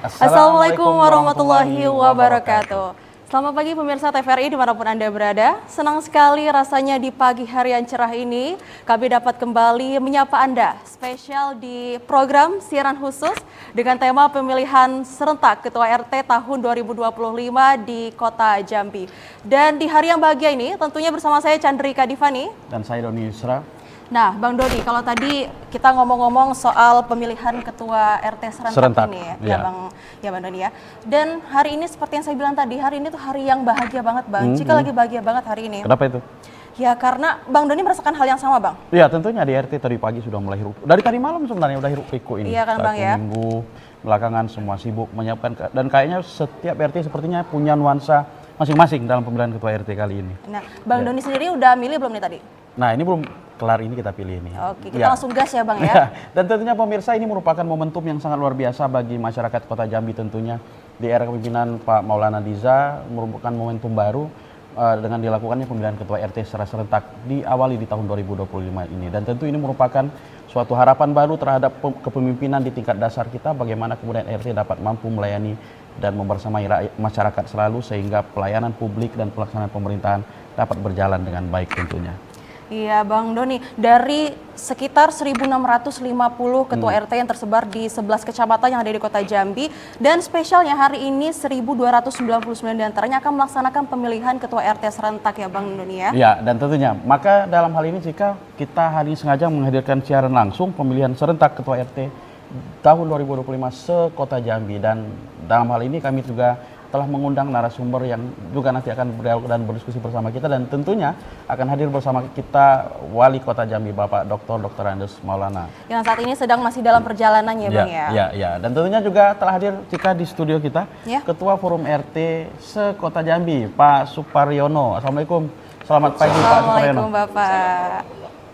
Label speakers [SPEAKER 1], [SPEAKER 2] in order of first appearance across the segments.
[SPEAKER 1] Assalamualaikum warahmatullahi wabarakatuh. Selamat pagi pemirsa TVRI dimanapun Anda berada. Senang sekali rasanya di pagi hari yang cerah ini kami dapat kembali menyapa Anda spesial di program siaran khusus dengan tema pemilihan serentak Ketua RT tahun 2025 di Kota Jambi. Dan di hari yang bahagia ini tentunya bersama saya Chandrika Divani
[SPEAKER 2] dan saya Doni Yusra.
[SPEAKER 1] Nah, Bang Dodi, kalau tadi kita ngomong-ngomong soal pemilihan ketua RT serentak ini ya Bang Dodi ya. Dan hari ini seperti yang saya bilang tadi, hari ini tuh hari yang bahagia banget Bang. Cika lagi bahagia banget hari ini.
[SPEAKER 2] Kenapa itu?
[SPEAKER 1] Ya karena Bang Doni merasakan hal yang sama Bang.
[SPEAKER 2] Iya tentunya di RT tadi pagi sudah mulai hiruk. Dari tadi malam sebenarnya udah hiruk pikuk ini.
[SPEAKER 1] Iya kan Bang ya.
[SPEAKER 2] Minggu belakangan semua sibuk menyiapkan dan kayaknya setiap RT sepertinya punya nuansa masing-masing dalam pemilihan ketua RT kali ini.
[SPEAKER 1] Nah, Bang Doni sendiri udah milih belum nih tadi?
[SPEAKER 2] Nah ini belum kelar, ini kita pilih nih.
[SPEAKER 1] Oke, kita langsung gas ya Bang ya.
[SPEAKER 2] Dan tentunya pemirsa ini merupakan momentum yang sangat luar biasa bagi masyarakat Kota Jambi tentunya. Di era kepemimpinan Pak Maulana Diza merupakan momentum baru dengan dilakukannya pemilihan ketua RT secara serentak diawali di tahun 2025 ini. Dan tentu ini merupakan suatu harapan baru terhadap kepemimpinan di tingkat dasar kita, bagaimana kemudian RT dapat mampu melayani dan membersamai masyarakat selalu sehingga pelayanan publik dan pelaksanaan pemerintahan dapat berjalan dengan baik tentunya.
[SPEAKER 1] Iya Bang Doni, dari sekitar 1.650 ketua RT yang tersebar di 11 kecamatan yang ada di Kota Jambi, dan spesialnya hari ini 1.299 diantaranya akan melaksanakan pemilihan ketua RT serentak ya Bang Doni ya.
[SPEAKER 2] Ya, dan tentunya maka dalam hal ini jika kita hari ini sengaja menghadirkan siaran langsung pemilihan serentak ketua RT tahun 2025 se-Kota Jambi, dan dalam hal ini kami juga telah mengundang narasumber yang juga nanti akan berdialog dan berdiskusi bersama kita, dan tentunya akan hadir bersama kita Wali Kota Jambi Bapak Dr. Andes Maulana
[SPEAKER 1] yang saat ini sedang masih dalam perjalanan ya Bang ya.
[SPEAKER 2] Ya, dan tentunya juga telah hadir Cika di studio kita Ketua Forum RT se-Kota Jambi Pak Suparyono. Assalamualaikum. Selamat pagi Pak Suparyono.
[SPEAKER 1] Assalamualaikum Bapak.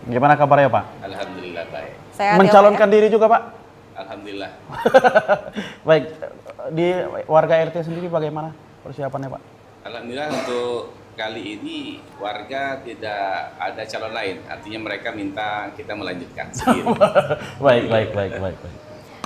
[SPEAKER 2] Gimana kabarnya Pak?
[SPEAKER 3] Alhamdulillah baik.
[SPEAKER 1] Sehat
[SPEAKER 2] mencalonkan
[SPEAKER 1] ya,
[SPEAKER 2] diri juga Pak?
[SPEAKER 3] Alhamdulillah.
[SPEAKER 2] Baik, di warga RT sendiri bagaimana persiapannya Pak?
[SPEAKER 3] Alhamdulillah untuk kali ini warga tidak ada calon lain, artinya mereka minta kita melanjutkan sendiri.
[SPEAKER 2] Baik.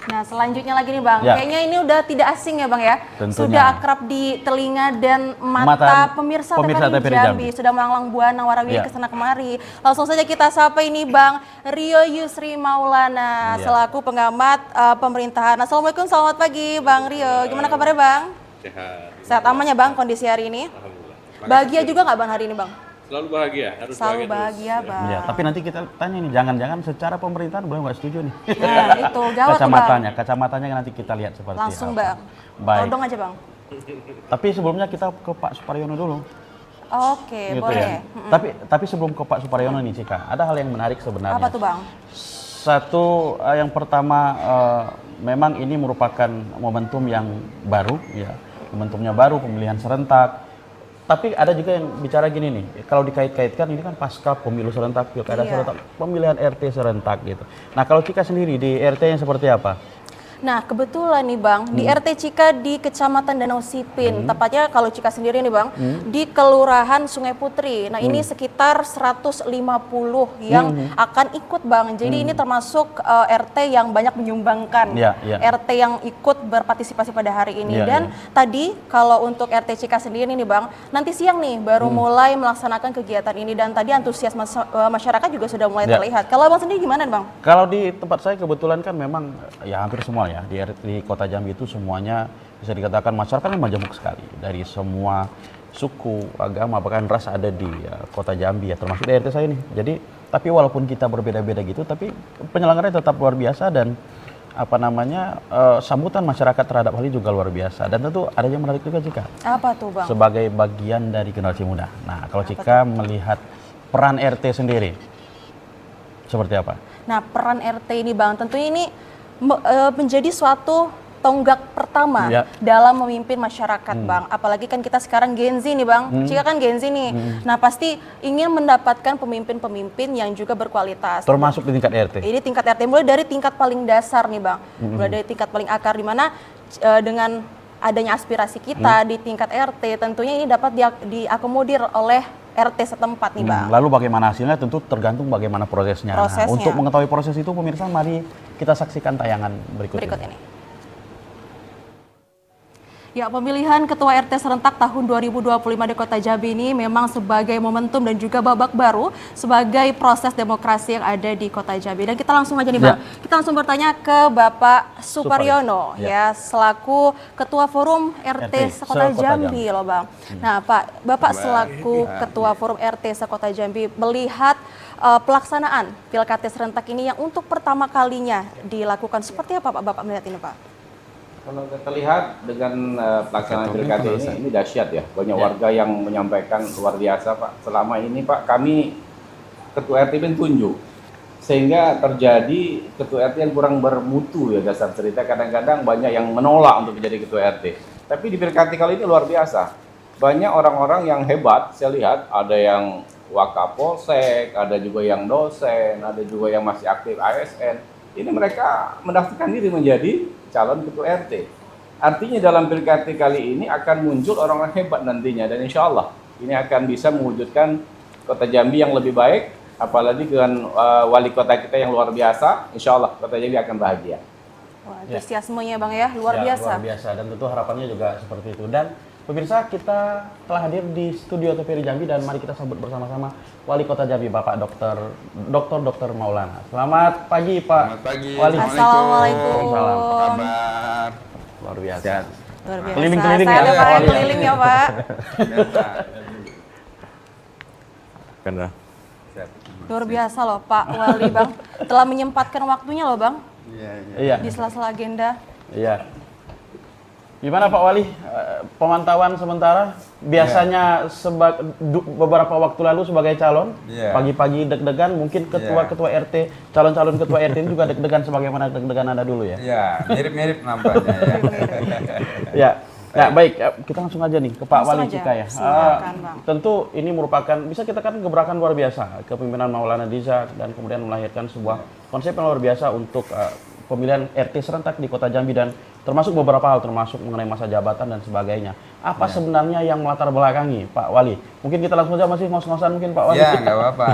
[SPEAKER 1] Nah selanjutnya lagi nih Bang, kayaknya ini udah tidak asing ya Bang ya.
[SPEAKER 2] Tentunya.
[SPEAKER 1] Sudah akrab di telinga dan mata pemirsa TVRI Jambi. Sudah melanglang buana warawiri kesana kemari. Langsung saja kita sapa ini Bang Rio Yusri Maulana selaku pengamat pemerintahan. Assalamualaikum, selamat pagi Bang Rio. Gimana kabarnya Bang? Sehat aman ya Bang kondisi hari ini?
[SPEAKER 3] Alhamdulillah.
[SPEAKER 1] Bahagia juga nggak Bang hari ini Bang?
[SPEAKER 3] Selalu bahagia, harus
[SPEAKER 1] selalu bahagia Bang.
[SPEAKER 2] Ya, tapi nanti kita tanya nih, jangan-jangan secara pemerintahan boleh nggak setuju nih?
[SPEAKER 1] Nah itu gawat
[SPEAKER 2] kacamatanya nanti kita lihat seperti
[SPEAKER 1] langsung
[SPEAKER 2] apa.
[SPEAKER 1] Bang.
[SPEAKER 2] Baik.
[SPEAKER 1] Todong aja Bang.
[SPEAKER 2] Tapi sebelumnya kita ke Pak Suparyono dulu.
[SPEAKER 1] Oke,
[SPEAKER 2] gitu
[SPEAKER 1] boleh.
[SPEAKER 2] Ya. Tapi sebelum ke Pak Suparyono nih Cika, ada hal yang menarik sebenarnya.
[SPEAKER 1] Apa tuh Bang?
[SPEAKER 2] Satu, yang pertama memang ini merupakan momentum yang baru ya, momentumnya baru pemilihan serentak. Tapi ada juga yang bicara gini nih, kalau dikait-kaitkan ini kan pasca pemilu serentak, pilkada serentak, pemilihan RT serentak gitu. Nah kalau Cika sendiri di RT yang seperti apa?
[SPEAKER 1] Nah kebetulan nih Bang, di RT Cika di Kecamatan Danau Sipin, tepatnya kalau Cika sendiri nih Bang, di Kelurahan Sungai Putri. Nah ini sekitar 150 yang akan ikut Bang, jadi ini termasuk RT yang banyak menyumbangkan, RT yang ikut berpartisipasi pada hari ini. Dan tadi kalau untuk RT Cika sendiri nih Bang, nanti siang nih baru mulai melaksanakan kegiatan ini, dan tadi antusias masyarakat juga sudah mulai terlihat. Kalau Abang sendiri gimana Bang?
[SPEAKER 2] Kalau di tempat saya kebetulan kan memang ya hampir semua ya di Kota Jambi itu semuanya bisa dikatakan masyarakat yang majemuk sekali dari semua suku, agama, bahkan ras ada di Kota Jambi ya, termasuk di RT saya nih. Jadi tapi walaupun kita berbeda-beda gitu, tapi penyelenggaranya tetap luar biasa, dan sambutan masyarakat terhadap hal ini juga luar biasa. Dan tentu ada yang menarik juga Cika. Apa tuh Bang? Sebagai bagian dari generasi muda. Nah kalau Cika melihat peran RT sendiri seperti apa?
[SPEAKER 1] Nah peran RT ini Bang, tentunya ini menjadi suatu tonggak pertama dalam memimpin masyarakat Bang. Apalagi kan kita sekarang Gen Z nih Bang, Cika kan Gen Z nih. Nah pasti ingin mendapatkan pemimpin-pemimpin yang juga berkualitas.
[SPEAKER 2] Termasuk di tingkat RT?
[SPEAKER 1] Ini tingkat RT, mulai dari tingkat paling dasar nih Bang. Mulai dari tingkat paling akar, di mana dengan adanya aspirasi kita di tingkat RT, tentunya ini dapat diakomodir oleh RT setempat nih Bang.
[SPEAKER 2] Lalu bagaimana hasilnya tentu tergantung bagaimana prosesnya. Nah, untuk mengetahui proses itu pemirsa, mari kita saksikan tayangan berikut ini.
[SPEAKER 1] Ya, pemilihan Ketua RT serentak tahun 2025 di Kota Jambi ini memang sebagai momentum dan juga babak baru sebagai proses demokrasi yang ada di Kota Jambi. Dan kita langsung aja nih Bang, kita langsung bertanya ke Bapak Suparyono ya, selaku Ketua Forum RT Sekota Jambi loh Bang. Nah Pak, Bapak selaku Ketua Forum RT Sekota Jambi melihat pelaksanaan Pilkada serentak ini yang untuk pertama kalinya dilakukan, seperti apa Pak Bapak melihat ini Pak?
[SPEAKER 3] Kalau kita lihat dengan pelaksanaan pilkada ini dahsyat ya. Banyak warga yang menyampaikan luar biasa Pak. Selama ini Pak kami Ketua RT pun tunjuk. Sehingga terjadi Ketua RT yang kurang bermutu ya dasar cerita. Kadang-kadang banyak yang menolak untuk menjadi Ketua RT. Tapi di pilkada kali ini luar biasa. Banyak orang-orang yang hebat, saya lihat ada yang Wakapolsek, ada juga yang dosen, ada juga yang masih aktif ASN. Ini mereka mendaftarkan diri menjadi calon Ketua RT. Artinya dalam pilkada kali ini akan muncul orang-orang hebat nantinya, dan insya Allah ini akan bisa mewujudkan Kota Jambi yang lebih baik, apalagi dengan wali kota kita yang luar biasa. Insya Allah Kota Jambi akan bahagia.
[SPEAKER 1] Wah, antusiasmenya Bang ya, luar biasa.
[SPEAKER 2] Luar biasa, dan tentu harapannya juga seperti itu. Dan pemirsa, kita telah hadir di studio TVRI Jambi dan mari kita sambut bersama-sama Wali Kota Jambi Bapak Dr. Maulana. Selamat pagi Pak.
[SPEAKER 4] Selamat pagi.
[SPEAKER 2] Wali.
[SPEAKER 1] Assalamualaikum.
[SPEAKER 2] Salam.
[SPEAKER 4] Kabar.
[SPEAKER 2] Luar biasa.
[SPEAKER 4] Sehat.
[SPEAKER 1] Luar biasa.
[SPEAKER 2] Keliling-keliling
[SPEAKER 1] Saya
[SPEAKER 2] ya,
[SPEAKER 1] ada Pak
[SPEAKER 2] Pak.
[SPEAKER 1] yang keliling ya Pak.
[SPEAKER 4] Kan
[SPEAKER 1] Luar biasa loh Pak Wali Bang. Telah menyempatkan waktunya loh Bang
[SPEAKER 2] Iya.
[SPEAKER 1] di sela-sela agenda.
[SPEAKER 2] Iya. Gimana Pak Wali, pemantauan sementara? Biasanya beberapa waktu lalu sebagai calon,
[SPEAKER 4] Iya.
[SPEAKER 2] pagi-pagi deg-degan, mungkin ketua-ketua RT, calon-calon ketua RT ini juga deg-degan sebagaimana deg-degan Anda dulu ya?
[SPEAKER 4] Ya, mirip-mirip nampaknya ya.
[SPEAKER 2] Ya, ya baik, kita langsung aja nih ke Pak
[SPEAKER 1] Langsung
[SPEAKER 2] Wali
[SPEAKER 1] aja.
[SPEAKER 2] Cika ya.
[SPEAKER 1] Silakan, Bang.
[SPEAKER 2] Tentu ini merupakan, bisa kita kan gebrakan luar biasa, kepemimpinan Maulana Diza, dan kemudian melahirkan sebuah konsep yang luar biasa untuk pemilihan RT serentak di Kota Jambi, dan termasuk beberapa hal, termasuk mengenai masa jabatan dan sebagainya. Apa sebenarnya yang melatar belakangi Pak Wali? Mungkin kita langsung saja, masih ngos-ngosan mungkin Pak Wali.
[SPEAKER 4] Ya, nggak apa-apa.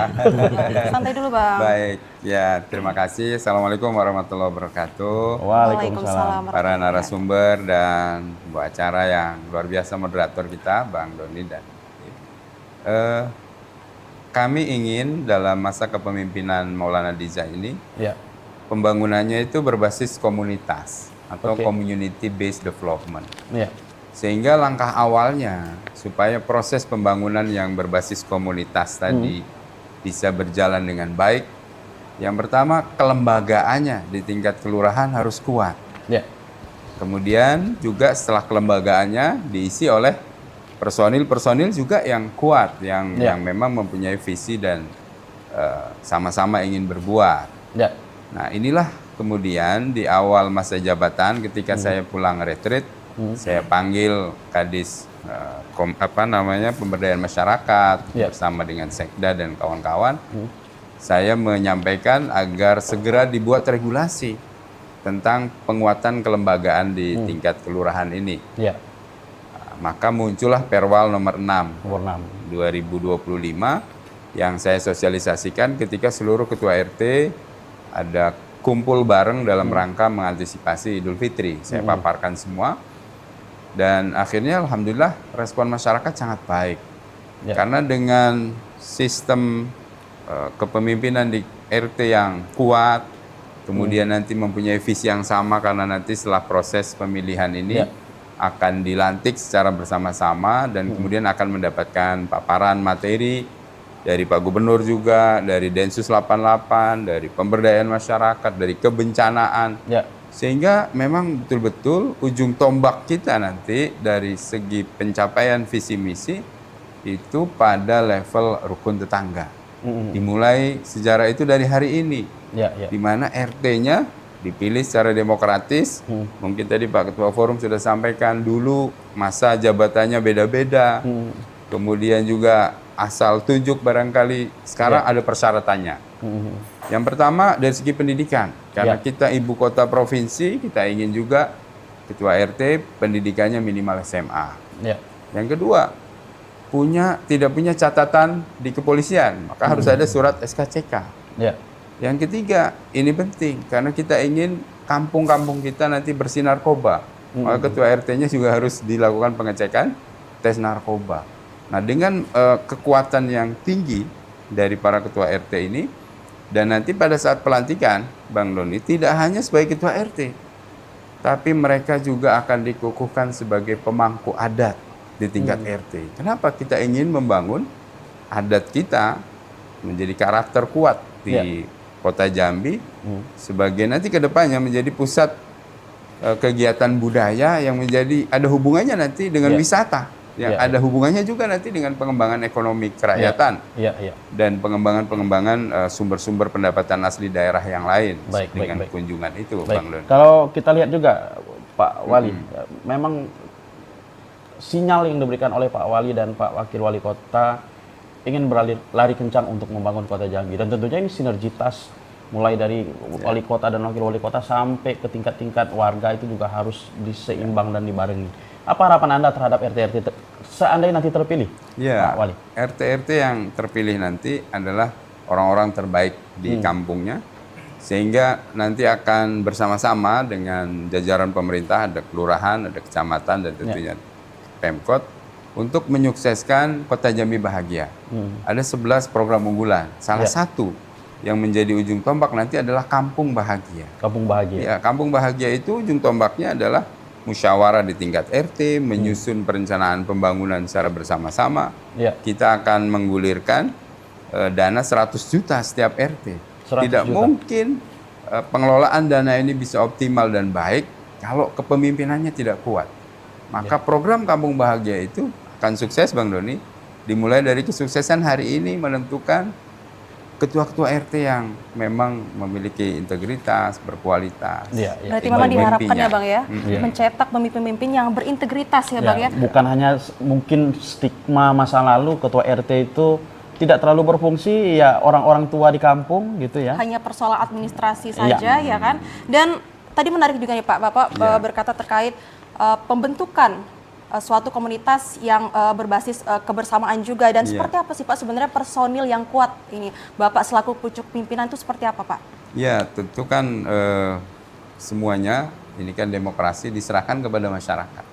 [SPEAKER 1] Santai dulu Bang.
[SPEAKER 4] Baik, ya terima kasih. Assalamualaikum warahmatullahi wabarakatuh.
[SPEAKER 2] Waalaikumsalam.
[SPEAKER 4] Para narasumber dan bu acara yang luar biasa, moderator kita, Bang Doni dan kami ingin dalam masa kepemimpinan Maulana Diza ini,
[SPEAKER 2] Ya.
[SPEAKER 4] pembangunannya itu berbasis komunitas atau
[SPEAKER 2] Oke.
[SPEAKER 4] community based development.
[SPEAKER 2] Ya.
[SPEAKER 4] Sehingga langkah awalnya supaya proses pembangunan yang berbasis komunitas tadi bisa berjalan dengan baik, yang pertama kelembagaannya di tingkat kelurahan harus kuat.
[SPEAKER 2] Ya.
[SPEAKER 4] Kemudian juga setelah kelembagaannya diisi oleh personil-personil juga yang kuat, yang memang mempunyai visi dan sama-sama ingin berbuat.
[SPEAKER 2] Ya.
[SPEAKER 4] Nah, inilah kemudian di awal masa jabatan ketika saya pulang retreat, saya panggil Kadis pemberdayaan masyarakat bersama dengan Sekda dan kawan-kawan. Saya menyampaikan agar segera dibuat regulasi tentang penguatan kelembagaan di tingkat kelurahan ini.
[SPEAKER 2] Ya.
[SPEAKER 4] Maka muncullah Perwal nomor 6
[SPEAKER 2] Nomor 6.
[SPEAKER 4] 2025 yang saya sosialisasikan ketika seluruh ketua RT ada kumpul bareng dalam rangka mengantisipasi Idul Fitri. Saya paparkan semua, dan akhirnya alhamdulillah respon masyarakat sangat baik.
[SPEAKER 2] Ya.
[SPEAKER 4] Karena dengan sistem kepemimpinan di RT yang kuat, kemudian nanti mempunyai visi yang sama, karena nanti setelah proses pemilihan ini akan dilantik secara bersama-sama, dan kemudian akan mendapatkan paparan materi dari Pak Gubernur juga, dari Densus 88, dari pemberdayaan masyarakat, dari kebencanaan.
[SPEAKER 2] Ya.
[SPEAKER 4] Sehingga memang betul-betul ujung tombak kita nanti dari segi pencapaian visi misi itu pada level rukun tetangga. Dimulai sejarah itu dari hari ini, di mana RT-nya dipilih secara demokratis. Mungkin tadi Pak Ketua Forum sudah sampaikan, dulu masa jabatannya beda-beda. Kemudian juga asal tunjuk barangkali, sekarang ada persyaratannya. Yang pertama dari segi pendidikan, karena kita ibu kota provinsi, kita ingin juga ketua RT pendidikannya minimal SMA. Yang kedua, tidak punya catatan di kepolisian, maka harus ada surat SKCK. Yang ketiga, ini penting karena kita ingin kampung-kampung kita nanti bersih narkoba. maka ketua RT-nya juga harus dilakukan pengecekan tes narkoba. Nah, dengan kekuatan yang tinggi dari para ketua RT ini, dan nanti pada saat pelantikan, Bang Doni, tidak hanya sebagai ketua RT, tapi mereka juga akan dikukuhkan sebagai pemangku adat di tingkat RT. Kenapa kita ingin membangun adat kita menjadi karakter kuat di Kota Jambi sebagai nanti ke depannya menjadi pusat kegiatan budaya yang menjadi ada hubungannya nanti dengan wisata, yang ada hubungannya juga nanti dengan pengembangan ekonomi kerakyatan dan pengembangan sumber-sumber pendapatan asli daerah yang lain dengan kunjungan itu, Bang Don.
[SPEAKER 2] Kalau kita lihat juga Pak Wali, memang sinyal yang diberikan oleh Pak Wali dan Pak Wakil Wali Kota ingin lari kencang untuk membangun Kota Jambi, dan tentunya ini sinergitas mulai dari wali kota dan wakil wali kota sampai ke tingkat-tingkat warga itu juga harus diseimbang dan dibarengi. Apa harapan Anda terhadap RT-RT seandainya nanti terpilih, Pak Wali?
[SPEAKER 4] RT-RT yang terpilih nanti adalah orang-orang terbaik di kampungnya, sehingga nanti akan bersama-sama dengan jajaran pemerintah, ada kelurahan, ada kecamatan, dan tentunya Pemkot, untuk menyukseskan Kota Jambi Bahagia. Ada 11 program unggulan. Salah satu yang menjadi ujung tombak nanti adalah Kampung Bahagia.
[SPEAKER 2] Kampung Bahagia.
[SPEAKER 4] Ya, Kampung Bahagia itu ujung tombaknya adalah musyawarah di tingkat RT, menyusun perencanaan pembangunan secara bersama-sama. Kita akan menggulirkan dana 100 juta setiap RT. Tidak mungkin pengelolaan dana ini bisa optimal dan baik kalau kepemimpinannya tidak kuat. Maka program Kampung Bahagia itu akan sukses, Bang Doni, dimulai dari kesuksesan hari ini menentukan ketua-ketua RT yang memang memiliki integritas, berkualitas.
[SPEAKER 1] Berarti memang diharapkan ya Bang ya, mencetak pemimpin-pemimpin yang berintegritas ya Bang ya.
[SPEAKER 2] Bukan hanya mungkin stigma masa lalu ketua RT itu tidak terlalu berfungsi, ya orang-orang tua di kampung gitu ya.
[SPEAKER 1] Hanya persoalan administrasi saja ya kan. Dan tadi menarik juga nih Pak, Bapak berkata terkait pembentukan suatu komunitas yang berbasis kebersamaan juga, dan seperti apa sih Pak sebenarnya personil yang kuat ini, Bapak selaku pucuk pimpinan itu seperti apa Pak?
[SPEAKER 4] Ya, tentu kan semuanya ini kan demokrasi diserahkan kepada masyarakat.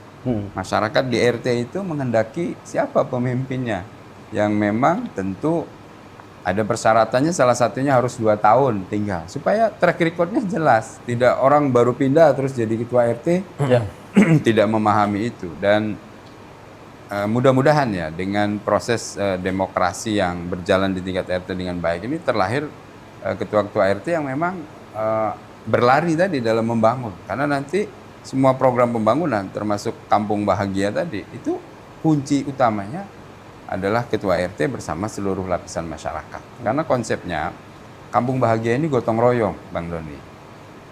[SPEAKER 4] Masyarakat di RT itu menghendaki siapa pemimpinnya, yang memang tentu ada persyaratannya, salah satunya harus 2 tahun tinggal supaya track recordnya jelas, tidak orang baru pindah terus jadi ketua RT tidak memahami itu. Dan mudah-mudahan ya dengan proses demokrasi yang berjalan di tingkat RT dengan baik ini terlahir ketua-ketua RT yang memang berlari tadi dalam membangun, karena nanti semua program pembangunan termasuk Kampung Bahagia tadi itu kunci utamanya adalah ketua RT bersama seluruh lapisan masyarakat, karena konsepnya Kampung Bahagia ini gotong royong, Bang Doni.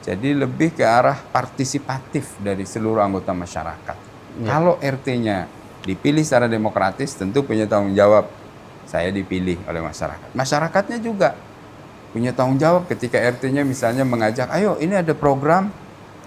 [SPEAKER 4] Jadi lebih ke arah partisipatif dari seluruh anggota masyarakat. Kalau RT-nya dipilih secara demokratis, tentu punya tanggung jawab. Saya dipilih oleh masyarakat. Masyarakatnya juga punya tanggung jawab ketika RT-nya misalnya mengajak, ayo ini ada program,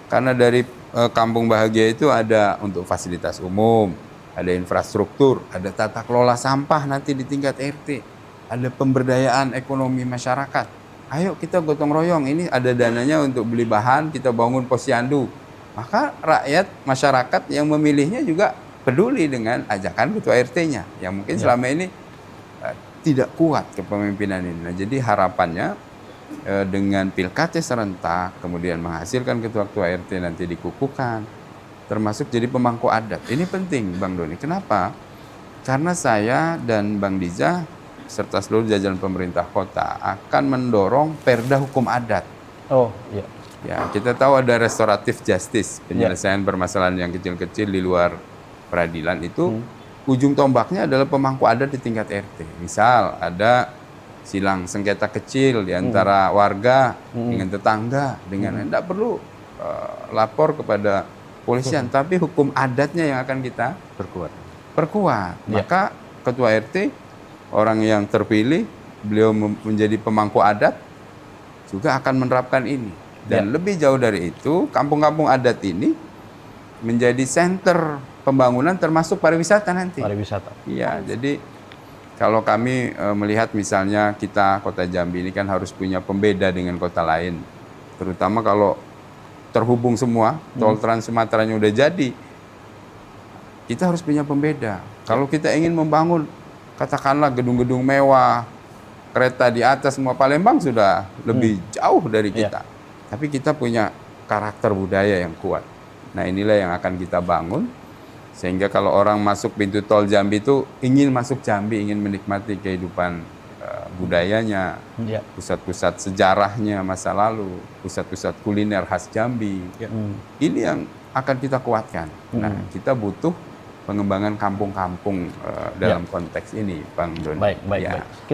[SPEAKER 4] karena dari Kampung Bahagia itu ada untuk fasilitas umum, ada infrastruktur, ada tata kelola sampah nanti di tingkat RT, ada pemberdayaan ekonomi masyarakat. Ayo kita gotong royong, ini ada dananya untuk beli bahan, kita bangun posyandu. Maka rakyat, masyarakat yang memilihnya juga peduli dengan ajakan ketua RT-nya, yang mungkin selama ini tidak kuat kepemimpinan ini. Nah, jadi harapannya dengan pilkada serentak, kemudian menghasilkan ketua-ketua RT nanti dikukuhkan, termasuk jadi pemangku adat. Ini penting, Bang Doni. Kenapa? Karena saya dan Bang Diza serta seluruh jajaran pemerintah kota akan mendorong perda hukum adat. Ya, kita tahu ada restoratif justice, penyelesaian permasalahan yang kecil-kecil di luar peradilan itu. Ujung tombaknya adalah pemangku adat di tingkat RT. Misal ada silang sengketa kecil di antara warga dengan tetangga, dengan tidak perlu lapor kepada polisian, tapi hukum adatnya yang akan kita perkuat. Maka ketua RT, orang yang terpilih, beliau menjadi pemangku adat, juga akan menerapkan ini. Dan lebih jauh dari itu, kampung-kampung adat ini menjadi center pembangunan termasuk pariwisata nanti. Iya, jadi kalau kami melihat misalnya kita Kota Jambi ini kan harus punya pembeda dengan kota lain. Terutama kalau terhubung semua, tol Trans Sumateranya udah jadi, kita harus punya pembeda. Kalau kita ingin membangun, katakanlah gedung-gedung mewah, kereta di atas semua, Palembang sudah lebih jauh dari kita. Tapi kita punya karakter budaya yang kuat. Nah inilah yang akan kita bangun, sehingga kalau orang masuk pintu tol Jambi itu ingin masuk Jambi, ingin menikmati kehidupan budayanya, pusat-pusat sejarahnya masa lalu, pusat-pusat kuliner khas Jambi. Ini yang akan kita kuatkan. Nah, kita butuh pengembangan kampung-kampung dalam konteks ini, Bang Doni.
[SPEAKER 2] Baik.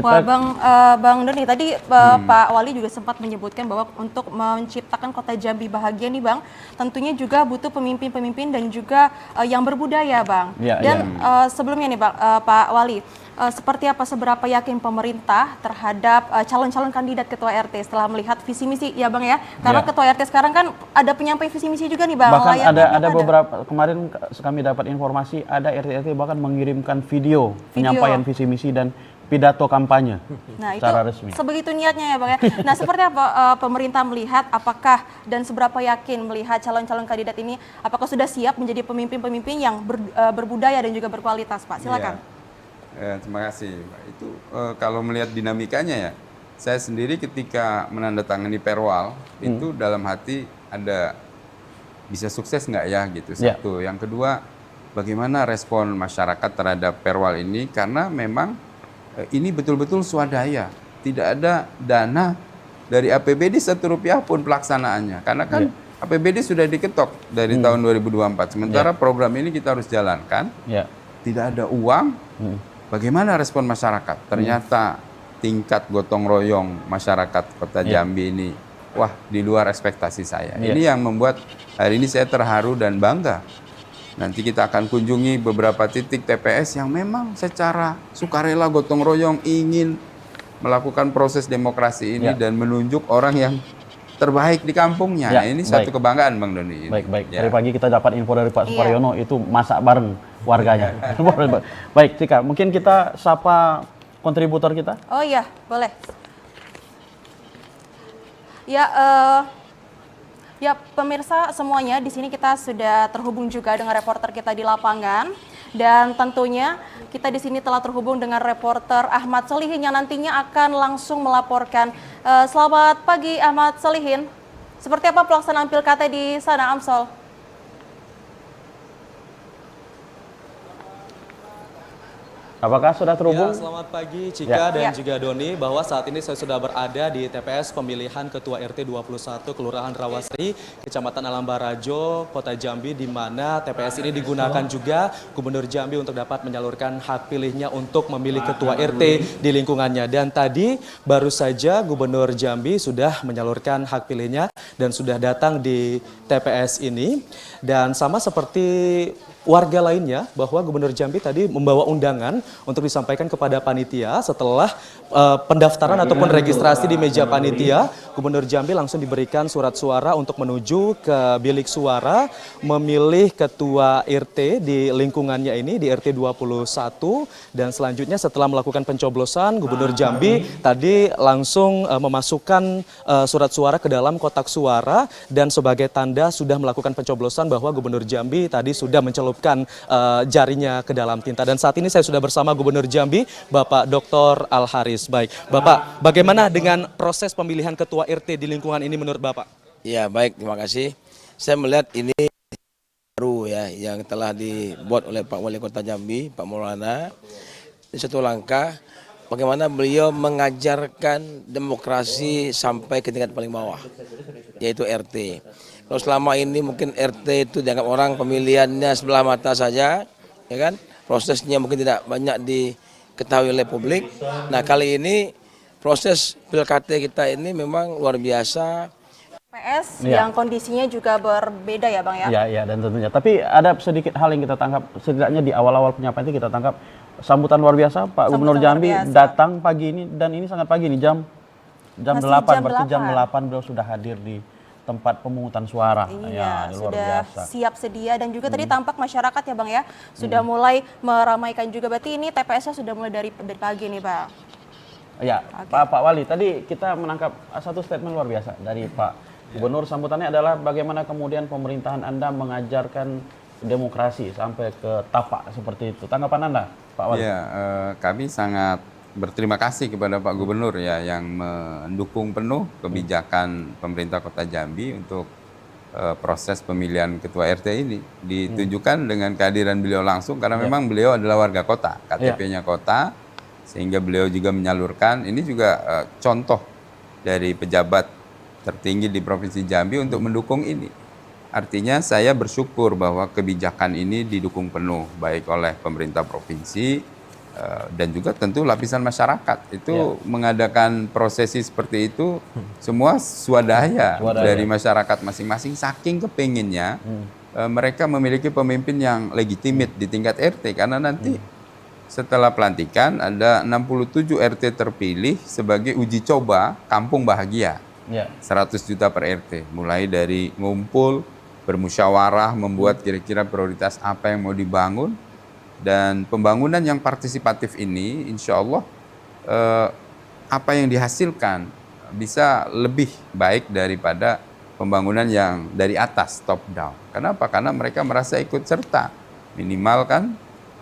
[SPEAKER 1] Wah, Bang Doni, tadi Pak Wali juga sempat menyebutkan bahwa untuk menciptakan kota Jambi bahagia nih Bang, tentunya juga butuh pemimpin-pemimpin dan juga yang berbudaya Bang. Dan sebelumnya nih Pak Wali, seperti apa, seberapa yakin pemerintah terhadap calon-calon kandidat ketua RT setelah melihat visi misi ya Bang ya? Karena ketua RT sekarang kan ada penyampai visi misi juga nih Bang.
[SPEAKER 2] Bahkan ada beberapa, kemarin kami dapat informasi ada RT-RT bahkan mengirimkan video penyampaian visi misi dan pidato kampanye secara resmi.
[SPEAKER 1] Sebegitu niatnya ya Bang ya. Nah, seperti apa pemerintah melihat, apakah dan seberapa yakin melihat calon-calon kandidat ini apakah sudah siap menjadi pemimpin-pemimpin yang berbudaya dan juga berkualitas Pak? Silakan.
[SPEAKER 4] Terima kasih. Itu kalau melihat dinamikanya ya, saya sendiri ketika menandatangani perwal itu dalam hati ada bisa sukses nggak ya gitu. Satu. Yang kedua, bagaimana respon masyarakat terhadap perwal ini, karena memang ini betul-betul swadaya, tidak ada dana dari APBD Rp1 pun pelaksanaannya, karena kan APBD sudah diketok dari tahun 2024. Sementara program ini kita harus jalankan, tidak ada uang. Bagaimana respon masyarakat? Ternyata tingkat gotong royong masyarakat Kota Jambi ini, wah, di luar ekspektasi saya. Ini yang membuat hari ini saya terharu dan bangga. Nanti kita akan kunjungi beberapa titik TPS yang memang secara sukarela gotong royong ingin melakukan proses demokrasi ini dan menunjuk orang yang terbaik di kampungnya. Nah, ini satu kebanggaan Bang Doni.
[SPEAKER 2] Baik. Tadi pagi kita dapat info dari Pak Suparyono itu masak bareng warganya. Baik, Cika, mungkin kita sapa kontributor kita.
[SPEAKER 1] Oh iya, boleh. Ya, pemirsa semuanya, di sini kita sudah terhubung juga dengan reporter kita di lapangan, dan tentunya kita di sini telah terhubung dengan reporter Ahmad Solihin yang nantinya akan langsung melaporkan. Selamat pagi Ahmad Solihin. Seperti apa pelaksanaan pilkada di sana, Amsol?
[SPEAKER 2] Apakah sudah terhubung?
[SPEAKER 5] Ya, selamat pagi Cika dan juga Doni, bahwa saat ini saya sudah berada di TPS pemilihan Ketua RT 21 Kelurahan Rawasari, Kecamatan Alam Barajo, Kota Jambi, di mana TPS ini digunakan juga Gubernur Jambi untuk dapat menyalurkan hak pilihnya untuk memilih Ketua RT di lingkungannya. Dan tadi baru saja Gubernur Jambi sudah menyalurkan hak pilihnya dan sudah datang di TPS ini. Dan sama seperti warga lainnya, bahwa Gubernur Jambi tadi membawa undangan untuk disampaikan kepada panitia. Setelah pendaftaran ataupun registrasi di meja panitia, Gubernur Jambi langsung diberikan surat suara untuk menuju ke bilik suara memilih ketua RT di lingkungannya ini, di RT 21. Dan selanjutnya setelah melakukan pencoblosan, Gubernur Jambi tadi langsung memasukkan surat suara ke dalam kotak suara, dan sebagai tanda sudah melakukan pencoblosan bahwa Gubernur Jambi tadi sudah mencelupkan jarinya ke dalam tinta. Dan saat ini saya sudah bersama Gubernur Jambi, Bapak Dr. Al Haris. Baik, Bapak, bagaimana dengan proses pemilihan ketua RT di lingkungan ini menurut Bapak?
[SPEAKER 6] Ya, baik, terima kasih. Saya melihat ini baru ya, yang telah dibuat oleh Pak Wali Kota Jambi, Pak Maulana. Ini satu langkah bagaimana beliau mengajarkan demokrasi sampai ke tingkat paling bawah, yaitu RT. Kalau selama ini mungkin RT itu dianggap orang pemilihannya sebelah mata saja, ya kan? Prosesnya mungkin tidak banyak diketahui oleh publik. Nah, kali ini proses pilkada kita ini memang luar biasa.
[SPEAKER 1] TPS yang kondisinya juga berbeda ya Bang ya?
[SPEAKER 2] Iya, dan tentunya. Tapi ada sedikit hal yang kita tangkap, setidaknya di awal-awal penyampaian itu kita tangkap sambutan luar biasa. Pak Gubernur Jambi datang pagi ini, dan ini sangat pagi nih, jam 8, berarti jam 8 beliau sudah hadir di tempat pemungutan suara.
[SPEAKER 1] Iya,
[SPEAKER 2] luar
[SPEAKER 1] sudah
[SPEAKER 2] biasa.
[SPEAKER 1] siap sedia, dan juga tadi tampak masyarakat ya Bang ya, sudah mulai meramaikan juga. Berarti ini TPS-nya sudah mulai dari pagi nih Bang.
[SPEAKER 2] Ya, Pak Wali, tadi kita menangkap satu statement luar biasa dari Pak Gubernur, sambutannya adalah bagaimana kemudian pemerintahan Anda mengajarkan demokrasi sampai ke tapak seperti itu. Tanggapan Anda, Pak Wali?
[SPEAKER 4] Ya, kami sangat berterima kasih kepada Pak Gubernur ya yang mendukung penuh kebijakan pemerintah Kota Jambi untuk proses pemilihan ketua RT ini. Ditunjukkan dengan kehadiran beliau langsung karena memang beliau adalah warga kota, KTP-nya kota, sehingga beliau juga menyalurkan. Ini juga contoh dari pejabat tertinggi di Provinsi Jambi untuk mendukung ini. Artinya saya bersyukur bahwa kebijakan ini didukung penuh baik oleh pemerintah provinsi dan juga tentu lapisan masyarakat. Itu mengadakan prosesi seperti itu semua swadaya dari masyarakat masing-masing, saking kepinginnya mereka memiliki pemimpin yang legitimate di tingkat RT, karena nanti setelah pelantikan ada 67 RT terpilih sebagai uji coba kampung bahagia. 100 juta per RT, mulai dari ngumpul, bermusyawarah, membuat kira-kira prioritas apa yang mau dibangun, dan pembangunan yang partisipatif ini insya Allah apa yang dihasilkan bisa lebih baik daripada pembangunan yang dari atas, top down. Kenapa? Karena mereka merasa ikut serta, minimal kan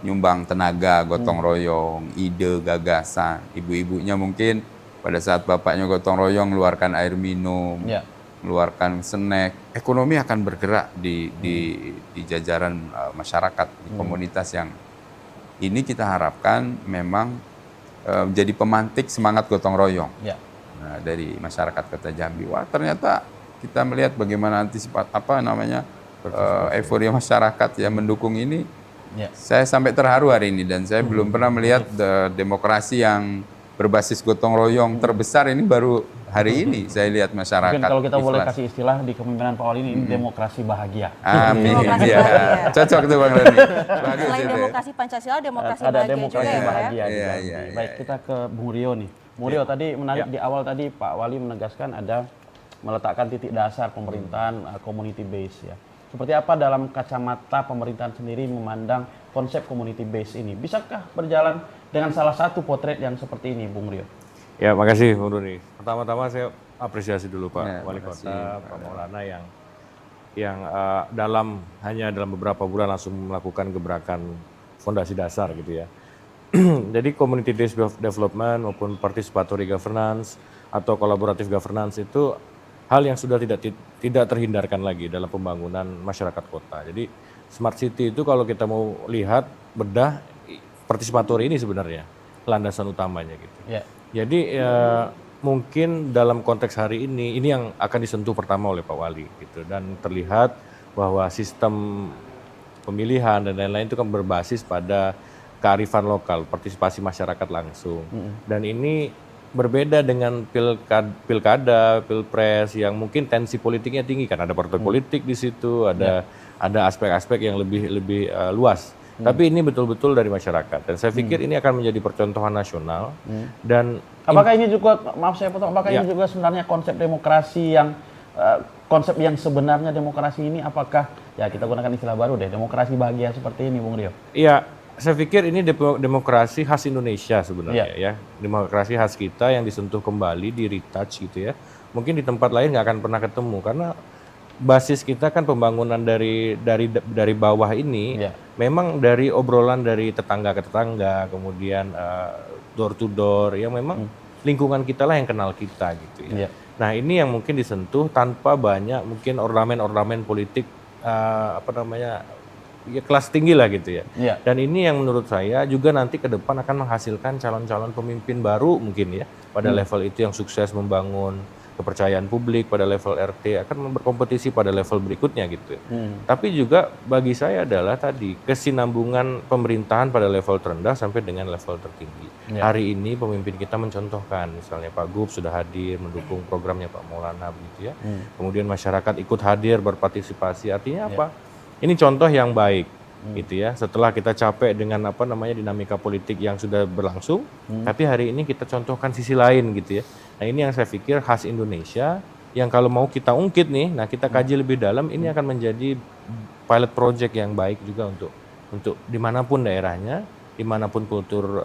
[SPEAKER 4] nyumbang tenaga, gotong royong, ide, gagasan. Ibu-ibunya mungkin pada saat bapaknya gotong royong mengeluarkan air minum, mengeluarkan snack, ekonomi akan bergerak di jajaran masyarakat, di komunitas yang ini kita harapkan memang menjadi pemantik semangat gotong royong dari masyarakat Kota Jambi. Wah, ternyata kita melihat bagaimana euforia masyarakat yang mendukung ini. Saya sampai terharu hari ini, dan saya belum pernah melihat demokrasi yang berbasis gotong royong terbesar ini baru hari ini saya lihat masyarakat.
[SPEAKER 2] Mungkin kalau kita boleh kasih istilah di kepemimpinan Pak Wali ini demokrasi bahagia.
[SPEAKER 4] Amin.
[SPEAKER 1] Demokrasi bahagia.
[SPEAKER 4] Cocok tuh Bang Rani. Bagus
[SPEAKER 1] Selain
[SPEAKER 4] itu.
[SPEAKER 1] demokrasi Pancasila, demokrasi
[SPEAKER 2] Ada
[SPEAKER 1] bahagia
[SPEAKER 2] demokrasi
[SPEAKER 1] juga ya, Pak ya.
[SPEAKER 2] bahagia.
[SPEAKER 4] Iya.
[SPEAKER 2] Baik, kita ke Bung Rio nih. Bung Rio, tadi menarik di awal tadi Pak Wali menegaskan ada meletakkan titik dasar pemerintahan community base ya. Seperti apa dalam kacamata pemerintahan sendiri memandang konsep community base ini? Bisakah berjalan dengan salah satu potret yang seperti ini, Bung Rio?
[SPEAKER 7] Ya, makasih Bung Doni. Pertama-tama saya apresiasi dulu Pak Wali
[SPEAKER 4] makasih,
[SPEAKER 7] Kota, Pak Maulana yang hanya dalam beberapa bulan langsung melakukan gebrakan fondasi dasar gitu ya. Jadi community based development maupun participatory governance atau collaborative governance itu hal yang sudah tidak terhindarkan lagi dalam pembangunan masyarakat kota. Jadi smart city itu kalau kita mau lihat bedah participatory ini sebenarnya landasan utamanya gitu. Jadi mungkin dalam konteks hari ini yang akan disentuh pertama oleh Pak Wali gitu, dan terlihat bahwa sistem pemilihan dan lain-lain itu kan berbasis pada kearifan lokal, partisipasi masyarakat langsung. Dan ini berbeda dengan pilkada, pilpres yang mungkin tensi politiknya tinggi kan, ada partai politik di situ, ada aspek-aspek yang lebih luas. Tapi ini betul-betul dari masyarakat, dan saya pikir ini akan menjadi percontohan nasional. Dan
[SPEAKER 2] apakah ini juga, maaf saya potong, apakah ini juga sebenarnya konsep demokrasi yang konsep yang sebenarnya demokrasi ini, apakah ya kita gunakan istilah baru deh, demokrasi bahagia seperti ini, Bung Rio?
[SPEAKER 7] Iya, saya pikir ini demokrasi khas Indonesia sebenarnya ya, demokrasi khas kita yang disentuh kembali, di retouch gitu ya. Mungkin di tempat lain nggak akan pernah ketemu karena basis kita kan pembangunan dari bawah ini memang dari obrolan dari tetangga ke tetangga, kemudian door to door, yang memang lingkungan kita lah yang kenal kita gitu ya. Nah, ini yang mungkin disentuh tanpa banyak mungkin ornamen-ornamen politik ya kelas tinggi lah gitu ya. Dan ini yang menurut saya juga nanti ke depan akan menghasilkan calon-calon pemimpin baru mungkin ya pada level itu yang sukses membangun kepercayaan publik pada level RT, akan berkompetisi pada level berikutnya gitu. Tapi juga bagi saya adalah tadi kesinambungan pemerintahan pada level terendah sampai dengan level tertinggi. Hari ini pemimpin kita mencontohkan, misalnya Pak Gub sudah hadir mendukung programnya Pak Maulana begitu ya. Kemudian masyarakat ikut hadir berpartisipasi, artinya apa? Ini contoh yang baik gitu ya. Setelah kita capek dengan dinamika politik yang sudah berlangsung, tapi hari ini kita contohkan sisi lain gitu ya. Nah, ini yang saya pikir khas Indonesia, yang kalau mau kita ungkit nih, nah kita kaji lebih dalam, ini akan menjadi pilot project yang baik juga untuk dimanapun daerahnya, dimanapun kultur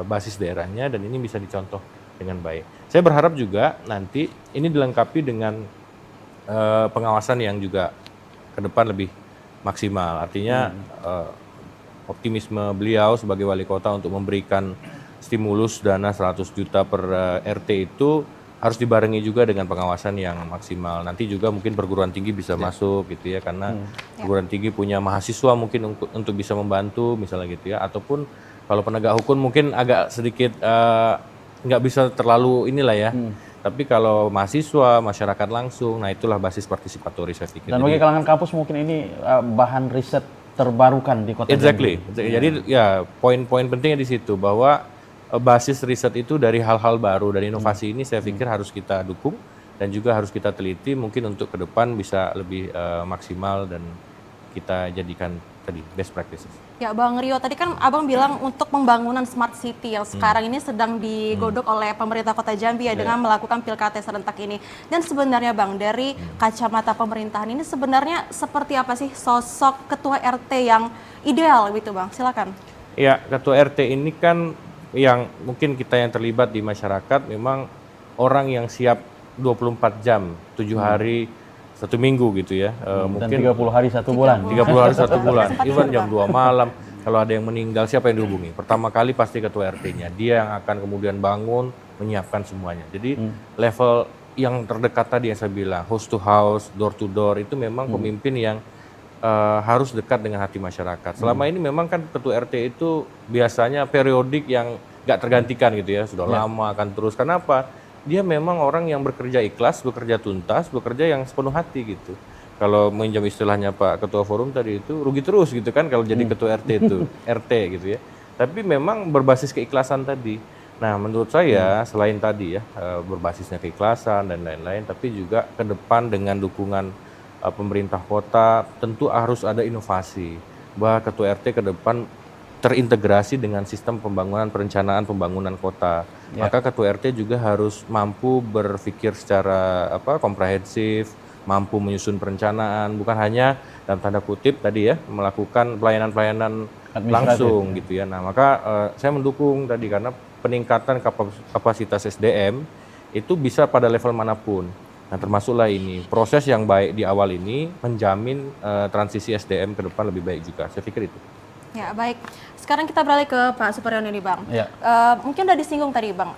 [SPEAKER 7] basis daerahnya, dan ini bisa dicontoh dengan baik. Saya berharap juga nanti ini dilengkapi dengan pengawasan yang juga ke depan lebih maksimal. Artinya optimisme beliau sebagai wali kota untuk memberikan stimulus dana 100 juta per RT itu harus dibarengi juga dengan pengawasan yang maksimal. Nanti juga mungkin perguruan tinggi bisa masuk gitu ya, karena perguruan tinggi punya mahasiswa mungkin untuk bisa membantu misalnya gitu ya, ataupun kalau penegak hukum mungkin agak sedikit nggak bisa terlalu inilah ya. Tapi kalau mahasiswa, masyarakat langsung, nah itulah basis partisipatori saya pikir.
[SPEAKER 2] Dan bagi kalangan kampus mungkin ini bahan riset terbarukan di kota
[SPEAKER 7] Exactly.
[SPEAKER 2] Jambi.
[SPEAKER 7] Jadi ya poin-poin pentingnya di situ bahwa basis riset itu dari hal-hal baru, dari inovasi ini saya pikir harus kita dukung dan juga harus kita teliti mungkin untuk ke depan bisa lebih maksimal dan kita jadikan tadi best practices.
[SPEAKER 1] Ya Bang Rio, tadi kan Abang bilang untuk pembangunan smart city yang sekarang ini sedang digodok oleh pemerintah Kota Jambi ya dengan melakukan pilkada serentak ini. Dan sebenarnya Bang, dari kacamata pemerintahan ini sebenarnya seperti apa sih sosok ketua RT yang ideal gitu Bang? Silakan.
[SPEAKER 7] Ya, ketua RT ini kan yang mungkin kita yang terlibat di masyarakat memang orang yang siap 24 jam, 7 hari, 1 minggu gitu ya.
[SPEAKER 2] Dan 30 hari 1 bulan.
[SPEAKER 7] 30 hari 1 bulan, even jam 2 malam. Kalau ada yang meninggal, siapa yang dihubungi? Pertama kali pasti ketua RT-nya. Dia yang akan kemudian bangun, menyiapkan semuanya. Jadi level yang terdekat tadi yang saya bilang, house to house, door to door, itu memang pemimpin yang harus dekat dengan hati masyarakat. Selama ini memang kan ketua RT itu biasanya periodik yang nggak tergantikan gitu ya, sudah lama akan terus. Kenapa? Dia memang orang yang bekerja ikhlas, bekerja tuntas, bekerja yang sepenuh hati gitu. Kalau minjam istilahnya Pak Ketua Forum tadi itu rugi terus gitu kan kalau jadi ketua RT itu, RT gitu ya. Tapi memang berbasis keikhlasan tadi. Nah menurut saya selain tadi ya berbasisnya keikhlasan dan lain-lain, tapi juga ke depan dengan dukungan pemerintah kota tentu harus ada inovasi bahwa ketua RT ke depan terintegrasi dengan sistem pembangunan perencanaan pembangunan kota. Maka ketua RT juga harus mampu berpikir secara komprehensif, mampu menyusun perencanaan, bukan hanya dalam tanda kutip tadi ya melakukan pelayanan-pelayanan langsung gitu ya. Nah maka saya mendukung tadi karena peningkatan kapasitas SDM itu bisa pada level manapun. Nah termasuklah ini, proses yang baik di awal ini menjamin transisi SDM ke depan lebih baik juga, saya pikir itu.
[SPEAKER 1] Ya baik, sekarang kita beralih ke Pak Superion ini Bang.
[SPEAKER 2] Ya.
[SPEAKER 1] Mungkin udah disinggung tadi Bang,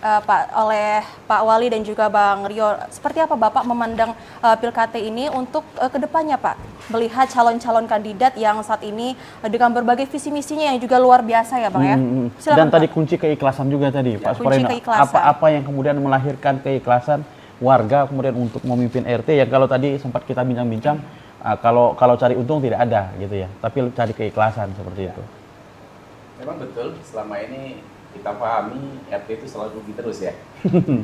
[SPEAKER 1] oleh Pak Wali dan juga Bang Rio, seperti apa Bapak memandang Pilkada ini untuk kedepannya Pak? Melihat calon-calon kandidat yang saat ini dengan berbagai visi misinya yang juga luar biasa ya Bang ya. Silakan,
[SPEAKER 2] Dan tadi
[SPEAKER 1] Pak.
[SPEAKER 2] kunci keikhlasan juga tadi Pak
[SPEAKER 1] Kunci
[SPEAKER 2] Superion.
[SPEAKER 1] keikhlasan.
[SPEAKER 2] Apa yang kemudian melahirkan keikhlasan warga kemudian untuk memimpin RT yang kalau tadi sempat kita bincang-bincang kalau cari untung tidak ada gitu ya, tapi cari keikhlasan seperti itu.
[SPEAKER 3] Memang betul, selama ini kita pahami RT itu selalu rugi terus ya.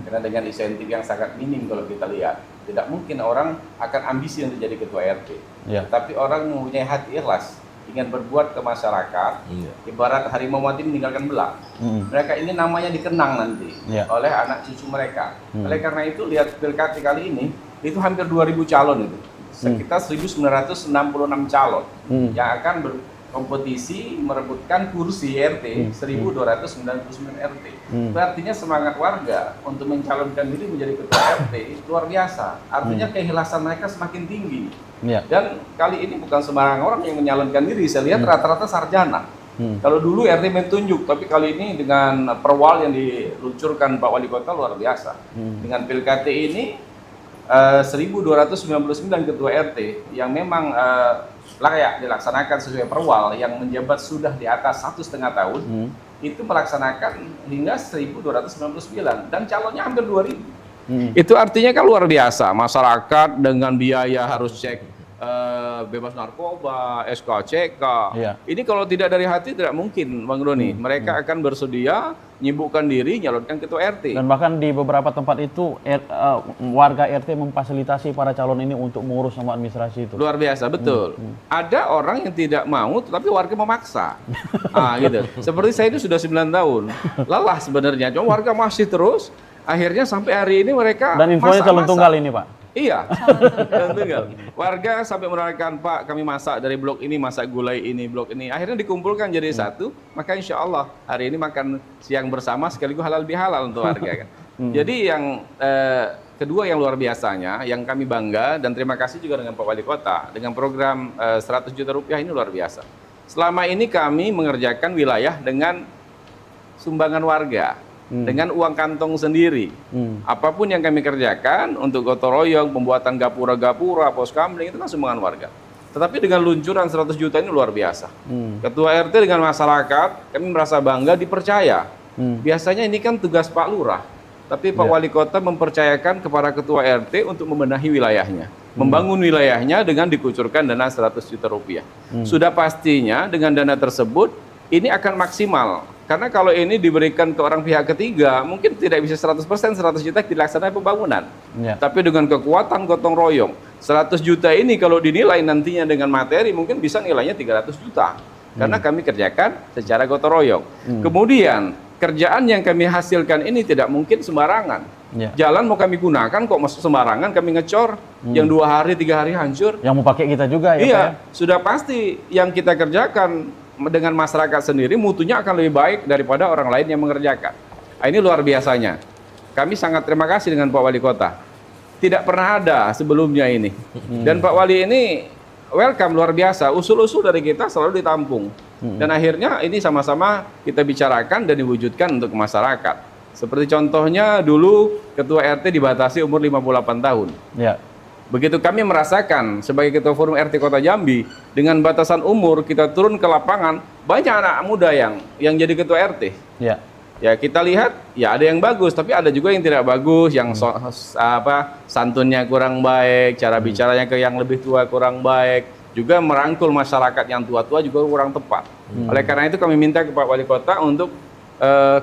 [SPEAKER 3] Karena dengan insentif yang sangat minim kalau kita lihat, tidak mungkin orang akan ambisi untuk jadi ketua RT.
[SPEAKER 2] Ya.
[SPEAKER 3] Tapi orang mempunyai hati ikhlas, ingin berbuat ke masyarakat, ibarat harimau mati meninggalkan belang. Mereka ini namanya dikenang nanti oleh anak cucu mereka. Oleh karena itu lihat pilkada kali ini, itu hampir 2.000 calon itu. Sekitar 1.966 calon yang akan berkompetisi merebutkan kursi RT 1.299 RT. Itu artinya semangat warga untuk mencalonkan diri menjadi ketua RT luar biasa. Artinya keikhlasan mereka semakin tinggi. Dan kali ini bukan sembarang orang yang menyalonkan diri. Saya lihat rata-rata sarjana. Kalau dulu RT mentunjuk, tapi kali ini dengan perwal yang diluncurkan Pak Wali Kota luar biasa. Dengan pilkada ini 1.299 ketua RT yang memang layak dilaksanakan sesuai perwal yang menjabat sudah di atas 1,5 tahun itu melaksanakan hingga 1.299 dan calonnya hampir 2.000. Itu artinya kan luar biasa, masyarakat dengan biaya harus cek bebas narkoba, SKCK. Ini kalau tidak dari hati tidak mungkin, Bang Doni. Mereka akan bersedia menyibukkan diri nyalonkan ketua RT.
[SPEAKER 2] Dan bahkan di beberapa tempat itu warga RT memfasilitasi para calon ini untuk mengurus sama administrasi itu.
[SPEAKER 3] Luar biasa, betul. Ada orang yang tidak mau, tetapi warga memaksa. Gitu. Seperti saya itu sudah 9 tahun, lelah sebenarnya, cuma warga masih terus. Akhirnya sampai hari ini mereka
[SPEAKER 2] dan infonya calon tunggal ini Pak.
[SPEAKER 3] Iya, calon tunggal. Warga sampai menawarkan Pak, kami masak dari blok ini, masak gulai ini, blok ini. Akhirnya dikumpulkan jadi satu, maka insya Allah hari ini makan siang bersama sekaligus halal bihalal untuk warga kan. Jadi yang kedua yang luar biasanya, yang kami bangga dan terima kasih juga dengan Pak Wali Kota, dengan program 100 juta rupiah ini luar biasa. Selama ini kami mengerjakan wilayah dengan sumbangan warga, dengan uang kantong sendiri. Apapun yang kami kerjakan untuk gotong royong, pembuatan gapura-gapura, pos kamling, itu kan sumbangan warga. Tetapi dengan luncuran 100 juta ini luar biasa. Ketua RT dengan masyarakat, kami merasa bangga dipercaya. Biasanya ini kan tugas Pak Lurah. Tapi Pak Wali Kota mempercayakan kepada Ketua RT untuk membenahi wilayahnya. Membangun wilayahnya dengan dikucurkan dana 100 juta rupiah. Sudah pastinya dengan dana tersebut, ini akan maksimal. Karena kalau ini diberikan ke orang pihak ketiga, mungkin tidak bisa 100%, 100 juta dilaksanakan pembangunan. Tapi dengan kekuatan gotong royong, 100 juta ini kalau dinilai nantinya dengan materi, mungkin bisa nilainya 300 juta. Karena kami kerjakan secara gotong royong. Kemudian, kerjaan yang kami hasilkan ini tidak mungkin sembarangan. Jalan mau kami gunakan kok sembarangan kami ngecor, yang 2 hari 3 hari hancur.
[SPEAKER 2] Yang mau pakai kita juga ya,
[SPEAKER 3] iya,
[SPEAKER 2] Pak ya?
[SPEAKER 3] Sudah pasti yang kita kerjakan dengan masyarakat sendiri mutunya akan lebih baik daripada orang lain yang mengerjakan. Nah, ini luar biasanya. Kami sangat terima kasih dengan Pak Wali Kota. Tidak pernah ada sebelumnya ini. Dan Pak Wali ini welcome luar biasa. Usul-usul dari kita selalu ditampung. Dan akhirnya ini sama-sama kita bicarakan dan diwujudkan untuk masyarakat. Seperti contohnya dulu Ketua RT dibatasi umur 58 tahun.
[SPEAKER 2] Ya.
[SPEAKER 3] Begitu kami merasakan sebagai Ketua Forum RT Kota Jambi, dengan batasan umur kita turun ke lapangan, banyak anak muda yang jadi Ketua RT.
[SPEAKER 2] Ya.
[SPEAKER 3] Ya kita lihat, ya ada yang bagus, tapi ada juga yang tidak bagus, yang santunnya kurang baik, cara bicaranya ke yang lebih tua kurang baik, juga merangkul masyarakat yang tua-tua juga kurang tepat. Oleh karena itu kami minta ke Pak Wali Kota untuk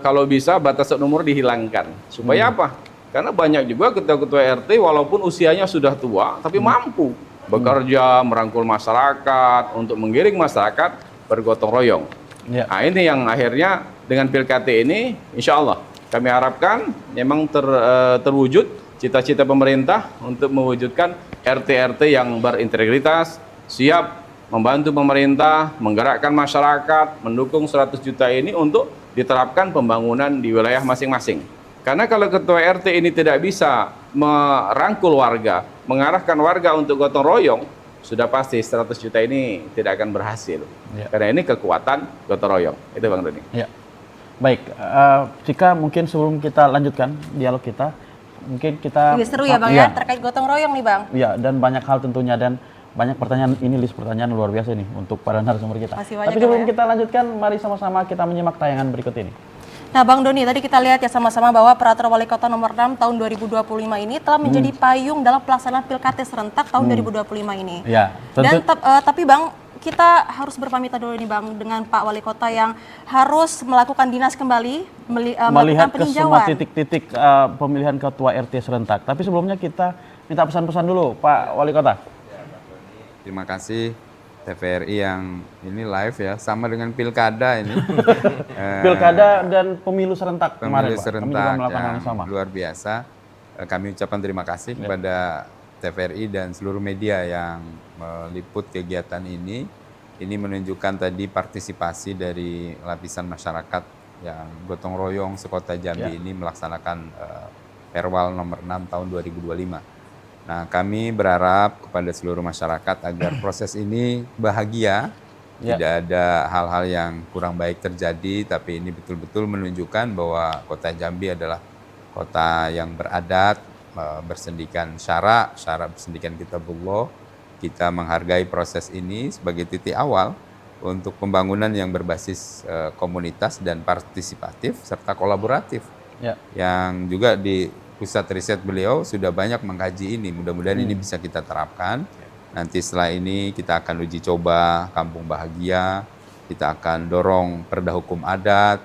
[SPEAKER 3] kalau bisa batasan umur dihilangkan. Supaya apa? Karena banyak juga ketua-ketua RT walaupun usianya sudah tua, tapi mampu bekerja, merangkul masyarakat, untuk menggiring masyarakat bergotong royong. Nah ini yang akhirnya dengan PILKAD ini, insya Allah kami harapkan memang terwujud cita-cita pemerintah untuk mewujudkan RT-RT yang berintegritas, siap membantu pemerintah, menggerakkan masyarakat, mendukung 100 juta ini untuk diterapkan pembangunan di wilayah masing-masing. Karena kalau Ketua RT ini tidak bisa merangkul warga, mengarahkan warga untuk gotong royong, sudah pasti 100 juta ini tidak akan berhasil. Karena ini kekuatan gotong royong. Itu Bang Doni.
[SPEAKER 2] Ya. Baik, Cika mungkin sebelum kita lanjutkan dialog kita, mungkin kita...
[SPEAKER 1] Ini seru ya Bang ya, terkait gotong royong nih Bang.
[SPEAKER 2] Iya, dan banyak hal tentunya, dan banyak pertanyaan, ini list pertanyaan luar biasa nih untuk para narasumber kita. Tapi sebelum kita lanjutkan, mari sama-sama kita menyimak tayangan berikut ini.
[SPEAKER 1] Nah Bang Doni, tadi kita lihat ya sama-sama bahwa Peraturan Wali Kota Nomor 6 Tahun 2025 ini telah menjadi payung dalam pelaksanaan PILKAD serentak tahun 2025 ini.
[SPEAKER 2] Ya,
[SPEAKER 1] dan tapi Bang, kita harus berpamitan dulu nih Bang dengan Pak Wali Kota yang harus melakukan dinas kembali,
[SPEAKER 2] melihat ke semua
[SPEAKER 1] peninjauan.
[SPEAKER 2] titik-titik pemilihan ketua RT serentak. Tapi sebelumnya kita minta pesan-pesan dulu Pak Wali Kota.
[SPEAKER 4] Terima kasih TVRI yang ini live ya, sama dengan pilkada ini.
[SPEAKER 2] Pilkada dan pemilu serentak kemarin,
[SPEAKER 4] pemilu
[SPEAKER 2] Pak.
[SPEAKER 4] serentak
[SPEAKER 2] Kami juga melakukan hal yang sama.
[SPEAKER 4] Luar biasa. Kami ucapkan terima kasih kepada TVRI dan seluruh media yang meliput kegiatan ini. Ini menunjukkan tadi partisipasi dari lapisan masyarakat yang gotong royong sekota Jambi ini melaksanakan Perwal nomor 6 tahun 2025. Nah, kami berharap kepada seluruh masyarakat agar proses ini bahagia, tidak ada hal-hal yang kurang baik terjadi, tapi ini betul-betul menunjukkan bahwa kota Jambi adalah kota yang beradat, bersendikan syara bersendikan kitabullah. Kita menghargai proses ini sebagai titik awal untuk pembangunan yang berbasis komunitas dan partisipatif serta kolaboratif. Yang juga di pusat riset beliau sudah banyak mengkaji ini. Mudah-mudahan ini bisa kita terapkan. Nanti setelah ini kita akan uji coba Kampung Bahagia, kita akan dorong perda hukum adat,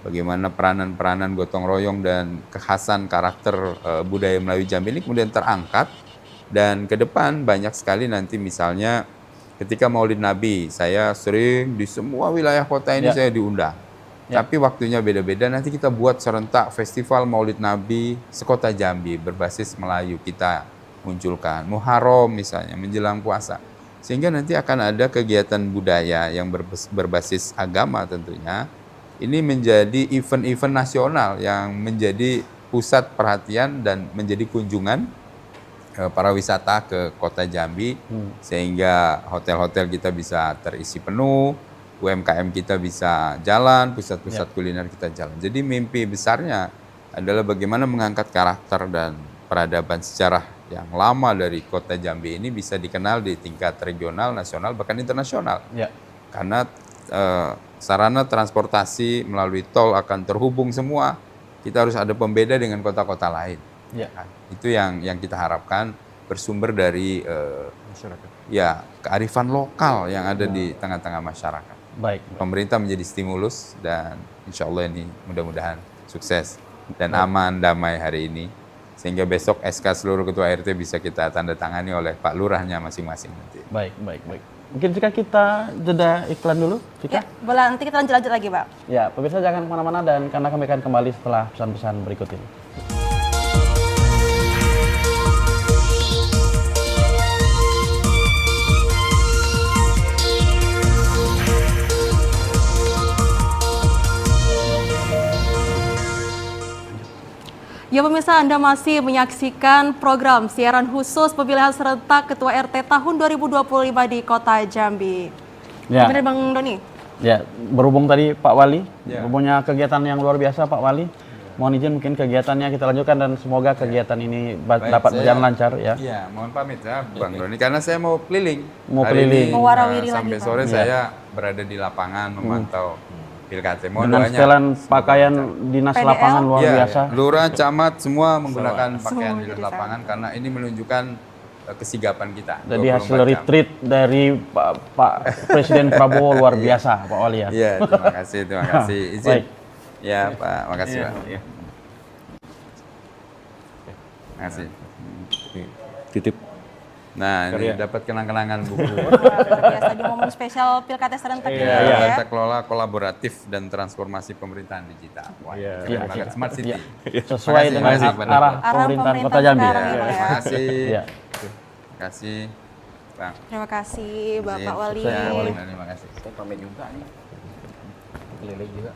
[SPEAKER 4] bagaimana peranan-peranan gotong royong dan kekhasan karakter budaya Melayu Jambi ini kemudian terangkat. Dan ke depan banyak sekali nanti misalnya ketika Maulid Nabi, saya sering di semua wilayah kota ini saya diundang. Tapi waktunya beda-beda, nanti kita buat serentak festival Maulid Nabi sekota Jambi berbasis Melayu, kita munculkan Muharram misalnya menjelang puasa, sehingga nanti akan ada kegiatan budaya yang berbasis agama tentunya. Ini menjadi event-event nasional yang menjadi pusat perhatian dan menjadi kunjungan para wisata ke Kota Jambi, sehingga hotel-hotel kita bisa terisi penuh, UMKM kita bisa jalan, pusat-pusat kuliner kita jalan. Jadi mimpi besarnya adalah bagaimana mengangkat karakter dan peradaban sejarah yang lama dari Kota Jambi ini bisa dikenal di tingkat regional, nasional, bahkan internasional. Karena sarana transportasi melalui tol akan terhubung semua. Kita harus ada pembeda dengan kota-kota lain. Nah, itu yang kita harapkan bersumber dari kearifan lokal yang ada di tengah-tengah masyarakat.
[SPEAKER 2] Baik.
[SPEAKER 4] Pemerintah menjadi stimulus dan insya Allah ini mudah-mudahan sukses dan aman, damai hari ini. Sehingga besok SK seluruh ketua RT bisa kita tanda tangani oleh Pak Lurahnya masing-masing nanti.
[SPEAKER 2] Baik. Mungkin jika kita jeda iklan dulu,
[SPEAKER 1] Ya, boleh nanti kita lanjut lagi, Pak.
[SPEAKER 2] Ya, pemirsa jangan kemana-mana dan karena kami akan kembali setelah pesan-pesan berikut ini.
[SPEAKER 1] Ya pemirsa, Anda masih menyaksikan program siaran khusus pemilihan serentak Ketua RT tahun 2025 di Kota Jambi.
[SPEAKER 2] Ya.
[SPEAKER 1] Benar Bang Doni?
[SPEAKER 2] Ya, berhubung tadi Pak Wali, punya kegiatan yang luar biasa Pak Wali. Mohon izin mungkin kegiatannya kita lanjutkan dan semoga kegiatan ini dapat berjalan lancar ya.
[SPEAKER 4] Iya, mohon pamit ya Bang Doni karena saya mau keliling.
[SPEAKER 2] Mau
[SPEAKER 4] Hari
[SPEAKER 2] keliling.
[SPEAKER 4] ini,
[SPEAKER 1] Mau warawiri
[SPEAKER 4] sampai
[SPEAKER 1] lagi,
[SPEAKER 4] sore
[SPEAKER 2] Pak.
[SPEAKER 4] saya berada di lapangan memantau Pilkada. Mohon
[SPEAKER 2] Dengan
[SPEAKER 4] doanya.
[SPEAKER 2] setelan pakaian dinas
[SPEAKER 1] PDL.
[SPEAKER 2] lapangan luar
[SPEAKER 4] Iya,
[SPEAKER 2] biasa.
[SPEAKER 4] Lurah, camat semua menggunakan pakaian
[SPEAKER 1] Semua
[SPEAKER 4] di
[SPEAKER 1] jadi
[SPEAKER 4] lapangan karena ini menunjukkan kesigapan kita.
[SPEAKER 2] Jadi
[SPEAKER 4] 24
[SPEAKER 2] hasil
[SPEAKER 4] jam.
[SPEAKER 2] retreat dari Pak Presiden Prabowo luar biasa Pak Wali ya.
[SPEAKER 4] Iya, terima kasih. Izin.
[SPEAKER 2] Baik.
[SPEAKER 4] Ya Pak, makasih Pak.
[SPEAKER 2] Iya.
[SPEAKER 4] Terima kasih.
[SPEAKER 7] Titip.
[SPEAKER 4] Nah, ini dapat kenang-kenangan buku.
[SPEAKER 1] Biasa di momen spesial Pilkada serentak ini ya.
[SPEAKER 4] Tata kelola kolaboratif dan transformasi pemerintahan digital. Wah, keren banget. Smart City.
[SPEAKER 2] Sesuai
[SPEAKER 4] Terima
[SPEAKER 2] dengan
[SPEAKER 4] kasih kepada
[SPEAKER 2] arah
[SPEAKER 1] Arahan
[SPEAKER 2] pemerintahan Kota
[SPEAKER 1] pemerintah
[SPEAKER 2] Jambi.
[SPEAKER 1] sekarang ya, Pak, ya.
[SPEAKER 4] Terima kasih.
[SPEAKER 2] Iya.
[SPEAKER 4] Terima kasih. Bang.
[SPEAKER 1] Terima kasih Bapak Wali.
[SPEAKER 4] Ya, terima kasih. Saya pamit juga nih. Keliling juga.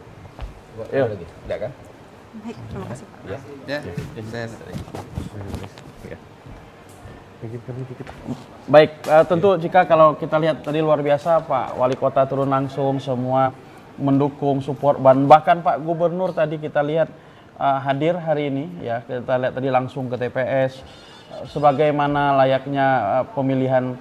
[SPEAKER 2] Iya.
[SPEAKER 4] Udah kan?
[SPEAKER 1] Baik, terima kasih Pak.
[SPEAKER 4] Ya, saya
[SPEAKER 2] Baik, tentu jika kalau kita lihat tadi luar biasa Pak Wali Kota turun langsung semua mendukung, support, bahkan Pak Gubernur tadi kita lihat hadir hari ini ya, kita lihat tadi langsung ke TPS sebagaimana layaknya pemilihan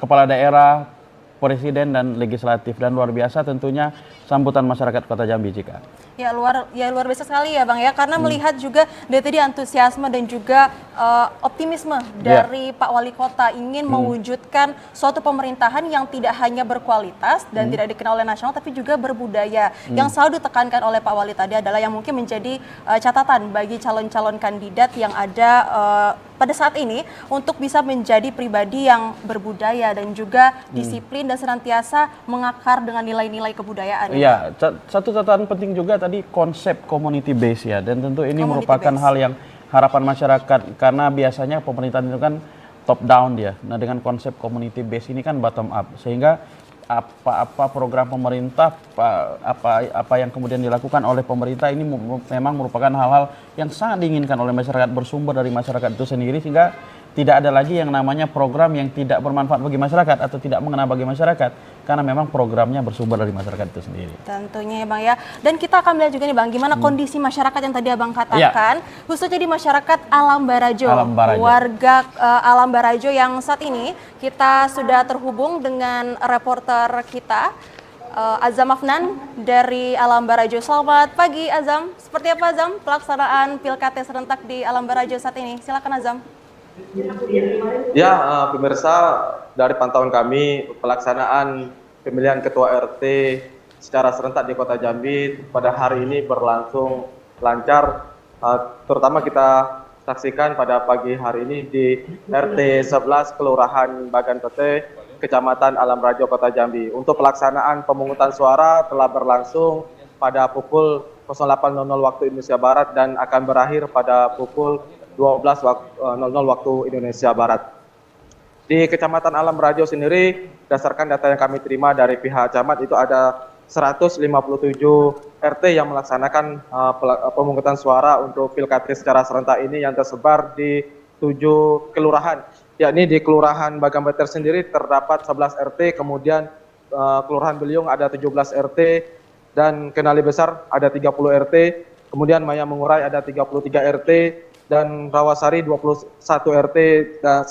[SPEAKER 2] kepala daerah, presiden dan legislatif, dan luar biasa tentunya sambutan masyarakat Kota Jambi jika.
[SPEAKER 1] Ya luar biasa sekali ya Bang ya, karena melihat juga dari tadi antusiasme dan juga optimisme dari Pak Wali Kota ingin mewujudkan suatu pemerintahan yang tidak hanya berkualitas dan tidak dikenal oleh nasional tapi juga berbudaya. Yang selalu ditekankan oleh Pak Wali tadi adalah yang mungkin menjadi catatan bagi calon-calon kandidat yang ada pada saat ini untuk bisa menjadi pribadi yang berbudaya dan juga disiplin dan senantiasa mengakar dengan nilai-nilai kebudayaan.
[SPEAKER 2] Iya, satu catatan penting juga tadi konsep community base ya, dan tentu ini
[SPEAKER 1] Community
[SPEAKER 2] merupakan
[SPEAKER 1] base.
[SPEAKER 2] hal yang harapan masyarakat karena biasanya pemerintahan itu kan top down dia. Nah, dengan konsep community base ini kan bottom up, sehingga apa program pemerintah, apa yang kemudian dilakukan oleh pemerintah ini memang merupakan hal-hal yang sangat diinginkan oleh masyarakat, bersumber dari masyarakat itu sendiri, sehingga tidak ada lagi yang namanya program yang tidak bermanfaat bagi masyarakat atau tidak mengena bagi masyarakat, karena memang programnya bersumber dari masyarakat itu sendiri.
[SPEAKER 1] Tentunya ya Bang ya. Dan kita akan melihat juga nih Bang, gimana kondisi masyarakat yang tadi Abang katakan, khususnya di masyarakat Alam Barajo. Warga Alam Barajo yang saat ini kita sudah terhubung dengan reporter kita, Azam Afnan dari Alam Barajo. Selamat pagi Azam. Seperti apa Azam pelaksanaan Pilkada serentak di Alam Barajo saat ini? Silakan Azam.
[SPEAKER 8] Ya, pemirsa, dari pantauan kami pelaksanaan pemilihan ketua RT secara serentak di Kota Jambi pada hari ini berlangsung lancar. Terutama kita saksikan pada pagi hari ini di RT 11 Kelurahan Bagan Pete, Kecamatan Alam Barajo, Kota Jambi. Untuk pelaksanaan pemungutan suara telah berlangsung pada pukul 08.00 waktu Indonesia Barat dan akan berakhir pada pukul 12.00 waktu Indonesia Barat. Di Kecamatan Alam Barajo sendiri, berdasarkan data yang kami terima dari pihak camat itu ada 157 RT yang melaksanakan pemungutan suara untuk Pilkada secara serentak ini yang tersebar di 7 kelurahan, yakni di Kelurahan Bagambater sendiri terdapat 11 RT, kemudian Kelurahan Beliung ada 17 RT, dan Kenali Besar ada 30 RT, kemudian Maya Mengurai ada 33 RT, dan Rawasari 21 RT, dan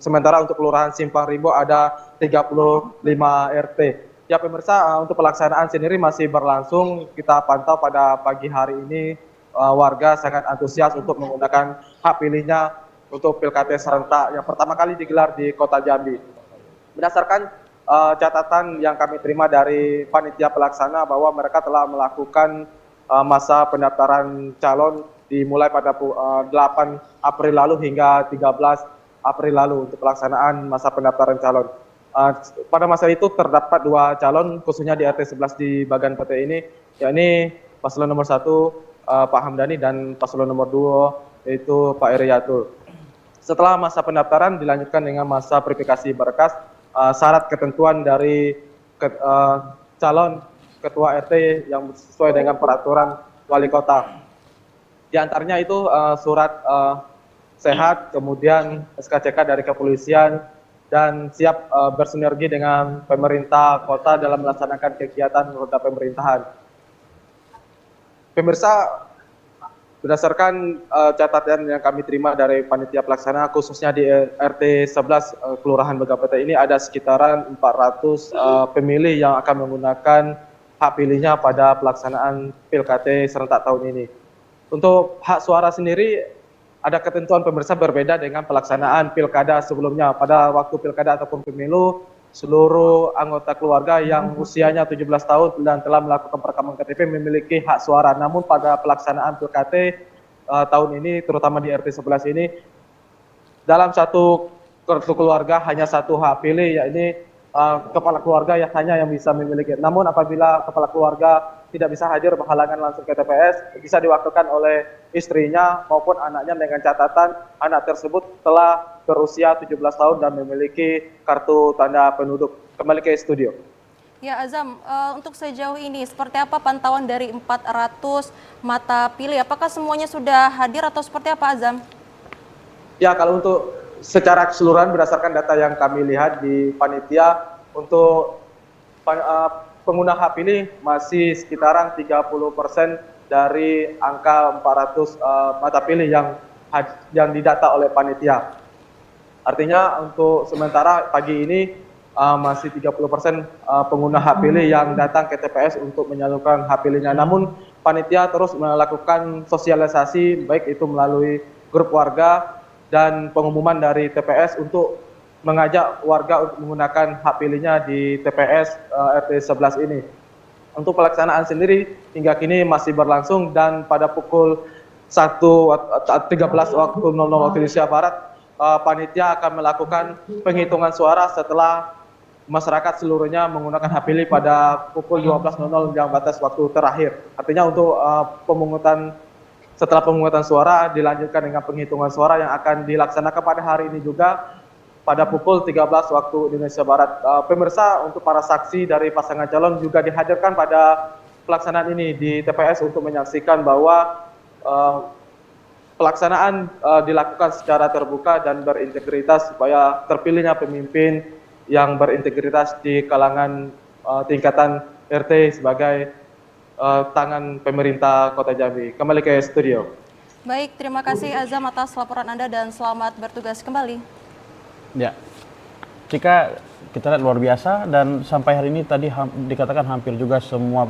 [SPEAKER 8] sementara untuk Kelurahan Simpang Rimbo ada 35 RT. Ya pemirsa, untuk pelaksanaan sendiri masih berlangsung, kita pantau pada pagi hari ini warga sangat antusias untuk menggunakan hak pilihnya untuk Pilkada serentak yang pertama kali digelar di Kota Jambi. Berdasarkan catatan yang kami terima dari panitia pelaksana bahwa mereka telah melakukan masa pendaftaran calon dimulai pada 8 April lalu hingga 13 April lalu untuk pelaksanaan masa pendaftaran calon. Pada masa itu terdapat 2 calon khususnya di RT 11 di Bagan PT ini, yakni paslon nomor 1 Pak Hamdani dan paslon nomor 2 yaitu Pak Eriyatul. Setelah masa pendaftaran dilanjutkan dengan masa verifikasi berkas, syarat ketentuan dari calon ketua RT yang sesuai dengan peraturan wali kota. Di antaranya itu surat sehat, kemudian SKCK dari kepolisian, dan siap bersinergi dengan pemerintah kota dalam melaksanakan kegiatan roda pemerintahan. Pemirsa, berdasarkan catatan yang kami terima dari panitia pelaksana, khususnya di RT 11 Kelurahan Bagambater ini ada sekitaran 400 pemilih yang akan menggunakan hak pilihnya pada pelaksanaan Pilkada serentak tahun ini. Untuk hak suara sendiri, ada ketentuan pemirsa berbeda dengan pelaksanaan Pilkada sebelumnya. Pada waktu Pilkada ataupun pemilu, seluruh anggota keluarga yang usianya 17 tahun dan telah melakukan perekaman KTP memiliki hak suara. Namun pada pelaksanaan Pilkada tahun ini, terutama di RT 11 ini, dalam satu kartu keluarga hanya 1 hak pilih, yakni kepala keluarga yang hanya yang bisa memiliki. Namun apabila kepala keluarga tidak bisa hadir berhalangan langsung ke TPS, bisa diwakilkan oleh istrinya maupun anaknya dengan catatan anak tersebut telah berusia 17 tahun dan memiliki kartu tanda penduduk. Kembali ke studio.
[SPEAKER 1] Ya Azam, untuk sejauh ini seperti apa pantauan dari 400 mata pilih? Apakah semuanya sudah hadir atau seperti apa Azam?
[SPEAKER 8] Ya, kalau untuk secara keseluruhan berdasarkan data yang kami lihat di panitia, untuk pengguna hak pilih masih sekitaran 30% dari angka 400 mata pilih yang didata oleh panitia. Artinya untuk sementara pagi ini masih 30% pengguna hak pilih yang datang ke TPS untuk menyalurkan hak pilihnya. Namun panitia terus melakukan sosialisasi baik itu melalui grup warga dan pengumuman dari TPS untuk mengajak warga untuk menggunakan hak pilihnya di TPS RT 11 ini. Untuk pelaksanaan sendiri hingga kini masih berlangsung dan pada pukul 1.13 waktu 00 waktu Indonesia Barat, panitia akan melakukan penghitungan suara setelah masyarakat seluruhnya menggunakan hak pilih pada pukul 12.00 yang batas waktu terakhir. Artinya untuk setelah pemungutan suara dilanjutkan dengan penghitungan suara yang akan dilaksanakan pada hari ini juga pada pukul 13 waktu Indonesia Barat. Pemirsa, untuk para saksi dari pasangan calon juga dihadirkan pada pelaksanaan ini di TPS untuk menyaksikan bahwa pelaksanaan dilakukan secara terbuka dan berintegritas supaya terpilihnya pemimpin yang berintegritas di kalangan tingkatan RT sebagai tangan pemerintah Kota Jambi. Kembali ke studio.
[SPEAKER 1] Baik, terima kasih Azam atas laporan Anda dan selamat bertugas kembali.
[SPEAKER 2] Ya, Cika, kita lihat luar biasa dan sampai hari ini tadi dikatakan hampir juga semua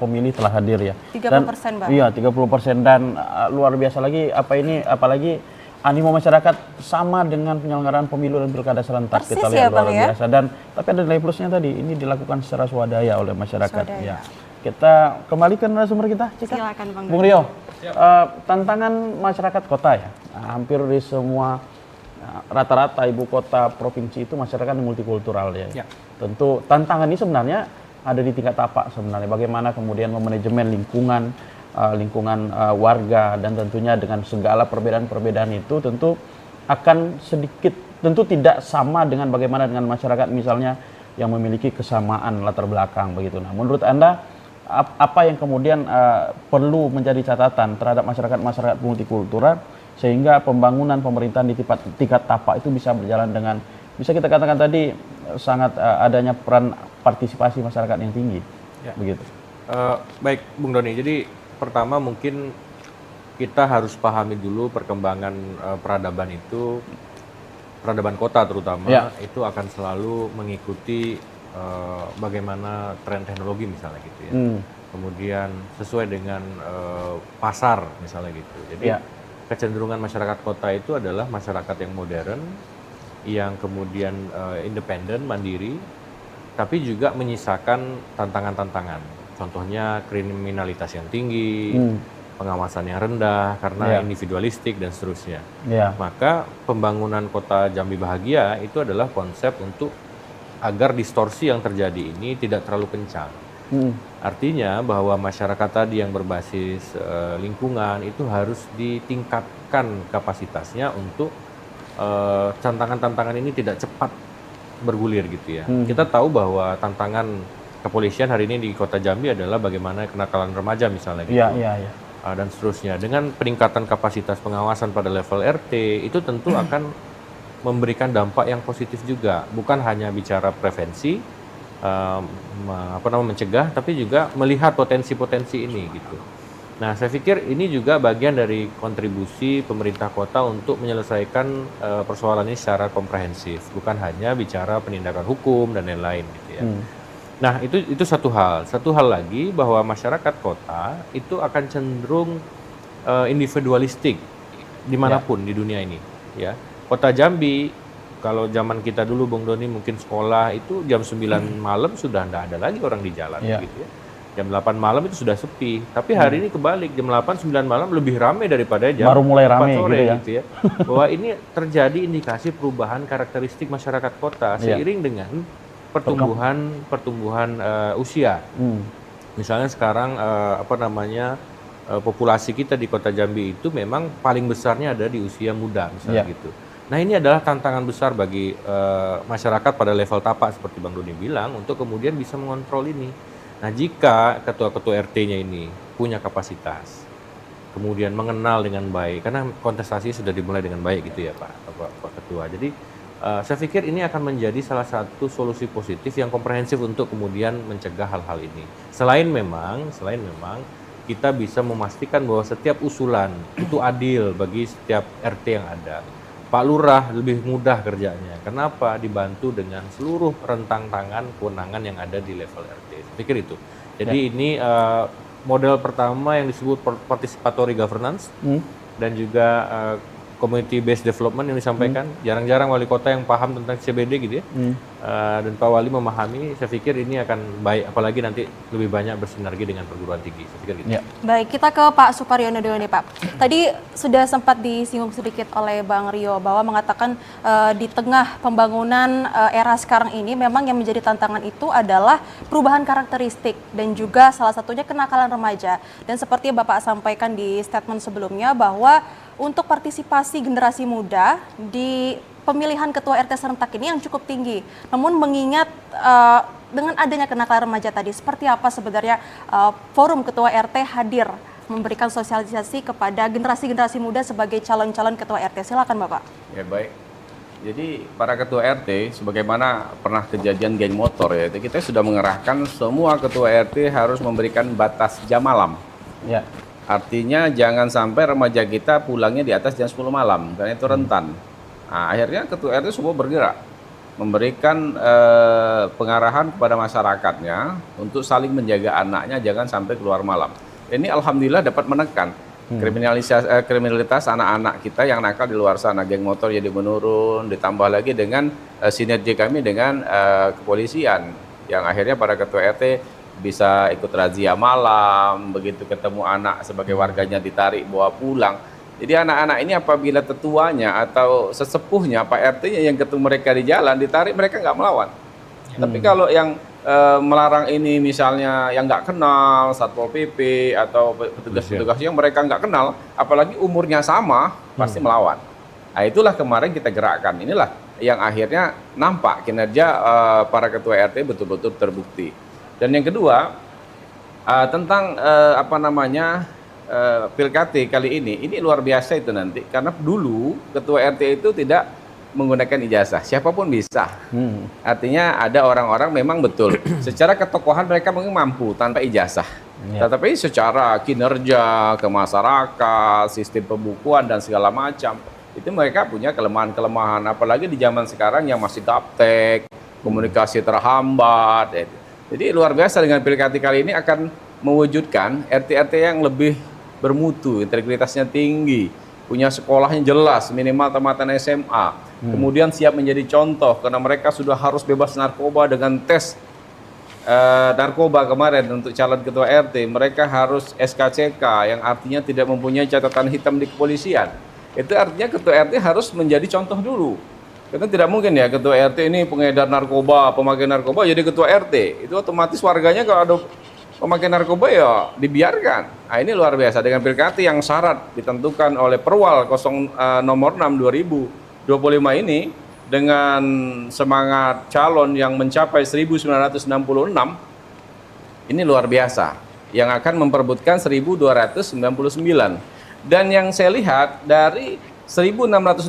[SPEAKER 2] pemilih telah hadir ya.
[SPEAKER 1] 30%, Bang.
[SPEAKER 2] Iya, 30% dan luar biasa lagi apalagi animo masyarakat sama dengan penyelenggaraan pemilu dan pilkada serentak.
[SPEAKER 1] Persis
[SPEAKER 2] kita lihat
[SPEAKER 1] ya, Bang,
[SPEAKER 2] luar
[SPEAKER 1] ya?
[SPEAKER 2] biasa dan tapi ada nilai plusnya tadi, ini dilakukan secara swadaya oleh masyarakat.
[SPEAKER 1] Swadaya.
[SPEAKER 2] Ya. Kita kembali ke narasumber kita, Cika.
[SPEAKER 1] Silakan, Bang.
[SPEAKER 2] Bung Rio, tantangan masyarakat kota ya, hampir di semua rata-rata ibu kota provinsi itu masyarakat yang multikultural ya. Tentu tantangan ini sebenarnya ada di tingkat tapak sebenarnya. Bagaimana kemudian memanajemen lingkungan warga dan tentunya dengan segala perbedaan-perbedaan itu tentu akan sedikit, tentu tidak sama dengan bagaimana dengan masyarakat misalnya yang memiliki kesamaan latar belakang begitu. Nah, menurut Anda apa yang kemudian perlu menjadi catatan terhadap masyarakat multikultural sehingga pembangunan pemerintahan di tingkat tapak itu bisa berjalan dengan, bisa kita katakan tadi, sangat adanya peran partisipasi masyarakat yang tinggi, begitu.
[SPEAKER 7] Baik, Bung Doni. Jadi pertama mungkin kita harus pahami dulu perkembangan peradaban itu, peradaban kota terutama, itu akan selalu mengikuti bagaimana tren teknologi misalnya gitu ya. Kemudian sesuai dengan pasar misalnya gitu. Jadi kecenderungan masyarakat kota itu adalah masyarakat yang modern, yang kemudian independen, mandiri, tapi juga menyisakan tantangan-tantangan. Contohnya kriminalitas yang tinggi, pengawasan yang rendah karena individualistik dan seterusnya. Maka pembangunan kota Jambi Bahagia itu adalah konsep untuk agar distorsi yang terjadi ini tidak terlalu kencang. Artinya bahwa masyarakat tadi yang berbasis lingkungan itu harus ditingkatkan kapasitasnya untuk tantangan-tantangan ini tidak cepat bergulir gitu ya. Kita tahu bahwa tantangan kepolisian hari ini di Kota Jambi adalah bagaimana kenakalan remaja misalnya gitu. Dan seterusnya. Dengan peningkatan kapasitas pengawasan pada level RT itu tentu akan memberikan dampak yang positif juga. Bukan hanya bicara prevensi, mencegah, tapi juga melihat potensi-potensi ini gitu. Nah, saya pikir ini juga bagian dari kontribusi pemerintah kota untuk menyelesaikan persoalan ini secara komprehensif, bukan hanya bicara penindakan hukum dan lain-lain gitu ya. Nah, itu satu hal. Satu hal lagi bahwa masyarakat kota itu akan cenderung individualistik dimanapun di dunia ini ya. Kota Jambi, kalau zaman kita dulu Bung Doni mungkin sekolah itu jam 9 malam sudah tidak ada lagi orang di jalan gitu ya. Jam 8 malam itu sudah sepi. Tapi hari ini kebalik, jam 8 9 malam lebih ramai daripada jam
[SPEAKER 2] baru mulai ramai
[SPEAKER 7] sore
[SPEAKER 2] gitu ya.
[SPEAKER 7] Bahwa ini terjadi indikasi perubahan karakteristik masyarakat kota seiring dengan pertumbuhan usia. Misalnya sekarang populasi kita di Kota Jambi itu memang paling besarnya ada di usia muda misalnya gitu. Nah, ini adalah tantangan besar bagi masyarakat pada level tapak seperti Bang Doni bilang untuk kemudian bisa mengontrol ini. Nah, jika ketua-ketua RT-nya ini punya kapasitas, kemudian mengenal dengan baik, karena kontestasi sudah dimulai dengan baik gitu ya Pak Ketua. Jadi saya pikir ini akan menjadi salah satu solusi positif yang komprehensif untuk kemudian mencegah hal-hal ini. Selain memang kita bisa memastikan bahwa setiap usulan itu adil bagi setiap RT yang ada. Pak Lurah lebih mudah kerjanya. Kenapa? Dibantu dengan seluruh rentang tangan kewenangan yang ada di level RT. Saya pikir itu. Jadi ini model pertama yang disebut participatory governance dan juga community based development yang disampaikan. Jarang-jarang wali kota yang paham tentang CBD gitu ya. Dan Pak Wali memahami, saya pikir ini akan baik, apalagi nanti lebih banyak bersinergi dengan perguruan tinggi. Saya pikir gitu.
[SPEAKER 1] Baik, kita ke Pak Suparyono dulu nih Pak. Tadi sudah sempat disinggung sedikit oleh Bang Rio bahwa mengatakan di tengah pembangunan era sekarang ini memang yang menjadi tantangan itu adalah perubahan karakteristik dan juga salah satunya kenakalan remaja. Dan seperti yang Bapak sampaikan di statement sebelumnya bahwa untuk partisipasi generasi muda di pemilihan ketua RT serentak ini yang cukup tinggi. Namun mengingat dengan adanya kenakalan remaja tadi, seperti apa sebenarnya forum ketua RT hadir memberikan sosialisasi kepada generasi-generasi muda sebagai calon-calon ketua RT? Silakan Bapak.
[SPEAKER 3] Ya baik. Jadi para ketua RT, sebagaimana pernah kejadian geng motor ya, kita sudah mengerahkan semua ketua RT harus memberikan batas jam malam. Artinya jangan sampai remaja kita pulangnya di atas jam 10 malam, karena itu rentan. Nah, akhirnya ketua RT semua bergerak, memberikan pengarahan kepada masyarakatnya untuk saling menjaga anaknya, jangan sampai keluar malam. Ini alhamdulillah dapat menekan kriminalitas anak-anak kita yang nakal di luar sana. Geng motor jadi menurun, ditambah lagi dengan sinergi kami dengan kepolisian, yang akhirnya para ketua RT bisa ikut razia malam, begitu ketemu anak sebagai warganya ditarik bawa pulang. Jadi anak-anak ini apabila tetuanya atau sesepuhnya Pak RT-nya yang ketemu mereka di jalan ditarik, mereka nggak melawan. Tapi kalau yang melarang ini misalnya yang nggak kenal, Satpol PP atau petugas-petugas yang mereka nggak kenal, apalagi umurnya sama, pasti melawan. Nah, itulah kemarin kita gerakkan. Inilah yang akhirnya nampak kinerja para ketua RT betul-betul terbukti. Dan yang kedua, tentang Pilkade kali ini luar biasa itu nanti, karena dulu ketua RT itu tidak menggunakan ijazah, siapapun bisa. Artinya ada orang-orang memang betul secara ketokohan mereka mungkin mampu tanpa ijazah, tetapi secara kinerja ke masyarakat, sistem pembukuan dan segala macam itu mereka punya kelemahan-kelemahan, apalagi di zaman sekarang yang masih gaptek, komunikasi terhambat. Jadi luar biasa dengan Pilkade kali ini akan mewujudkan RT-RT yang lebih bermutu, integritasnya tinggi, punya sekolahnya jelas, minimal tamatan SMA, kemudian siap menjadi contoh karena mereka sudah harus bebas narkoba dengan tes narkoba kemarin untuk calon ketua RT, mereka harus SKCK yang artinya tidak mempunyai catatan hitam di kepolisian. Itu artinya ketua RT harus menjadi contoh dulu. Karena tidak mungkin ya ketua RT ini pengedar narkoba, pemakai narkoba jadi ketua RT. Itu otomatis warganya kalau ada pemakai narkoba ya dibiarkan. Nah, ini luar biasa dengan Pilkade yang syarat ditentukan oleh Perwal nomor 6 2025 ini dengan semangat calon yang mencapai 1966, ini luar biasa yang akan memperebutkan 1299. Dan yang saya lihat dari 1666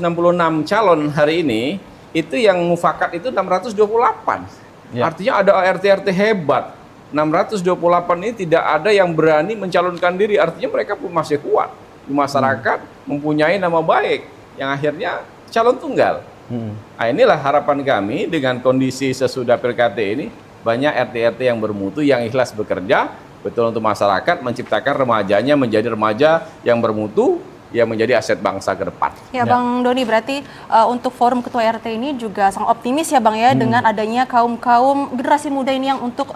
[SPEAKER 3] calon hari ini itu yang mufakat itu 628. Artinya ada RT-RT hebat. 628 ini tidak ada yang berani mencalonkan diri, artinya mereka pun masih kuat di masyarakat, mempunyai nama baik yang akhirnya calon tunggal. Nah, inilah harapan kami dengan kondisi sesudah Pilkade ini, banyak RT-RT yang bermutu, yang ikhlas bekerja betul untuk masyarakat, menciptakan remajanya menjadi remaja yang bermutu, yang menjadi aset bangsa ke depan.
[SPEAKER 1] Ya, Bang Doni, berarti untuk forum ketua RT ini juga sangat optimis ya Bang ya, dengan adanya kaum-kaum generasi muda ini yang untuk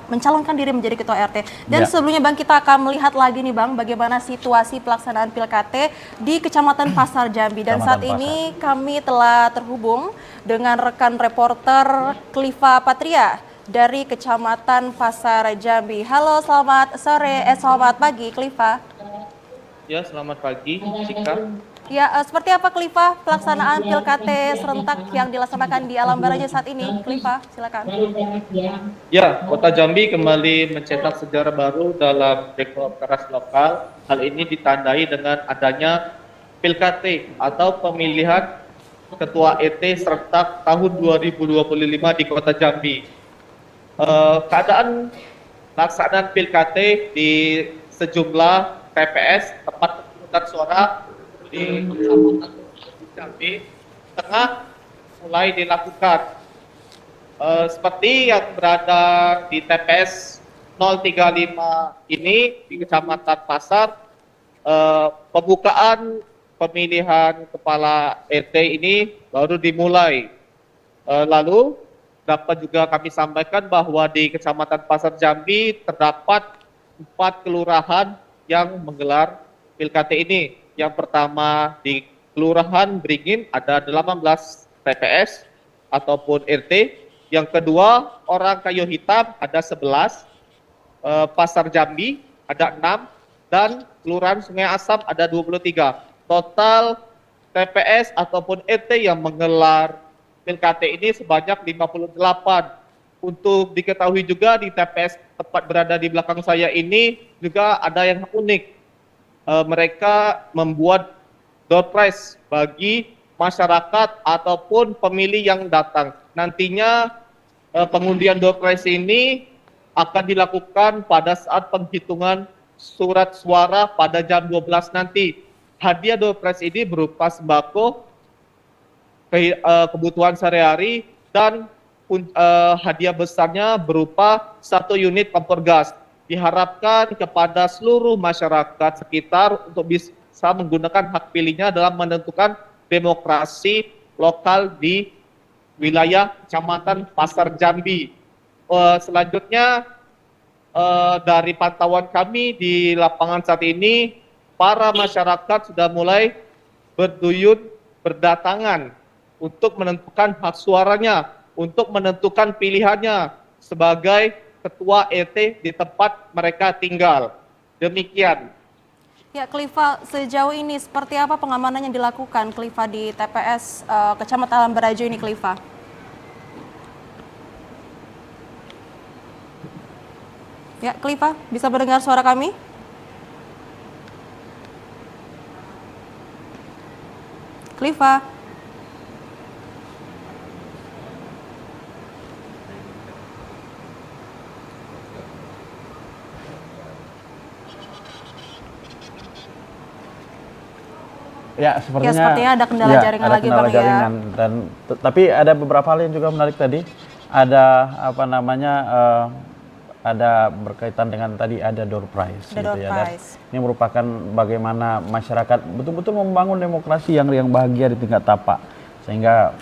[SPEAKER 1] mencalonkan diri menjadi ketua RT. Dan sebelumnya Bang, kita akan melihat lagi nih Bang, bagaimana situasi pelaksanaan Pilkade di Kecamatan Pasar Jambi. Dan saat ini kami telah terhubung dengan rekan reporter Cliva Patria dari Kecamatan Pasar Jambi. Halo, selamat pagi Cliva.
[SPEAKER 9] Ya, selamat pagi, Cika.
[SPEAKER 1] Ya, seperti apa Cliva pelaksanaan Pilkade serentak yang dilaksanakan di Alam Barajo saat ini? Cliva, silakan.
[SPEAKER 9] Ya, Kota Jambi kembali mencetak sejarah baru dalam demokrasi lokal. Hal ini ditandai dengan adanya Pilkade atau pemilihan Ketua RT serentak tahun 2025 di Kota Jambi. Keadaan pelaksanaan Pilkade di sejumlah TPS tempat pemungutan suara di Kecamatan Jambi tengah mulai dilakukan. Seperti yang berada di TPS 035 ini di Kecamatan Pasar, pembukaan pemilihan kepala RT ini baru dimulai. Lalu dapat juga kami sampaikan bahwa di Kecamatan Pasar Jambi terdapat 4 kelurahan yang menggelar Pilkade ini. Yang pertama di Kelurahan Beringin ada 18 TPS ataupun RT. Yang kedua Orang Kayu Hitam ada 11, Pasar Jambi ada 6, dan Kelurahan Sungai Asam ada 23. Total TPS ataupun RT yang menggelar Pilkade ini sebanyak 58. Untuk diketahui juga di TPS tepat berada di belakang saya ini juga ada yang unik. Mereka membuat door prize bagi masyarakat ataupun pemilih yang datang. Nantinya pengundian door prize ini akan dilakukan pada saat penghitungan surat suara pada jam 12 nanti. Hadiah door prize ini berupa sembako, kebutuhan sehari-hari, dan hadiah besarnya berupa 1 unit kompor gas. Diharapkan kepada seluruh masyarakat sekitar untuk bisa menggunakan hak pilihnya dalam menentukan demokrasi lokal di wilayah Kecamatan Pasar Jambi. Selanjutnya dari pantauan kami di lapangan saat ini, para masyarakat sudah mulai berduyun berdatangan untuk menentukan hak suaranya, untuk menentukan pilihannya sebagai ketua RT di tempat mereka tinggal. Demikian.
[SPEAKER 1] Ya, Kliva, sejauh ini seperti apa pengamanan yang dilakukan, Kliva, di TPS Kecamatan Alambarajo ini, Kliva? Ya, Kliva, bisa mendengar suara kami? Kliva?
[SPEAKER 2] Ya,
[SPEAKER 1] sepertinya ada kendala jaringan lagi, Bang, ya.
[SPEAKER 2] Dan tapi ada beberapa hal yang juga menarik tadi. Ada apa namanya? Ada berkaitan dengan tadi ada door prize gitu ya. Dan ini merupakan bagaimana masyarakat betul-betul membangun demokrasi yang bahagia di tingkat tapak. Sehingga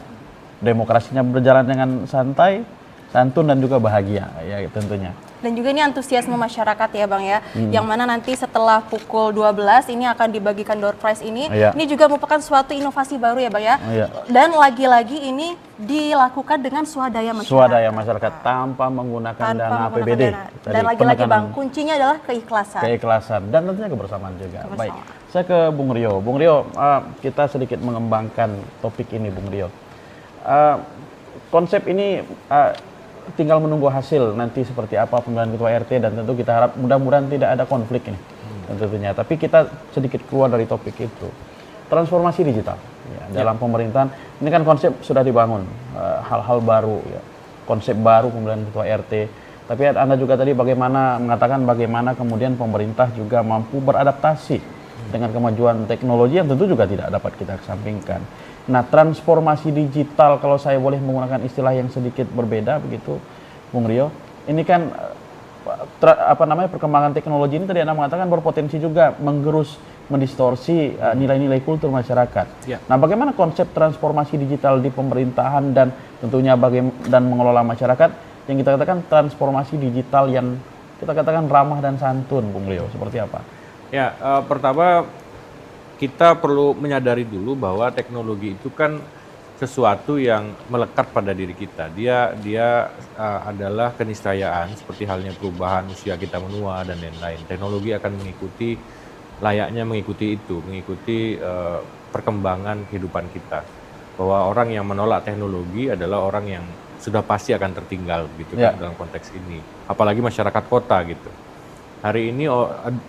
[SPEAKER 2] demokrasinya berjalan dengan santai, santun dan juga bahagia ya tentunya.
[SPEAKER 1] Dan juga ini antusiasme masyarakat ya Bang ya, yang mana nanti setelah pukul 12 ini akan dibagikan door prize ini. Ini juga merupakan suatu inovasi baru ya Bang ya. Dan lagi-lagi ini dilakukan dengan swadaya masyarakat.
[SPEAKER 2] Swadaya masyarakat tanpa menggunakan dana APBD.
[SPEAKER 1] Dan lagi-lagi Bang, kuncinya adalah keikhlasan.
[SPEAKER 2] Keikhlasan dan tentunya kebersamaan juga. Baik, saya ke Bung Rio. Bung Rio, kita sedikit mengembangkan topik ini Bung Rio. Konsep ini tinggal menunggu hasil nanti seperti apa pemilihan ketua RT dan tentu kita harap mudah-mudahan tidak ada konflik ini tentunya. Tapi kita sedikit keluar dari topik itu. Transformasi digital dalam pemerintahan ini kan konsep sudah dibangun, hal-hal baru ya, konsep baru pemilihan ketua RT. Tapi Anda juga tadi mengatakan bagaimana kemudian pemerintah juga mampu beradaptasi dengan kemajuan teknologi yang tentu juga tidak dapat kita kesampingkan. Nah, transformasi digital kalau saya boleh menggunakan istilah yang sedikit berbeda begitu, Bung Rio. Ini kan perkembangan teknologi ini tadi Anda mengatakan berpotensi juga menggerus, mendistorsi nilai-nilai kultur masyarakat. Nah, bagaimana konsep transformasi digital di pemerintahan dan tentunya dan mengelola masyarakat yang kita katakan transformasi digital yang kita katakan ramah dan santun, Bung Rio, seperti apa?
[SPEAKER 7] Ya, pertama kita perlu menyadari dulu bahwa teknologi itu kan sesuatu yang melekat pada diri kita. Dia adalah keniscayaan seperti halnya perubahan usia kita menua dan lain-lain. Teknologi akan mengikuti itu, mengikuti perkembangan kehidupan kita. Bahwa orang yang menolak teknologi adalah orang yang sudah pasti akan tertinggal gitu kan dalam konteks ini. Apalagi masyarakat kota gitu. Hari ini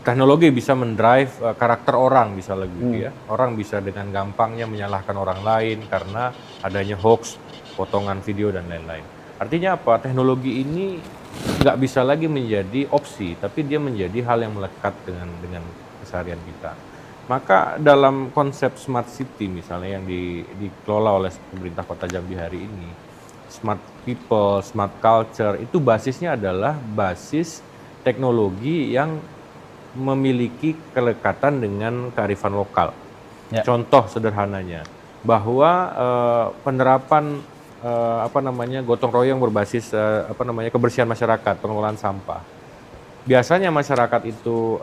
[SPEAKER 7] teknologi bisa mendrive karakter orang misalnya gitu ya. Orang bisa dengan gampangnya menyalahkan orang lain karena adanya hoax, potongan video dan lain-lain. Artinya apa? Teknologi ini nggak bisa lagi menjadi opsi, tapi dia menjadi hal yang melekat dengan keseharian kita. Maka dalam konsep smart city misalnya yang dikelola oleh pemerintah Kota Jambi hari ini, smart people, smart culture itu basisnya adalah basis teknologi yang memiliki kelekatan dengan kearifan lokal. Contoh sederhananya bahwa penerapan gotong royong berbasis kebersihan masyarakat, pengelolaan sampah. Biasanya masyarakat itu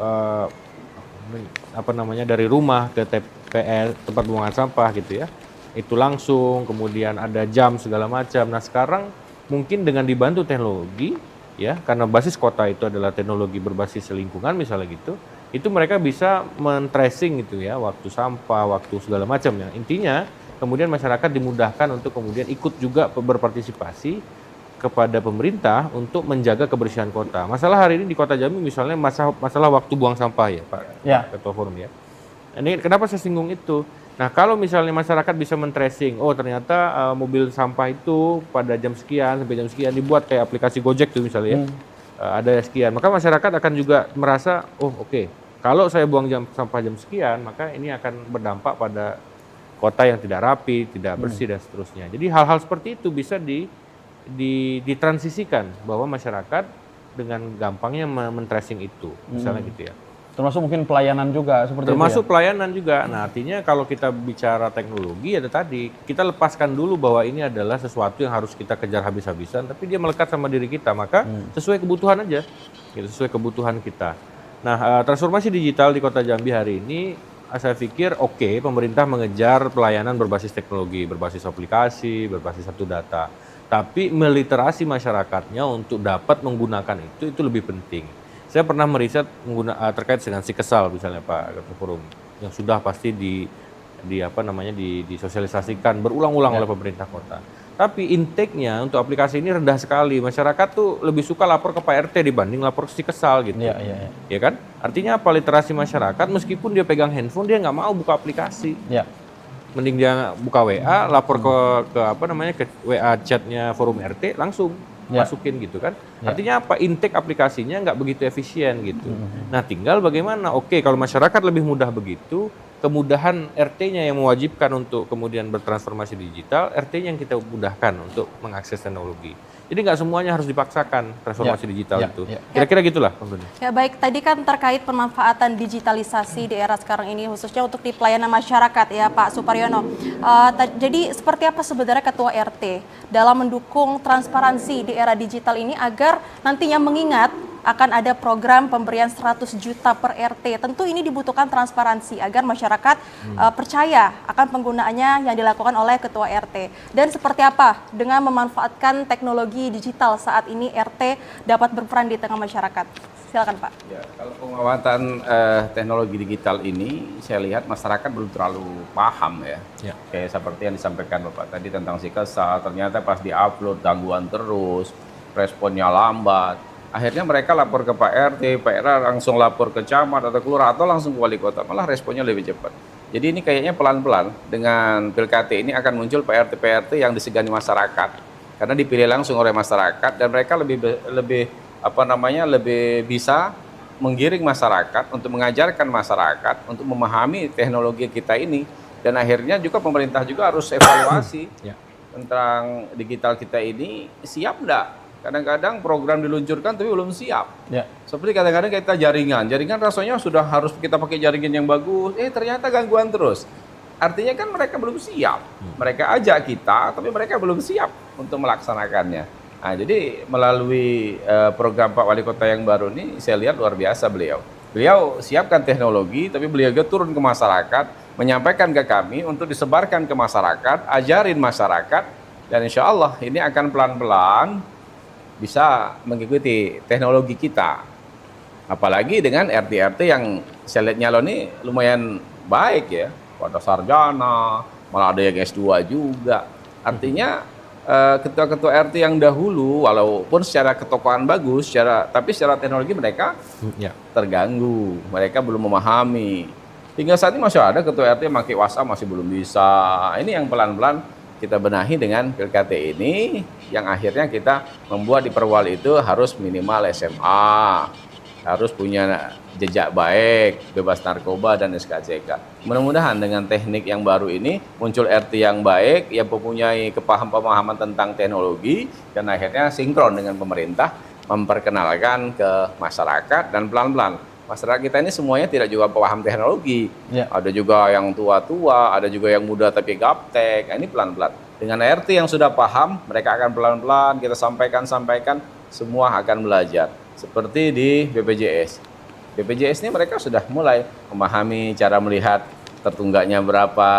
[SPEAKER 7] dari rumah ke TPS tempat pembuangan sampah gitu ya. Itu langsung, kemudian ada jam segala macam. Nah, sekarang mungkin dengan dibantu teknologi ya, karena basis kota itu adalah teknologi berbasis lingkungan misalnya gitu, itu mereka bisa men-tracing gitu ya, waktu sampah, waktu segala macam ya. Intinya kemudian masyarakat dimudahkan untuk kemudian ikut juga berpartisipasi kepada pemerintah untuk menjaga kebersihan kota. Masalah hari ini di Kota Jambi misalnya masalah waktu buang sampah ya Pak Ketua Forum ya. Ini kenapa saya singgung itu? Nah, kalau misalnya masyarakat bisa men-tracing, oh ternyata mobil sampah itu pada jam sekian sampai jam sekian dibuat kayak aplikasi Gojek tuh misalnya ada sekian, maka masyarakat akan juga merasa, oh oke, kalau saya buang sampah jam sekian, maka ini akan berdampak pada kota yang tidak rapi, tidak bersih dan seterusnya. Jadi hal-hal seperti itu bisa ditransisikan bahwa masyarakat dengan gampangnya men-tracing itu, misalnya gitu ya.
[SPEAKER 2] Termasuk mungkin pelayanan juga seperti
[SPEAKER 7] termasuk
[SPEAKER 2] itu ya?
[SPEAKER 7] Pelayanan juga. Nah, artinya kalau kita bicara teknologi ada tadi, kita lepaskan dulu bahwa ini adalah sesuatu yang harus kita kejar habis-habisan, tapi dia melekat sama diri kita, maka sesuai kebutuhan aja, gitu, sesuai kebutuhan kita. Nah, transformasi digital di Kota Jambi hari ini, saya pikir pemerintah mengejar pelayanan berbasis teknologi, berbasis aplikasi, berbasis satu data. Tapi meliterasi masyarakatnya untuk dapat menggunakan itu lebih penting. Saya pernah meriset terkait dengan si kesal misalnya Pak Ketua Forum, yang sudah pasti disosialisasikan berulang-ulang oleh pemerintah kota. Tapi intake-nya untuk aplikasi ini rendah sekali. Masyarakat tuh lebih suka lapor ke Pak RT dibanding lapor ke si kesal gitu. Ya kan? Artinya apa, literasi masyarakat meskipun dia pegang handphone dia nggak mau buka aplikasi. Mending dia buka WA, lapor ke WA chatnya forum RT langsung masukin gitu kan. Artinya apa, intake aplikasinya nggak begitu efisien gitu. Nah tinggal bagaimana, oke kalau masyarakat lebih mudah begitu, kemudahan RT-nya yang mewajibkan untuk kemudian bertransformasi digital, RT-nya yang kita mudahkan untuk mengakses teknologi. Jadi nggak semuanya harus dipaksakan transformasi digital itu. Kira-kira gitulah, Bang Doni.
[SPEAKER 1] Ya baik, tadi kan terkait pemanfaatan digitalisasi di era sekarang ini, khususnya untuk di pelayanan masyarakat ya Pak Suparyono. Jadi seperti apa sebenarnya Ketua RT dalam mendukung transparansi di era digital ini agar nantinya mengingat akan ada program pemberian 100 juta per RT. Tentu ini dibutuhkan transparansi agar masyarakat percaya akan penggunaannya yang dilakukan oleh Ketua RT. Dan seperti apa dengan memanfaatkan teknologi digital saat ini RT dapat berperan di tengah masyarakat. Silakan Pak.
[SPEAKER 3] Ya, kalau penguatan teknologi digital ini, saya lihat masyarakat belum terlalu paham ya. Kayak seperti yang disampaikan Bapak tadi tentang si kesal, ternyata pas di-upload gangguan terus, responnya lambat. Akhirnya mereka lapor ke Pak RT, Pak RT langsung lapor ke camat atau kelurahan atau langsung ke wali kota, malah responnya lebih cepat. Jadi ini kayaknya pelan-pelan dengan PilKT ini akan muncul Pak RT yang disegani masyarakat, karena dipilih langsung oleh masyarakat dan mereka lebih bisa menggiring masyarakat untuk mengajarkan masyarakat untuk memahami teknologi kita ini, dan akhirnya juga pemerintah juga harus evaluasi tentang digital kita ini siap enggak. Kadang-kadang program diluncurkan tapi belum siap. Seperti kadang-kadang kita jaringan rasanya sudah harus kita pakai jaringan yang bagus, ternyata gangguan terus. Artinya kan mereka belum siap. Mereka ajak kita, tapi mereka belum siap untuk melaksanakannya. Nah, jadi melalui program Pak Wali Kota yang baru ini, saya lihat luar biasa beliau. Beliau siapkan teknologi, tapi beliau juga turun ke masyarakat, menyampaikan ke kami untuk disebarkan ke masyarakat, ajarin masyarakat, dan insya Allah ini akan pelan-pelan bisa mengikuti teknologi kita. Apalagi dengan RT-RT yang saya lihat nyalon ini lumayan baik ya. Pada sarjana, malah ada yang S2 juga. Artinya ketua-ketua RT yang dahulu walaupun secara ketokohan bagus, tapi secara teknologi mereka terganggu. Mereka belum memahami. Hingga saat ini masih ada ketua RT yang pakai WhatsApp masih belum bisa. Ini yang pelan-pelan kita benahi dengan PilKT ini, yang akhirnya kita membuat di Perwal itu harus minimal SMA, harus punya jejak baik, bebas narkoba dan SKCK. Mudah-mudahan dengan teknik yang baru ini muncul RT yang baik, yang mempunyai pemahaman tentang teknologi, dan akhirnya sinkron dengan pemerintah, memperkenalkan ke masyarakat, dan pelan-pelan. Masyarakat kita ini semuanya tidak juga paham teknologi. Ada juga yang tua-tua, ada juga yang muda tapi gaptek. Ini pelan-pelan. Dengan RT yang sudah paham, mereka akan pelan-pelan kita sampaikan, semua akan belajar. Seperti di BPJS. BPJS ini mereka sudah mulai memahami cara melihat tertunggaknya berapa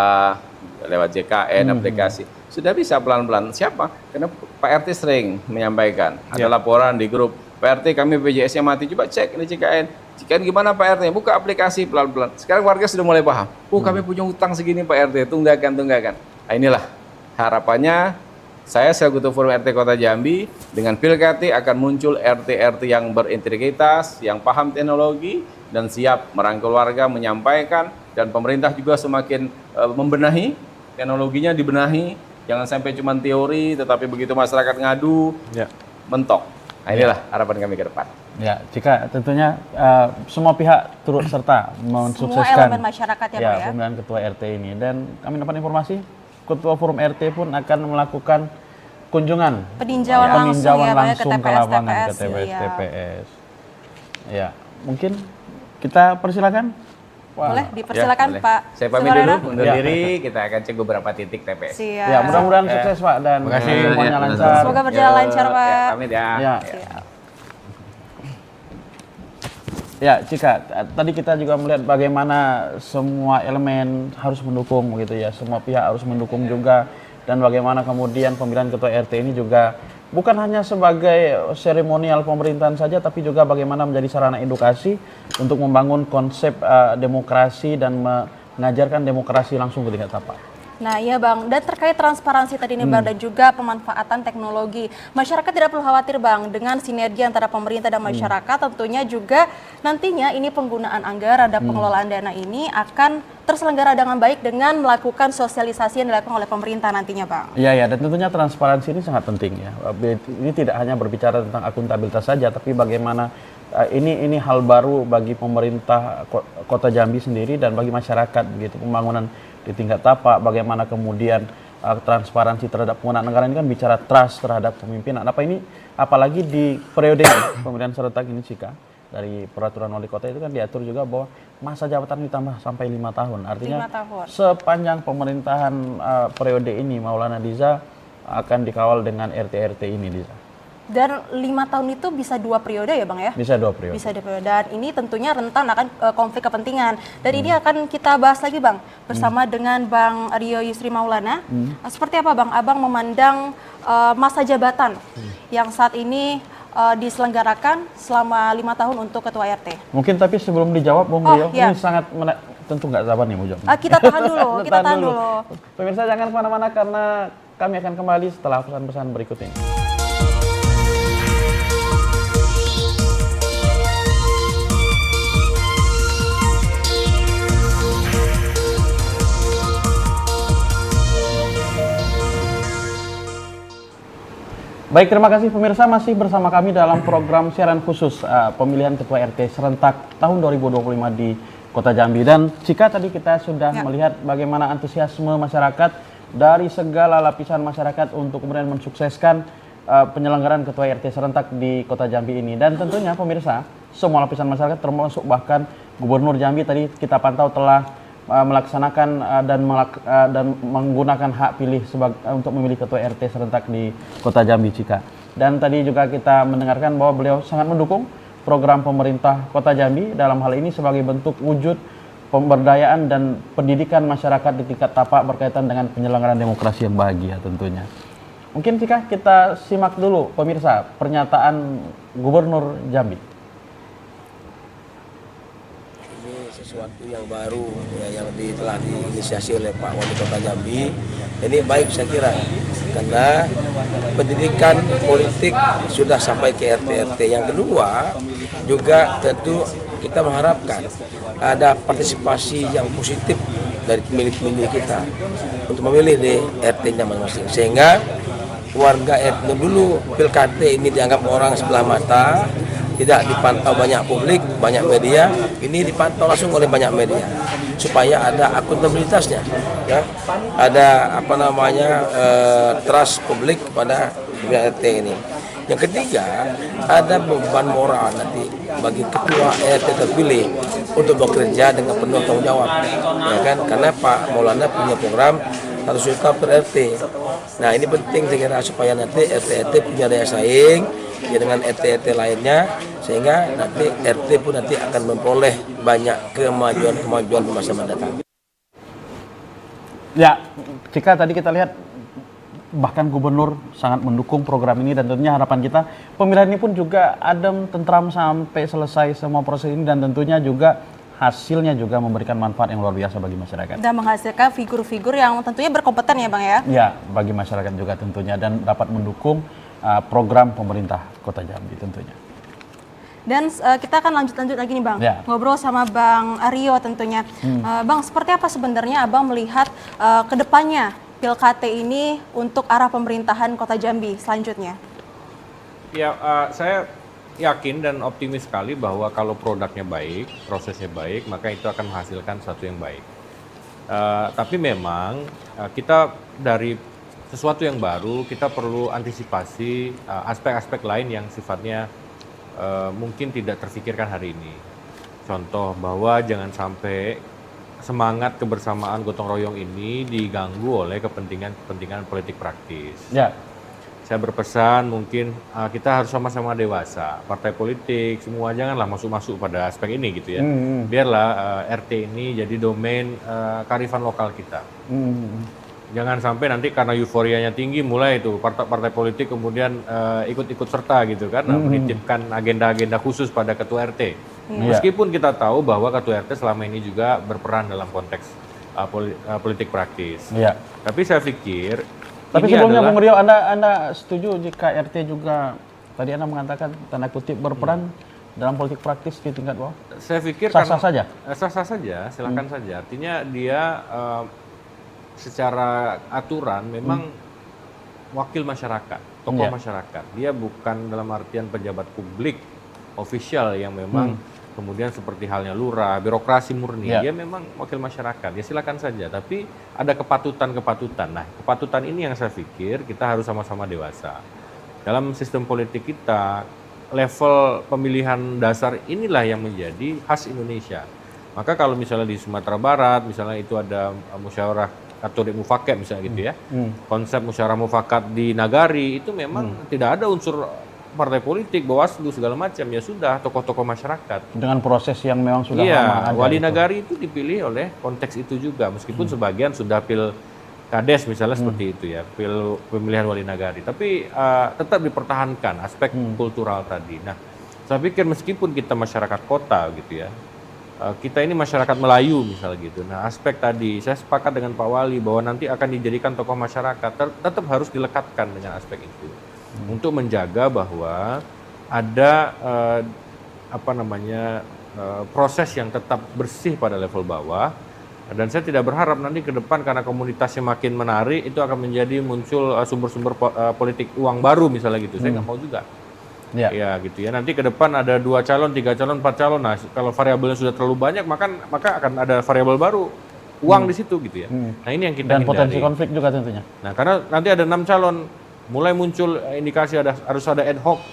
[SPEAKER 3] lewat JKN, aplikasi. Sudah bisa pelan-pelan. Siapa? Karena Pak RT sering menyampaikan. Ada laporan di grup, Pak RT kami BPJS-nya mati, coba cek ini JKN. JKN gimana Pak RT? Buka aplikasi pelan-pelan. Sekarang warga sudah mulai paham. Kami punya utang segini Pak RT, tunggakan. Nah, inilah harapannya saya selaku Ketua Forum RT Kota Jambi, dengan PilKT akan muncul RT-RT yang berintegritas, yang paham teknologi, dan siap merangkul warga, menyampaikan, dan pemerintah juga semakin membenahi, teknologinya dibenahi, jangan sampai cuma teori, tetapi begitu masyarakat ngadu, mentok. Nah, inilah harapan kami ke depan.
[SPEAKER 2] Ya, jika tentunya semua pihak turut serta mensukseskan
[SPEAKER 1] semua elemen masyarakat ya Pak ya,
[SPEAKER 2] pemilihan Ketua RT ini, dan kami dapat informasi Ketua Forum RT pun akan melakukan kunjungan
[SPEAKER 1] peninjauan langsung
[SPEAKER 2] ke
[SPEAKER 1] TPS,
[SPEAKER 2] lapangan, ke TPS. Ya, mungkin kita persilakan.
[SPEAKER 1] Boleh dipersilakan
[SPEAKER 3] boleh.
[SPEAKER 1] Pak.
[SPEAKER 3] Saya pamit dulu, undur diri. Kita akan cek beberapa titik TPS.
[SPEAKER 1] Siap.
[SPEAKER 2] Ya, mudah-mudahan sukses Pak, dan semuanya lancar.
[SPEAKER 1] Semoga berjalan lancar Pak.
[SPEAKER 3] Pamit ya.
[SPEAKER 2] Ya, Cika, tadi kita juga melihat bagaimana semua elemen harus mendukung begitu ya, semua pihak harus mendukung juga, dan bagaimana kemudian pemilihan Ketua RT ini juga bukan hanya sebagai seremonial pemerintahan saja, tapi juga bagaimana menjadi sarana edukasi untuk membangun konsep demokrasi dan mengajarkan demokrasi langsung ke tingkat tapak.
[SPEAKER 1] Nah iya Bang, dan terkait transparansi tadi nih Bang dan juga pemanfaatan teknologi, masyarakat tidak perlu khawatir Bang dengan sinergi antara pemerintah dan masyarakat. Tentunya juga nantinya ini penggunaan anggaran dan pengelolaan dana ini akan terselenggara dengan baik dengan melakukan sosialisasi yang dilakukan oleh pemerintah nantinya Bang.
[SPEAKER 2] Iya, dan tentunya transparansi ini sangat penting ya. Ini tidak hanya berbicara tentang akuntabilitas saja, tapi bagaimana ini hal baru bagi pemerintah Kota Jambi sendiri dan bagi masyarakat begitu. Pembangunan di tingkat tapak, bagaimana kemudian transparansi terhadap penggunaan anggaran ini kan bicara trust terhadap pemimpinan. Apalagi di periode pemilihan serentak ini Cika, dari peraturan wali kota itu kan diatur juga bahwa masa jabatan ditambah sampai 5 tahun. Artinya
[SPEAKER 1] 5 tahun.
[SPEAKER 2] sepanjang pemerintahan periode ini Maulana Diza akan dikawal dengan RT-RT ini Diza.
[SPEAKER 1] Dan 5 tahun itu bisa 2 periode ya Bang ya?
[SPEAKER 2] Bisa 2 periode.
[SPEAKER 1] Bisa 2 periode. Dan ini tentunya rentan akan konflik kepentingan. Dan ini akan kita bahas lagi Bang, bersama dengan Bang Rio Yusri Maulana. Seperti apa Bang, Abang memandang masa jabatan yang saat ini diselenggarakan selama 5 tahun untuk Ketua RT? Mungkin
[SPEAKER 2] tapi sebelum dijawab Bung Rio, ini sangat tentu nggak sabar nih mau jawab.
[SPEAKER 1] Kita tahan dulu, kita tahan dulu.
[SPEAKER 2] Pemirsa jangan kemana-mana karena kami akan kembali setelah pesan-pesan berikut ini. Baik, terima kasih pemirsa masih bersama kami dalam program siaran khusus pemilihan Ketua RT serentak tahun 2025 di Kota Jambi. Dan Cika tadi kita sudah melihat bagaimana antusiasme masyarakat dari segala lapisan masyarakat untuk kemudian mensukseskan penyelenggaraan Ketua RT serentak di Kota Jambi ini. Dan tentunya pemirsa, semua lapisan masyarakat termasuk bahkan Gubernur Jambi tadi kita pantau telah melaksanakan dan menggunakan hak pilih untuk memilih Ketua RT serentak di Kota Jambi Cika. Dan tadi juga kita mendengarkan bahwa beliau sangat mendukung program pemerintah Kota Jambi dalam hal ini sebagai bentuk wujud pemberdayaan dan pendidikan masyarakat di tingkat tapak berkaitan dengan penyelenggaraan demokrasi yang bahagia tentunya. Mungkin Cika kita simak dulu pemirsa pernyataan Gubernur Jambi.
[SPEAKER 6] Sesuatu yang baru ya, yang telah diinisiasi oleh Pak Wali Kota Jambi. Ini baik saya kira karena pendidikan politik sudah sampai ke RT-RT. Yang kedua juga tentu kita mengharapkan ada partisipasi yang positif dari pemilih-pemilih kita untuk memilih di RT-nya masing-masing, sehingga warga RT dulu pilkada ini dianggap orang sebelah mata, tidak dipantau banyak publik, banyak media. Ini dipantau langsung oleh banyak media supaya ada akuntabilitasnya, ya, ada trust publik kepada RT ini. Yang ketiga, ada beban moral nanti bagi ketua RT terpilih untuk bekerja dengan penuh tanggung jawab, ya kan? Karena Pak Maulana punya program 100 juta per RT. Nah ini penting saya kira supaya nanti RT-RT punya daya saing ya dengan RT-RT lainnya, sehingga nanti RT pun nanti akan memperoleh banyak kemajuan-kemajuan di masa mendatang.
[SPEAKER 2] Ya, jika tadi kita lihat bahkan gubernur sangat mendukung program ini dan tentunya harapan kita pemilihan ini pun juga adem, tentram sampai selesai semua proses ini dan tentunya juga hasilnya juga memberikan manfaat yang luar biasa bagi masyarakat.
[SPEAKER 1] Dan menghasilkan figur-figur yang tentunya berkompeten ya Bang ya?
[SPEAKER 2] Ya, bagi masyarakat juga tentunya dan dapat mendukung program pemerintah Kota Jambi tentunya.
[SPEAKER 1] Dan kita akan lanjut lagi nih Bang, ngobrol sama Bang Rio tentunya. Bang, seperti apa sebenarnya Abang melihat ke depannya Pilkada ini untuk arah pemerintahan Kota Jambi selanjutnya?
[SPEAKER 7] Ya, saya yakin dan optimis sekali bahwa kalau produknya baik, prosesnya baik, maka itu akan menghasilkan sesuatu yang baik. Tapi memang kita dari sesuatu yang baru, kita perlu antisipasi aspek-aspek lain yang sifatnya mungkin tidak terfikirkan hari ini. Contoh bahwa jangan sampai semangat kebersamaan gotong royong ini diganggu oleh kepentingan politik praktis. Ya. Saya berpesan mungkin kita harus sama-sama dewasa, partai politik semua janganlah masuk-masuk pada aspek ini gitu ya. Biarlah RT ini jadi domain kearifan lokal kita. Jangan sampai nanti karena euforianya tinggi mulai itu partai-partai politik kemudian ikut-ikut serta gitu kan, menitipkan agenda-agenda khusus pada ketua RT. Meskipun kita tahu bahwa ketua RT selama ini juga berperan dalam konteks politik praktis. Tapi saya pikir
[SPEAKER 2] tapi
[SPEAKER 7] ini
[SPEAKER 2] sebelumnya
[SPEAKER 7] adalah,
[SPEAKER 2] Bung Rio, Anda setuju jika RT juga tadi Anda mengatakan tanda kutip berperan dalam politik praktis di tingkat bawah?
[SPEAKER 7] saya pikir
[SPEAKER 2] sah-sah saja.
[SPEAKER 7] Sah-sah saja, silakan saja. Artinya dia secara aturan memang wakil masyarakat, tokoh masyarakat. Dia bukan dalam artian pejabat publik, official yang memang kemudian seperti halnya lurah, birokrasi murni. Dia memang wakil masyarakat. Ya silakan saja. Tapi ada kepatutan-kepatutan. Nah, kepatutan ini yang saya pikir kita harus sama-sama dewasa. Dalam sistem politik kita, level pemilihan dasar inilah yang menjadi khas Indonesia. Maka kalau misalnya di Sumatera Barat, misalnya itu ada musyawarah Katolik Mufakat misalnya gitu ya. Konsep musyawarah mufakat di Nagari itu memang tidak ada unsur partai politik, Bawaslu segala macam, ya sudah tokoh-tokoh masyarakat.
[SPEAKER 2] Dengan proses yang memang sudah lama ada.
[SPEAKER 7] Wali Nagari itu dipilih oleh konteks itu juga, meskipun sebagian sudah Kades misalnya seperti itu ya, pemilihan Wali Nagari. Tapi tetap dipertahankan aspek kultural tadi. Nah, saya pikir meskipun kita masyarakat kota gitu ya, kita ini masyarakat Melayu misalnya gitu. Nah, aspek tadi saya sepakat dengan Pak Wali bahwa nanti akan dijadikan tokoh masyarakat, tetap harus dilekatkan dengan aspek itu untuk menjaga bahwa ada proses yang tetap bersih pada level bawah. Dan saya tidak berharap nanti ke depan karena komunitasnya makin menarik itu akan menjadi muncul sumber-sumber politik uang baru misalnya gitu. Saya nggak mau juga. Ya gitu ya. Nanti ke depan ada 2 calon, 3 calon, 4 calon. Nah, kalau variabelnya sudah terlalu banyak, maka akan ada variabel baru uang di situ gitu ya. Nah, ini yang kita
[SPEAKER 2] dan
[SPEAKER 7] hindari.
[SPEAKER 2] Potensi konflik juga tentunya.
[SPEAKER 7] Nah, karena nanti ada 6 calon, mulai muncul indikasi harus ada ad hoc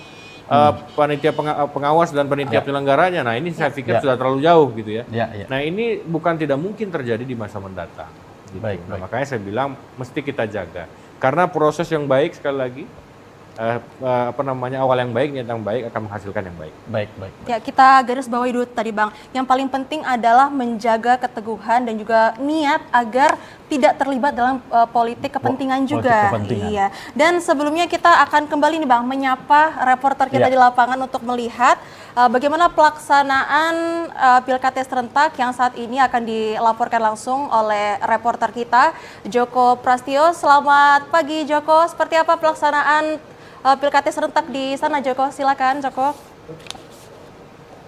[SPEAKER 7] panitia pengawas dan panitia penyelenggaranya. Nah, ini saya pikir sudah terlalu jauh gitu ya. Nah, ini bukan tidak mungkin terjadi di masa mendatang. Gitu. Nah, makanya saya bilang mesti kita jaga. Karena proses yang baik sekali lagi awal yang baik, niat yang baik akan menghasilkan yang baik. Baik.
[SPEAKER 1] Ya, kita garis bawahi dulu tadi Bang. Yang paling penting adalah menjaga keteguhan dan juga niat agar tidak terlibat dalam politik kepentingan juga. Iya. Dan sebelumnya kita akan kembali nih Bang menyapa reporter kita di lapangan untuk melihat bagaimana pelaksanaan Pilkada serentak yang saat ini akan dilaporkan langsung oleh reporter kita Joko Prastio. Selamat pagi Joko. Seperti apa pelaksanaan Pilkada serentak di sana Joko? Silakan Joko.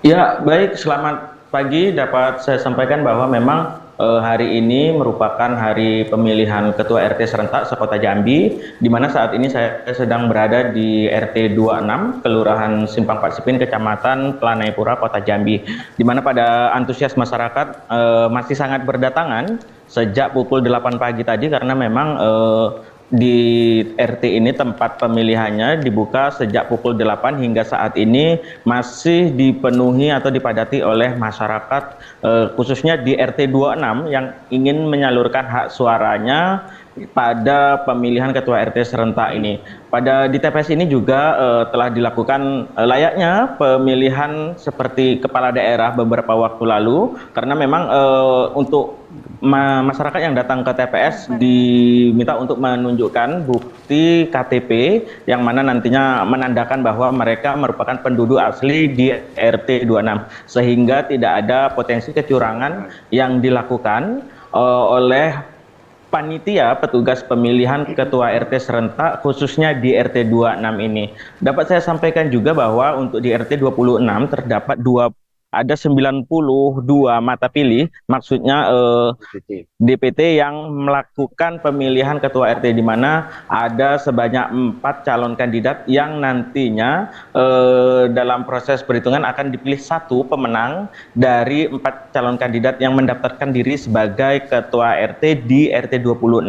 [SPEAKER 10] Ya, baik, selamat pagi. Dapat saya sampaikan bahwa memang hari ini merupakan hari pemilihan Ketua RT serentak sekota Jambi, di mana saat ini saya sedang berada di RT 26, Kelurahan Simpang Pak Sipin, Kecamatan Pelanayapura, Kota Jambi, di mana pada antusias masyarakat masih sangat berdatangan sejak pukul 8 pagi tadi, karena memang di RT ini tempat pemilihannya dibuka sejak pukul 8 hingga saat ini masih dipenuhi atau dipadati oleh masyarakat khususnya di RT 26 yang ingin menyalurkan hak suaranya pada pemilihan Ketua RT serentak ini. Di TPS ini juga telah dilakukan layaknya pemilihan seperti kepala daerah beberapa waktu lalu, karena memang untuk masyarakat yang datang ke TPS diminta untuk menunjukkan bukti KTP yang mana nantinya menandakan bahwa mereka merupakan penduduk asli di RT 26, sehingga tidak ada potensi kecurangan yang dilakukan oleh panitia petugas pemilihan Ketua RT serentak khususnya di RT 26 ini. Dapat saya sampaikan juga bahwa untuk di RT 26 terdapat ada 92 mata pilih, maksudnya DPT yang melakukan pemilihan Ketua RT, di mana ada sebanyak 4 calon kandidat yang nantinya dalam proses perhitungan akan dipilih 1 pemenang dari 4 calon kandidat yang mendaftarkan diri sebagai Ketua RT di RT 26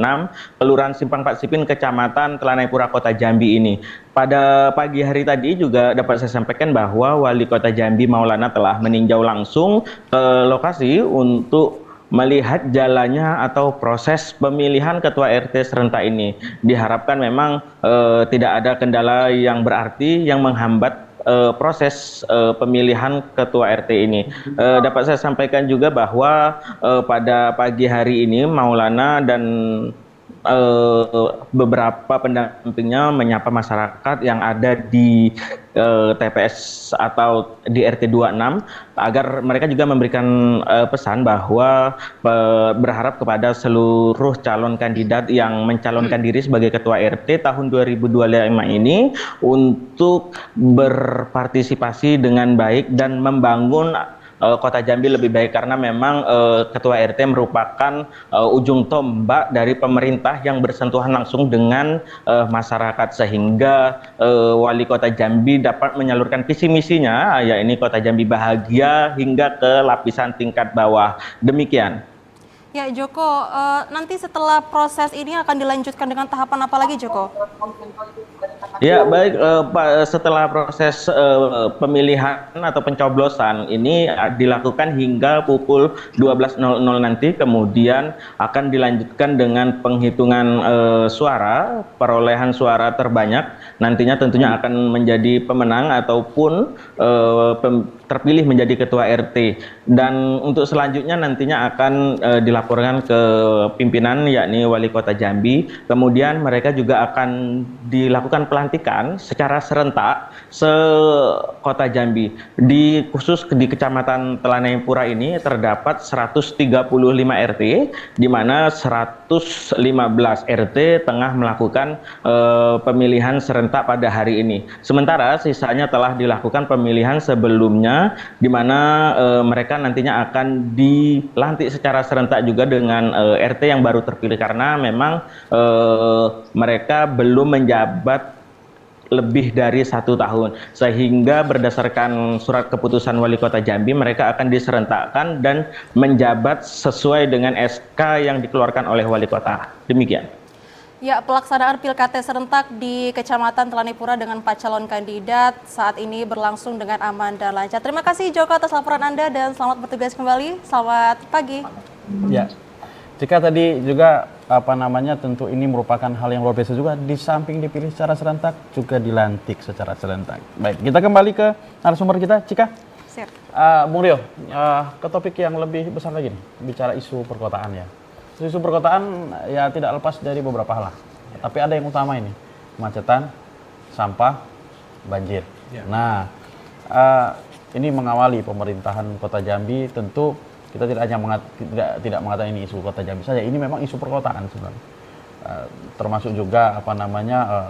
[SPEAKER 10] Kelurahan Simpang Pak Sipin, Kecamatan Telanayapura, Kota Jambi ini. Pada pagi hari tadi juga dapat saya sampaikan bahwa Wali Kota Jambi Maulana telah meninjau langsung ke lokasi untuk melihat jalannya atau proses pemilihan Ketua RT serentak ini. Diharapkan memang tidak ada kendala yang berarti yang menghambat proses pemilihan Ketua RT ini. Dapat saya sampaikan juga bahwa pada pagi hari ini Maulana dan beberapa pendampingnya menyapa masyarakat yang ada di TPS atau di RT 26 agar mereka juga memberikan pesan bahwa berharap kepada seluruh calon kandidat yang mencalonkan diri sebagai ketua RT tahun 2025 ini untuk berpartisipasi dengan baik dan membangun Kota Jambi lebih baik, karena memang Ketua RT merupakan ujung tombak dari pemerintah yang bersentuhan langsung dengan masyarakat, sehingga Wali Kota Jambi dapat menyalurkan visi misinya, yakni Kota Jambi bahagia hingga ke lapisan tingkat bawah. Demikian.
[SPEAKER 1] Ya Joko, nanti setelah proses ini akan dilanjutkan dengan tahapan apa lagi Joko?
[SPEAKER 10] Ya baik, Pak, setelah proses pemilihan atau pencoblosan ini dilakukan hingga pukul 12.00 nanti, kemudian akan dilanjutkan dengan penghitungan suara, perolehan suara terbanyak, nantinya tentunya akan menjadi pemenang ataupun terpilih menjadi ketua RT. Dan untuk selanjutnya nantinya akan dilaporkan ke pimpinan, yakni Wali Kota Jambi. Kemudian mereka juga akan dilakukan pelantikan secara serentak se-Kota Jambi. Khusus di Kecamatan Telanai Pura ini terdapat 135 RT, di mana 115 RT tengah melakukan pemilihan serentak pada hari ini. Sementara sisanya telah dilakukan pemilihan sebelumnya, di mana mereka nantinya akan dilantik secara serentak juga dengan RT yang baru terpilih, karena memang mereka belum menjabat lebih dari 1 tahun, sehingga berdasarkan surat keputusan Wali Kota Jambi mereka akan diserentakkan dan menjabat sesuai dengan SK yang dikeluarkan oleh Wali Kota. Demikian.
[SPEAKER 1] Ya, pelaksanaan Pilkada serentak di Kecamatan Telanai Pura dengan 4 calon kandidat saat ini berlangsung dengan aman dan lancar. Terima kasih Joko atas laporan Anda dan selamat bertugas kembali. Selamat pagi.
[SPEAKER 2] Ya, jika tadi juga tentu ini merupakan hal yang luar biasa juga, di samping dipilih secara serentak juga dilantik secara serentak. Baik, kita kembali ke narasumber kita, Cika.
[SPEAKER 1] Sip.
[SPEAKER 2] Bung Rio, ke topik yang lebih besar lagi nih, bicara isu perkotaan ya. Isu perkotaan ya tidak lepas dari beberapa hal lah. Tapi ada yang utama ini, kemacetan, sampah, banjir. Nah, ini mengawali pemerintahan Kota Jambi. Tentu kita tidak hanya tidak mengatakan ini isu Kota Jambi saja, ini memang isu perkotaan sebenarnya. Termasuk juga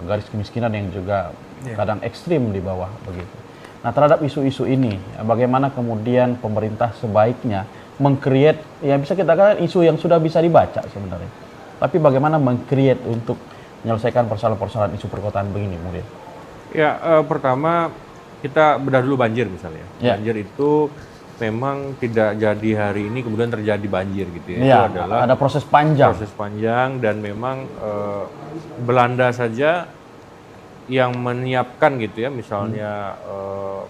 [SPEAKER 2] garis kemiskinan yang juga kadang ekstrim di bawah begitu. Nah, terhadap isu-isu ini, bagaimana kemudian pemerintah sebaiknya meng-create, ya bisa kita katakan isu yang sudah bisa dibaca sebenarnya. Tapi bagaimana meng-create untuk menyelesaikan persoalan-persoalan isu perkotaan begini, Murid?
[SPEAKER 7] Ya, pertama kita bedah dulu banjir misalnya. Banjir itu memang tidak jadi hari ini kemudian terjadi banjir gitu ya.
[SPEAKER 2] Itu
[SPEAKER 7] adalah
[SPEAKER 2] ada proses panjang.
[SPEAKER 7] Proses panjang, dan memang Belanda saja yang menyiapkan gitu ya, misalnya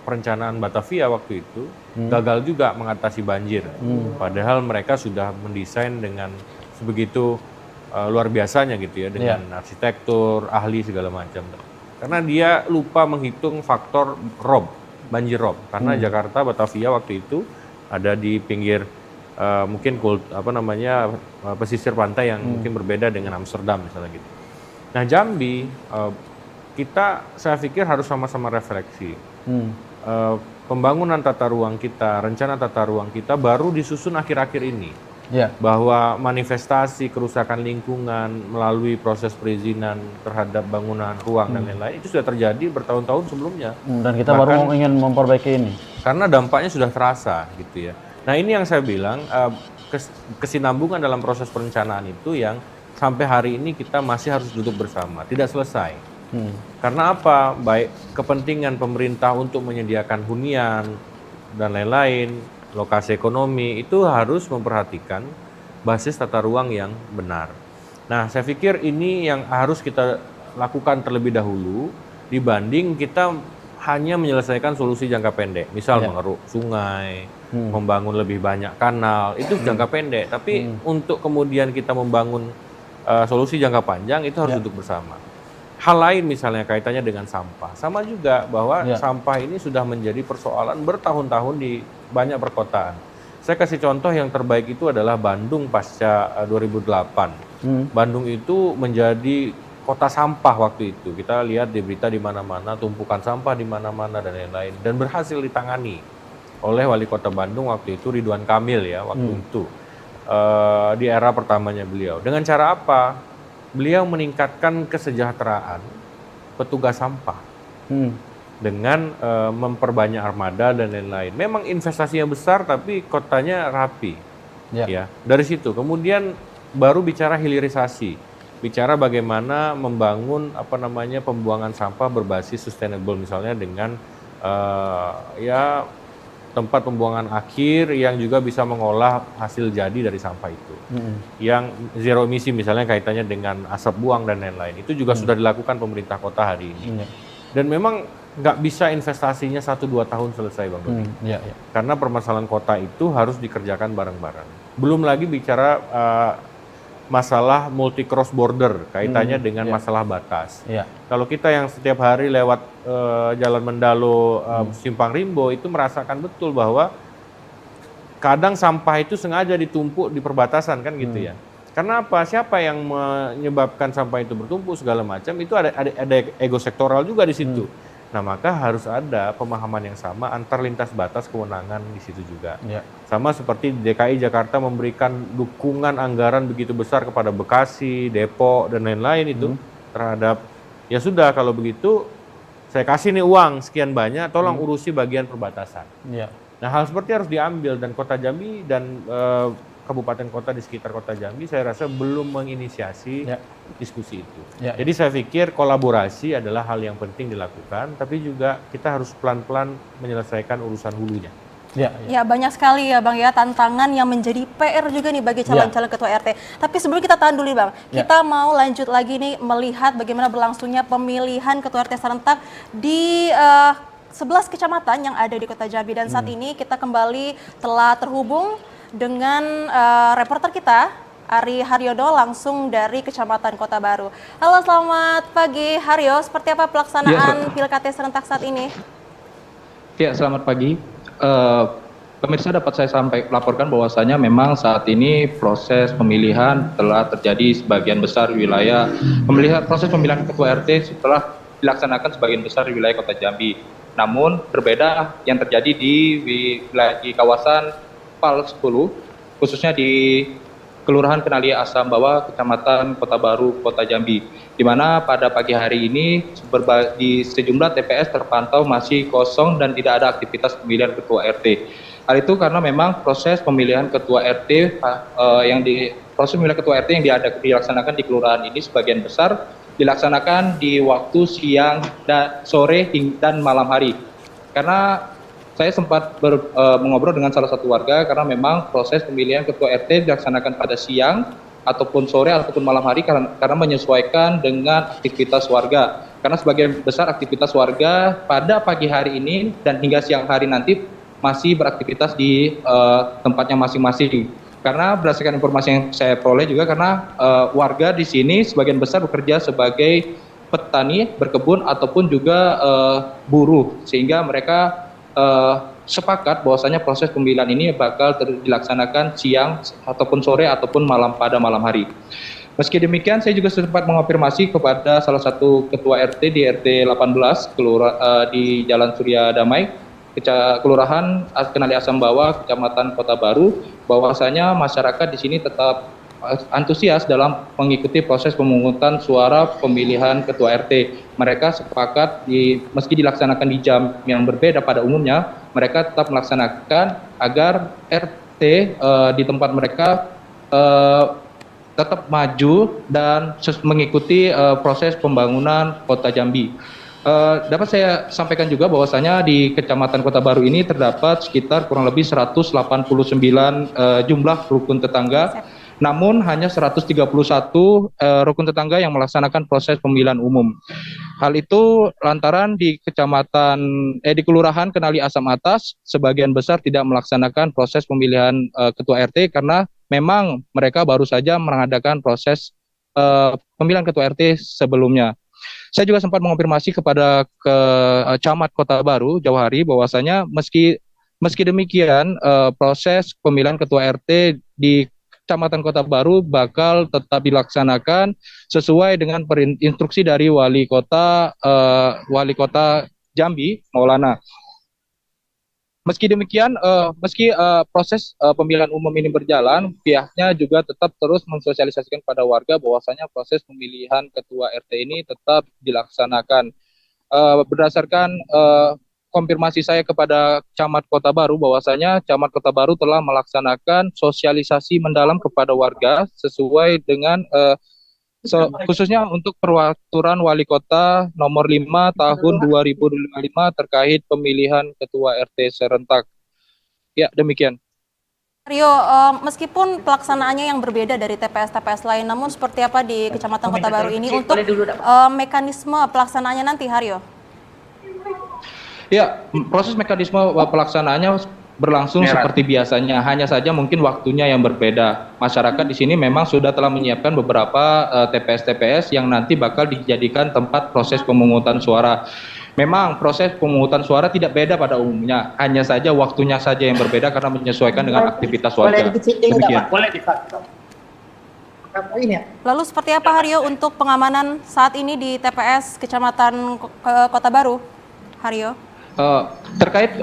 [SPEAKER 7] perencanaan Batavia waktu itu gagal juga mengatasi banjir. Padahal mereka sudah mendesain dengan sebegitu luar biasanya gitu ya, dengan arsitektur, ahli segala macam. Karena dia lupa menghitung faktor banjir rob. Karena Jakarta, Batavia waktu itu ada di pinggir mungkin pesisir pantai yang mungkin berbeda dengan Amsterdam misalnya gitu. Nah, Jambi saya pikir harus sama-sama refleksi. Pembangunan tata ruang kita, rencana tata ruang kita baru disusun akhir-akhir ini. Bahwa manifestasi kerusakan lingkungan melalui proses perizinan terhadap bangunan ruang dan lain-lain itu sudah terjadi bertahun-tahun sebelumnya.
[SPEAKER 2] Dan kita baru ingin memperbaiki ini.
[SPEAKER 7] Karena dampaknya sudah terasa gitu ya. Nah, ini yang saya bilang kesinambungan dalam proses perencanaan itu yang sampai hari ini kita masih harus duduk bersama, tidak selesai. Karena apa? Baik kepentingan pemerintah untuk menyediakan hunian dan lain-lain, lokasi ekonomi, itu harus memperhatikan basis tata ruang yang benar. Nah, saya pikir ini yang harus kita lakukan terlebih dahulu dibanding kita hanya menyelesaikan solusi jangka pendek. Misal mengeruk sungai, membangun lebih banyak kanal, itu jangka pendek. Tapi untuk kemudian kita membangun solusi jangka panjang itu harus duduk bersama. Hal lain misalnya kaitannya dengan sampah. Sama juga bahwa sampah ini sudah menjadi persoalan bertahun-tahun di banyak perkotaan. Saya kasih contoh yang terbaik itu adalah Bandung pasca 2008. Bandung itu menjadi kota sampah waktu itu. Kita lihat di berita di mana-mana, tumpukan sampah di mana-mana dan lain-lain. Dan berhasil ditangani oleh wali kota Bandung waktu itu, Ridwan Kamil ya, waktu itu. Di era pertamanya beliau. Dengan cara apa? Beliau meningkatkan kesejahteraan petugas sampah. Dengan memperbanyak armada dan lain-lain. Memang investasinya besar tapi kotanya rapi. Ya. Dari situ kemudian baru bicara hilirisasi. Bicara bagaimana membangun pembuangan sampah berbasis sustainable, misalnya dengan tempat pembuangan akhir yang juga bisa mengolah hasil jadi dari sampah itu. Yang zero emisi misalnya kaitannya dengan asap buang dan lain-lain. Itu juga sudah dilakukan pemerintah kota hari ini. Dan memang nggak bisa investasinya 1-2 tahun selesai, Bang Doni. Karena permasalahan kota itu harus dikerjakan bareng-bareng. Belum lagi bicara masalah multi cross border kaitannya dengan masalah batas. Kalau kita yang setiap hari lewat Jalan Mendalo, Simpang Rimbo itu merasakan betul bahwa kadang sampah itu sengaja ditumpuk di perbatasan kan gitu ya. Karena apa? Siapa yang menyebabkan sampah itu bertumpuk segala macam, itu ada ego sektoral juga di situ. Nah, maka harus ada pemahaman yang sama antar lintas batas kewenangan di situ juga. Sama seperti DKI Jakarta memberikan dukungan anggaran begitu besar kepada Bekasi, Depok, dan lain-lain itu terhadap, ya sudah kalau begitu saya kasih nih uang sekian banyak, tolong urusi bagian perbatasan. Nah, hal seperti harus diambil, dan Kota Jambi dan kabupaten kota di sekitar Kota Jambi saya rasa belum menginisiasi diskusi itu. Jadi saya pikir kolaborasi adalah hal yang penting dilakukan, tapi juga kita harus pelan-pelan menyelesaikan urusan hulunya.
[SPEAKER 1] Ya, banyak sekali ya Bang ya tantangan yang menjadi PR juga nih bagi calon-calon ketua RT. Tapi sebelum kita tahan dulu Bang, kita mau lanjut lagi nih melihat bagaimana berlangsungnya pemilihan ketua RT serentak di 11 kecamatan yang ada di Kota Jambi. Dan saat ini kita kembali telah terhubung dengan reporter kita, Ari Haryodo, langsung dari Kecamatan Kota Baru. Halo, selamat pagi Haryo, seperti apa pelaksanaan Pilkada serentak saat ini?
[SPEAKER 11] Ya, selamat pagi. Pemirsa, dapat saya laporkan bahwasanya memang saat ini proses pemilihan telah terjadi sebagian besar wilayah proses pemilihan ketua RT setelah dilaksanakan sebagian besar di wilayah Kota Jambi. Namun berbeda yang terjadi di kawasan PAL 10, khususnya di Kelurahan Kenalia Asam Bawah, Kecamatan Kota Baru, Kota Jambi, di mana pada pagi hari ini di sejumlah TPS terpantau masih kosong dan tidak ada aktivitas pemilihan ketua RT. Hal itu karena memang proses pemilihan ketua RT yang dilaksanakan di kelurahan ini sebagian besar dilaksanakan di waktu siang dan sore dan malam hari. Karena saya sempat mengobrol dengan salah satu warga, karena memang proses pemilihan ketua RT dilaksanakan pada siang ataupun sore ataupun malam hari karena menyesuaikan dengan aktivitas warga. Karena sebagian besar aktivitas warga pada pagi hari ini dan hingga siang hari nanti masih beraktivitas di tempatnya masing-masing. Karena berdasarkan informasi yang saya peroleh juga, karena warga di sini sebagian besar bekerja sebagai petani, berkebun ataupun juga buruh, sehingga mereka sepakat bahwasanya proses pemilihan ini bakal dilaksanakan siang ataupun sore ataupun pada malam hari. Meski demikian, saya juga sempat mengonfirmasi kepada salah satu ketua RT di RT 18 di Jalan Surya Damai, Kelurahan Kenali Asam Bawah, Kecamatan Kota Baru, bahwasanya masyarakat di sini tetap antusias dalam mengikuti proses pemungutan suara pemilihan ketua RT. Mereka sepakat meski dilaksanakan di jam yang berbeda pada umumnya, mereka tetap melaksanakan agar RT di tempat mereka tetap maju dan mengikuti proses pembangunan Kota Jambi. Dapat saya sampaikan juga bahwasanya di Kecamatan Kota Baru ini terdapat sekitar kurang lebih 189 jumlah rukun tetangga. Namun hanya 131 rukun tetangga yang melaksanakan proses pemilihan umum. Hal itu lantaran di Kelurahan Kenali Asam Atas sebagian besar tidak melaksanakan proses pemilihan ketua RT karena memang mereka baru saja mengadakan proses pemilihan ketua RT sebelumnya. Saya juga sempat mengonfirmasi kepada Camat Kota Baru, Jauhari, bahwasanya meski demikian proses pemilihan ketua RT di Kecamatan Kota Baru bakal tetap dilaksanakan sesuai dengan instruksi dari Wali Kota Jambi, Maulana. Meski demikian, proses pemilihan umum ini berjalan, pihaknya juga tetap terus mensosialisasikan pada warga bahwasanya proses pemilihan ketua RT ini tetap dilaksanakan. Berdasarkan konfirmasi saya kepada Camat Kota Baru bahwasanya Camat Kota Baru telah melaksanakan sosialisasi mendalam kepada warga sesuai dengan khususnya untuk peraturan Wali Kota nomor 5 tahun 2025 terkait pemilihan ketua RT serentak. Ya, demikian.
[SPEAKER 1] Rio, meskipun pelaksanaannya yang berbeda dari TPS-TPS lain, namun seperti apa di Kecamatan Kota Baru ini untuk mekanisme pelaksanaannya nanti, Haryo?
[SPEAKER 11] Ya, proses mekanisme pelaksanaannya berlangsung seperti biasanya, hanya saja mungkin waktunya yang berbeda. Masyarakat di sini memang sudah telah menyiapkan beberapa TPS-TPS yang nanti bakal dijadikan tempat proses pemungutan suara. Memang proses pemungutan suara tidak beda pada umumnya, hanya saja waktunya saja yang berbeda karena menyesuaikan dengan aktivitas warga. Demikian.
[SPEAKER 1] Lalu seperti apa, Haryo, untuk pengamanan saat ini di TPS Kecamatan Kota Baru, Haryo?
[SPEAKER 11] Terkait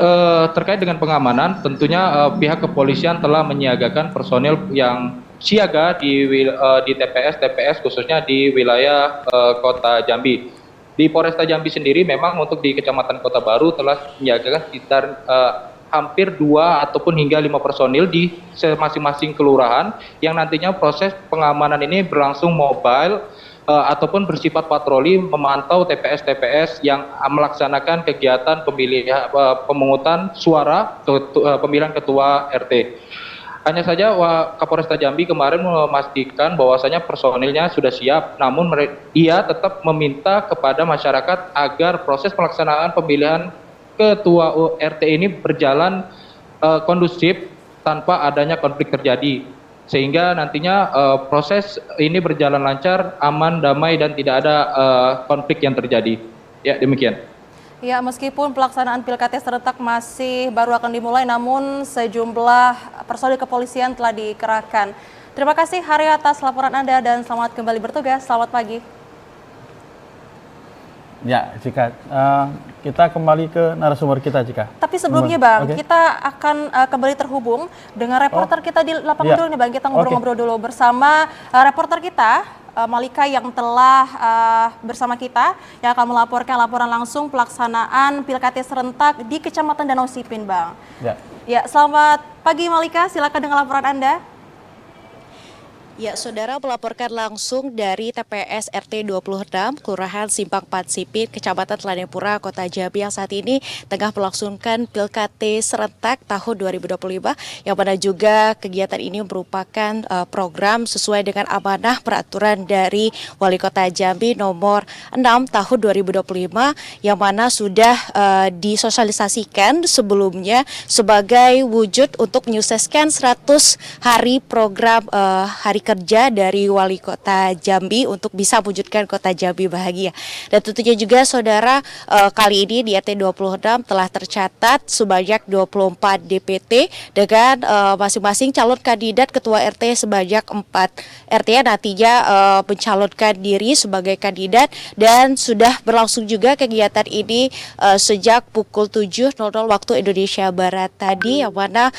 [SPEAKER 11] dengan pengamanan, tentunya pihak kepolisian telah menyiagakan personil yang siaga di TPS khususnya di wilayah Kota Jambi. Di Polresta Jambi sendiri memang untuk di Kecamatan Kota Baru telah menyiagakan sekitar hampir 2 ataupun hingga 5 personil di masing-masing kelurahan yang nantinya proses pengamanan ini berlangsung mobile ataupun bersifat patroli memantau TPS-TPS yang melaksanakan kegiatan pemungutan suara pemilihan ketua RT. Hanya saja Kapolresta Jambi kemarin memastikan bahwasanya personilnya sudah siap, namun ia tetap meminta kepada masyarakat agar proses pelaksanaan pemilihan ketua RT ini berjalan kondusif tanpa adanya konflik terjadi. Sehingga nantinya proses ini berjalan lancar, aman, damai, dan tidak ada konflik yang terjadi. Ya, demikian.
[SPEAKER 1] Ya, meskipun pelaksanaan Pilkada serentak masih baru akan dimulai, namun sejumlah personil kepolisian telah dikerahkan. Terima kasih, Haryo, atas laporan Anda dan selamat kembali bertugas. Selamat pagi.
[SPEAKER 2] Ya, Cika, kita kembali ke narasumber kita, Cika.
[SPEAKER 1] Tapi sebelumnya, Bang, kita akan kembali terhubung dengan reporter kita di lapangan dulu nih, Bang. Kita ngobrol-ngobrol dulu bersama reporter kita, Malika, yang telah bersama kita, yang akan melaporkan laporan langsung pelaksanaan Pilkada serentak di Kecamatan Danau Sipin, Bang. Ya, selamat pagi, Malika. Silakan dengan laporan Anda.
[SPEAKER 12] Ya, saudara, melaporkan langsung dari TPS RT 26, Kelurahan Simpang 4 Sipin, Kecamatan Telanepura, Kota Jambi yang saat ini tengah melangsungkan Pilkada serentak tahun 2025, yang mana juga kegiatan ini merupakan program sesuai dengan amanah peraturan dari Wali Kota Jambi nomor 6 tahun 2025, yang mana sudah disosialisasikan sebelumnya sebagai wujud untuk menyukseskan 100 hari program hari kerja dari Wali Kota Jambi untuk bisa mewujudkan Kota Jambi bahagia. Dan tentunya juga, saudara, kali ini di RT 26 telah tercatat sebanyak 24 DPT dengan masing-masing calon kandidat ketua RT sebanyak 4 RT yang nantinya mencalonkan diri sebagai kandidat, dan sudah berlangsung juga kegiatan ini sejak pukul 7.00 waktu Indonesia Barat tadi, yang mana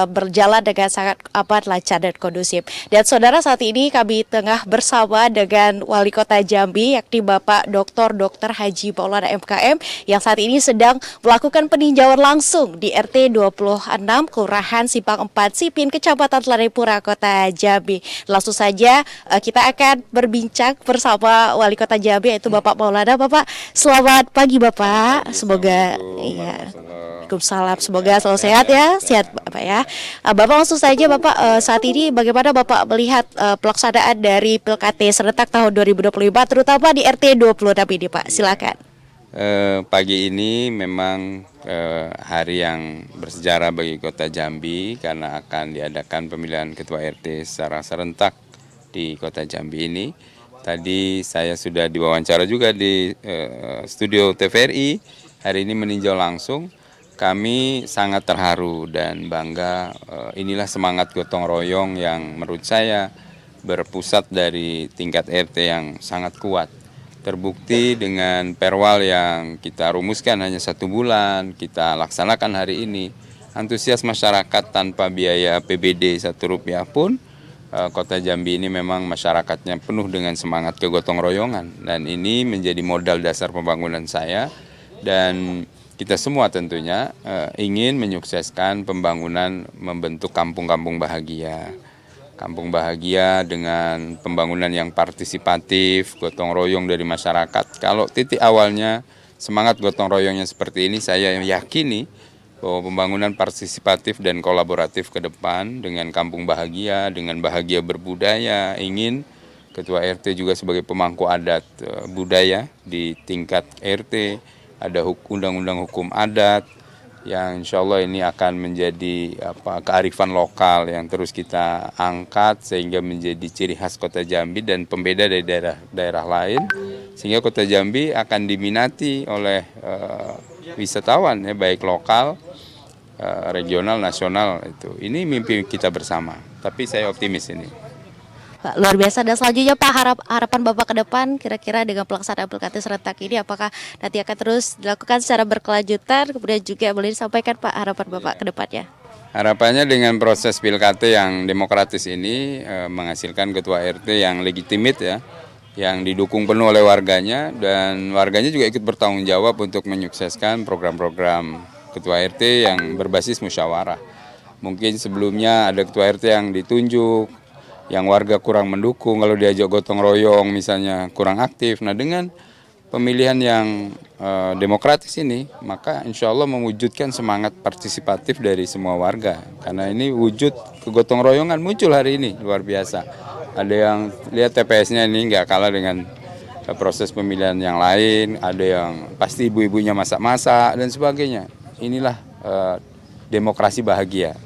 [SPEAKER 12] berjalan dengan sangat aman, lancar, dan kondusif. Dan saudara, saat ini kami tengah bersama dengan Wali Kota Jambi, yakni Bapak Dr. Haji Maulana MKM, yang saat ini sedang melakukan peninjauan langsung di RT 26, Kelurahan Simpang 4 Sipin, Kecamatan Telanepura, Kota Jambi. Langsung saja kita akan berbincang bersama Wali Kota Jambi, yaitu Bapak Maulana. Bapak, selamat pagi, Bapak. Semoga Waalaikumsalam, semoga selalu sehat ya, sehat Bapak ya. Bapak, langsung saja Bapak, saat ini bagaimana Bapak melihat pelaksanaan dari Pilkada serentak tahun 2025, terutama di RT 26 ini, Pak? Silakan.
[SPEAKER 4] Pagi ini memang hari yang bersejarah bagi Kota Jambi karena akan diadakan pemilihan Ketua RT secara serentak di Kota Jambi ini. Tadi saya sudah diwawancara juga di studio TVRI, hari ini meninjau langsung kami sangat terharu dan bangga. Inilah semangat gotong royong yang menurut saya berpusat dari tingkat RT yang sangat kuat. Terbukti dengan perwal yang kita rumuskan hanya 1 bulan, kita laksanakan hari ini. Antusias masyarakat tanpa biaya APBD Rp1 pun, Kota Jambi ini memang masyarakatnya penuh dengan semangat kegotong royongan. Dan ini menjadi modal dasar pembangunan saya. Dan kita semua tentunya ingin menyukseskan pembangunan membentuk kampung-kampung bahagia. Kampung bahagia dengan pembangunan yang partisipatif, gotong royong dari masyarakat. Kalau titik awalnya semangat gotong royongnya seperti ini, saya yakini bahwa pembangunan partisipatif dan kolaboratif ke depan dengan kampung bahagia, dengan bahagia berbudaya, ingin Ketua RT juga sebagai pemangku adat budaya di tingkat RT, ada undang-undang hukum adat, yang insya Allah ini akan menjadi kearifan lokal yang terus kita angkat sehingga menjadi ciri khas Kota Jambi dan pembeda dari daerah lain, sehingga Kota Jambi akan diminati oleh wisatawan ya, baik lokal, regional, nasional. Ini mimpi kita bersama, tapi saya optimis ini.
[SPEAKER 12] Pak, luar biasa. Dan selanjutnya Pak, harapan Bapak ke depan kira-kira dengan pelaksanaan pilkada serentak ini, apakah nanti akan terus dilakukan secara berkelanjutan, kemudian juga boleh disampaikan Pak harapan Bapak ke depannya?
[SPEAKER 4] Harapannya dengan proses pilkada yang demokratis ini menghasilkan ketua RT yang legitimit ya, yang didukung penuh oleh warganya, dan warganya juga ikut bertanggung jawab untuk menyukseskan program-program ketua RT yang berbasis musyawarah. Mungkin sebelumnya ada ketua RT yang ditunjuk, yang warga kurang mendukung, kalau diajak gotong royong misalnya kurang aktif. Nah, dengan pemilihan yang demokratis ini, maka insya Allah mewujudkan semangat partisipatif dari semua warga. Karena ini wujud kegotong royongan muncul hari ini, luar biasa. Ada yang lihat TPS-nya ini nggak kalah dengan proses pemilihan yang lain, ada yang pasti ibu-ibunya masak-masak dan sebagainya. Inilah demokrasi bahagia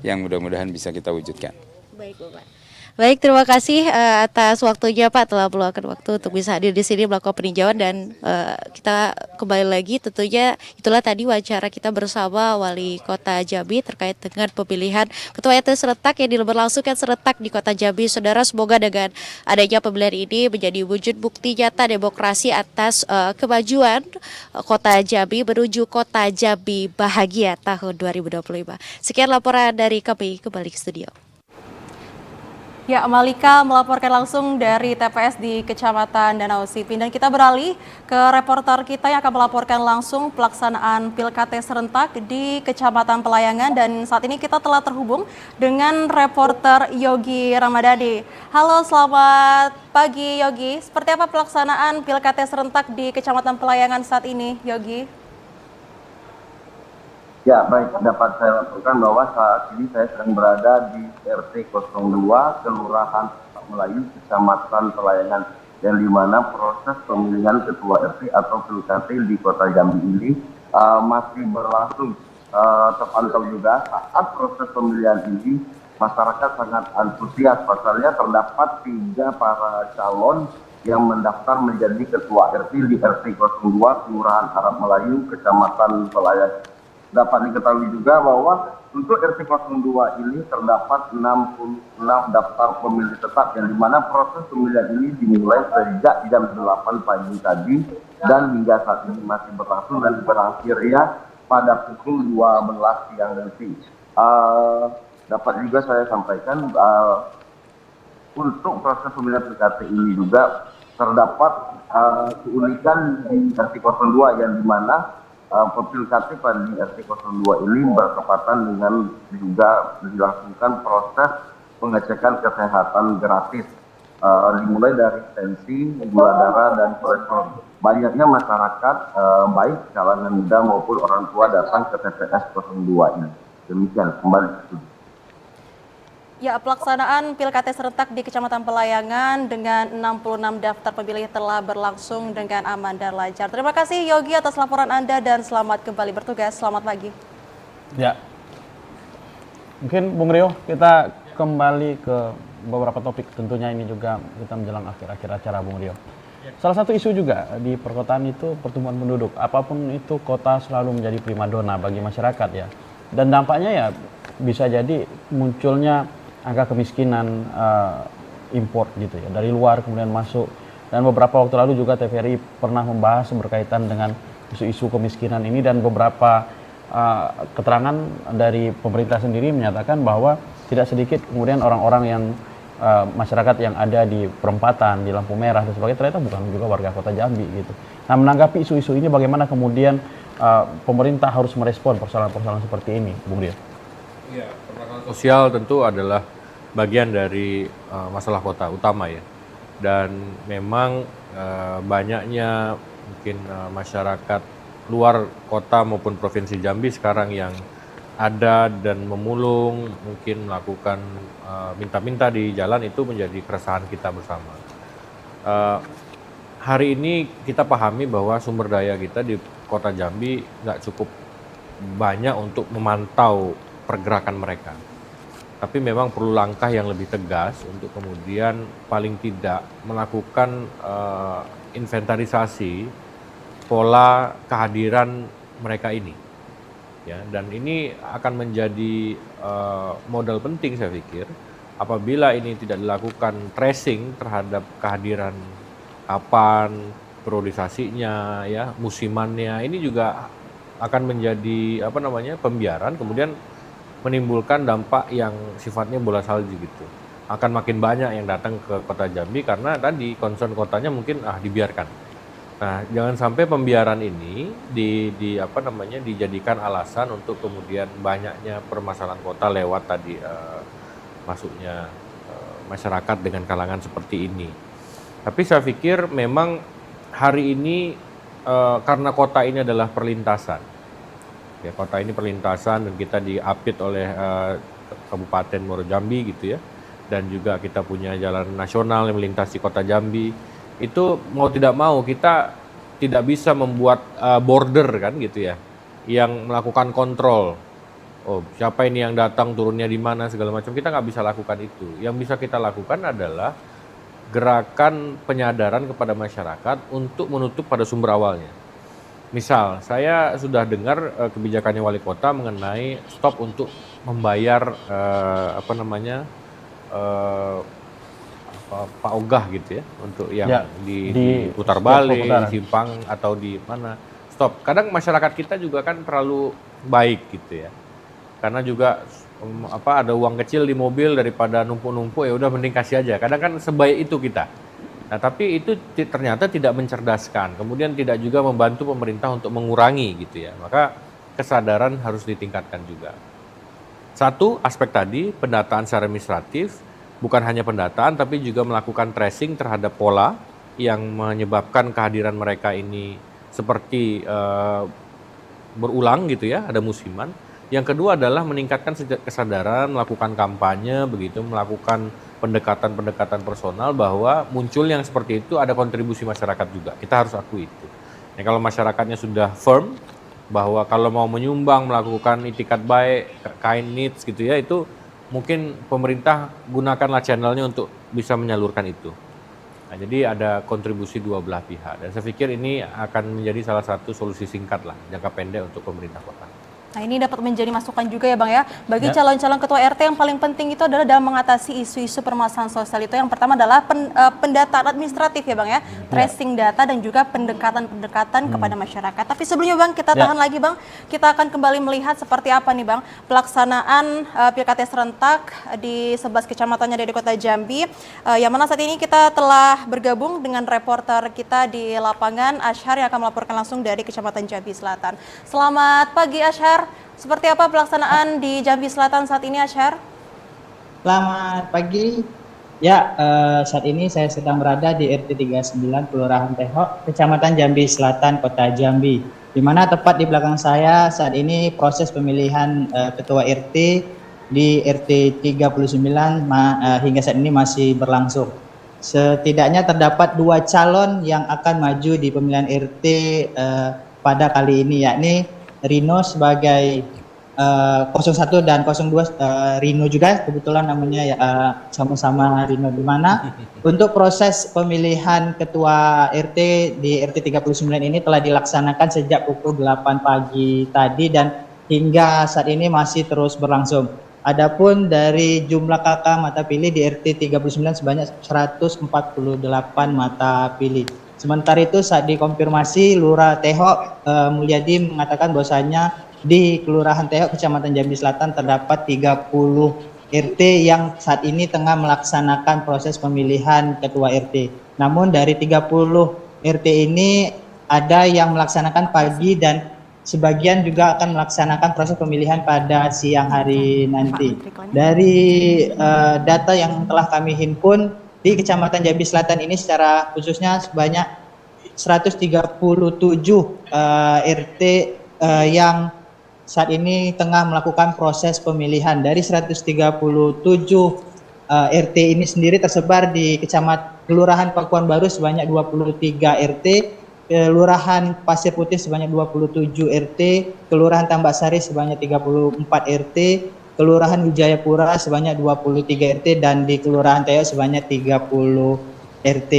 [SPEAKER 4] yang mudah-mudahan bisa kita wujudkan.
[SPEAKER 12] Baik Bapak. Baik, terima kasih atas waktunya Pak, telah meluangkan waktu untuk bisa hadir di sini melakukan peninjauan, dan kita kembali lagi tentunya itulah tadi wawancara kita bersama Wali Kota Jambi terkait dengan pemilihan Ketua RT serentak yang diberlangsungkan serentak di Kota Jambi. Saudara, semoga dengan adanya pemilihan ini menjadi wujud bukti nyata demokrasi atas kemajuan Kota Jambi menuju Kota Jambi bahagia tahun 2025. Sekian laporan dari kami, kembali ke studio.
[SPEAKER 1] Ya, Malika melaporkan langsung dari TPS di Kecamatan Danau Sipin, dan kita beralih ke reporter kita yang akan melaporkan langsung pelaksanaan Pilkada serentak di Kecamatan Pelayangan, dan saat ini kita telah terhubung dengan reporter Yogi Ramadhani. Halo, selamat pagi Yogi. Seperti apa pelaksanaan Pilkada serentak di Kecamatan Pelayangan saat ini, Yogi?
[SPEAKER 13] Ya, baik, dapat saya laporkan bahwa saat ini saya sedang berada di RT 02, Kelurahan Melayu, Kecamatan Pelayangan, yang dimana proses pemilihan ketua RT atau pilkada di Kota Jambi ini masih berlangsung. Terpantau juga saat proses pemilihan ini, masyarakat sangat antusias. Pasalnya terdapat 3 para calon yang mendaftar menjadi ketua RT di RT 02, Kelurahan Arab Melayu, Kecamatan Pelayangan. Dapat diketahui juga bahwa untuk RT 02 ini terdapat 66 daftar pemilih tetap, yang dimana proses pemilihan ini dimulai sejak jam 8 pagi tadi dan hingga saat ini masih berlangsung dan berakhir ya pada pukul 12 siang nanti. Dapat juga saya sampaikan untuk proses pemilihan PKT ini juga terdapat keunikan di RT 02, yang dimana pilkada di RT 02 ini bertepatan dengan juga dilakukan proses pengecekan kesehatan gratis, dimulai dari tensi, gula darah, dan kolesterol. Banyaknya masyarakat baik kalangan muda maupun orang tua datang ke TPS 02 ini. Demikian, kembali ke studio.
[SPEAKER 1] Ya, pelaksanaan Pilkada serentak di Kecamatan Pelayangan dengan 66 daftar pemilih telah berlangsung dengan aman dan lancar. Terima kasih Yogi atas laporan Anda dan selamat kembali bertugas. Selamat pagi.
[SPEAKER 2] Ya, mungkin Bung Rio, kita kembali ke beberapa topik. Tentunya ini juga kita menjelang akhir-akhir acara, Bung Rio. Salah satu isu juga di perkotaan itu pertumbuhan penduduk. Apapun itu, kota selalu menjadi primadona bagi masyarakat ya. Dan dampaknya ya bisa jadi munculnya angka kemiskinan import gitu ya, dari luar kemudian masuk. Dan beberapa waktu lalu juga TVRI pernah membahas berkaitan dengan isu-isu kemiskinan ini, dan beberapa keterangan dari pemerintah sendiri menyatakan bahwa tidak sedikit kemudian orang-orang yang masyarakat yang ada di perempatan, di lampu merah dan sebagainya ternyata bukan juga warga kota Jambi gitu. Nah, menanggapi isu-isu ini bagaimana kemudian pemerintah harus merespon persoalan-persoalan seperti ini, Bung Rio?
[SPEAKER 7] Iya, permasalahan sosial tentu adalah bagian dari masalah kota utama ya. Dan memang banyaknya mungkin masyarakat luar kota maupun provinsi Jambi sekarang yang ada dan memulung, mungkin melakukan minta-minta di jalan, itu menjadi keresahan kita bersama. Hari ini kita pahami bahwa sumber daya kita di kota Jambi nggak cukup banyak untuk memantau pergerakan mereka. Tapi memang perlu langkah yang lebih tegas untuk kemudian paling tidak melakukan inventarisasi pola kehadiran mereka ini. Ya, dan ini akan menjadi modal penting saya pikir apabila ini tidak dilakukan tracing terhadap kehadiran kapan, periodisasinya, ya, musimannya. Ini juga akan menjadi pembiaran, kemudian menimbulkan dampak yang sifatnya bola salju gitu. Akan makin banyak yang datang ke kota Jambi karena tadi concern kotanya mungkin dibiarkan. Nah, jangan sampai pembiaran ini dijadikan alasan untuk kemudian banyaknya permasalahan kota lewat tadi masuknya masyarakat dengan kalangan seperti ini. Tapi saya pikir memang hari ini karena kota ini adalah perlintasan. Ya, kota ini perlintasan dan kita diapit oleh Kabupaten Muaro Jambi gitu ya. Dan juga kita punya jalan nasional yang melintasi kota Jambi. Itu mau tidak mau kita tidak bisa membuat border kan gitu ya, yang melakukan kontrol. Oh, siapa ini yang datang, turunnya di mana, segala macam. Kita nggak bisa lakukan itu. Yang bisa kita lakukan adalah gerakan penyadaran kepada masyarakat untuk menutup pada sumber awalnya. Misal, saya sudah dengar kebijakannya wali kota mengenai stop untuk membayar Pak Ogah gitu ya, untuk yang di putar balik, di simpang atau di mana. Stop. Kadang masyarakat kita juga kan terlalu baik gitu ya. Karena juga ada uang kecil di mobil daripada numpuk-numpuk, ya udah mending kasih aja. Kadang kan sebaik itu kita. Nah, tapi itu ternyata tidak mencerdaskan, kemudian tidak juga membantu pemerintah untuk mengurangi gitu ya. Maka kesadaran harus ditingkatkan juga. Satu, aspek tadi, pendataan secara administratif, bukan hanya pendataan, tapi juga melakukan tracing terhadap pola yang menyebabkan kehadiran mereka ini seperti berulang gitu ya, ada musiman. Yang kedua adalah meningkatkan kesadaran, melakukan kampanye, begitu, melakukan pendekatan-pendekatan personal bahwa muncul yang seperti itu ada kontribusi masyarakat juga. Kita harus akui itu. Nah, kalau masyarakatnya sudah firm bahwa kalau mau menyumbang, melakukan itikat baik, kind needs gitu ya, itu mungkin pemerintah gunakanlah channelnya untuk bisa menyalurkan itu. Nah, jadi ada kontribusi dua belah pihak. Dan saya pikir ini akan menjadi salah satu solusi singkat lah, jangka pendek untuk pemerintah kota.
[SPEAKER 1] Nah, ini dapat menjadi masukan juga ya Bang ya, bagi calon-calon ketua RT yang paling penting itu adalah dalam mengatasi isu-isu permasalahan sosial itu. Yang pertama adalah pendataan administratif ya Bang ya, tracing data dan juga pendekatan-pendekatan kepada masyarakat. Tapi sebelumnya Bang, kita tahan lagi Bang, kita akan kembali melihat seperti apa nih Bang pelaksanaan Pilkada serentak di 11 kecamatannya dari kota Jambi, yang mana saat ini kita telah bergabung dengan reporter kita di lapangan, Ashar, yang akan melaporkan langsung dari Kecamatan Jambi Selatan. Selamat pagi Ashar. Seperti apa pelaksanaan di Jambi Selatan saat ini, Ashar?
[SPEAKER 14] Selamat pagi. Ya, saat ini saya sedang berada di RT 39 Kelurahan Tehok, Kecamatan Jambi Selatan, Kota Jambi. Di mana tepat di belakang saya saat ini proses pemilihan Ketua RT di RT 39 hingga saat ini masih berlangsung. Setidaknya terdapat 2 calon yang akan maju di pemilihan RT pada kali ini, yakni Rino sebagai 01 dan 02 Rino juga kebetulan namanya ya, sama-sama Rino, di mana untuk proses pemilihan ketua RT di RT 39 ini telah dilaksanakan sejak pukul 8 pagi tadi dan hingga saat ini masih terus berlangsung. Adapun dari jumlah kakak mata pilih di RT 39 sebanyak 148 mata pilih. Sementara itu saat dikonfirmasi Lurah Teho Mulyadi mengatakan bahwasanya di Kelurahan Teho Kecamatan Jambi Selatan terdapat 30 RT yang saat ini tengah melaksanakan proses pemilihan ketua RT. Namun dari 30 RT ini ada yang melaksanakan pagi dan sebagian juga akan melaksanakan proses pemilihan pada siang hari nanti. Dari data yang telah kami himpun di Kecamatan Jambi Selatan ini secara khususnya sebanyak 137 RT yang saat ini tengah melakukan proses pemilihan. Dari 137 RT ini sendiri tersebar di Kelurahan Pakuan Baru sebanyak 23 RT, Kelurahan Pasir Putih sebanyak 27 RT, Kelurahan Tambak Sari sebanyak 34 RT, Kelurahan Wijayapura sebanyak 23 RT, dan di Kelurahan Teho sebanyak 30 RT.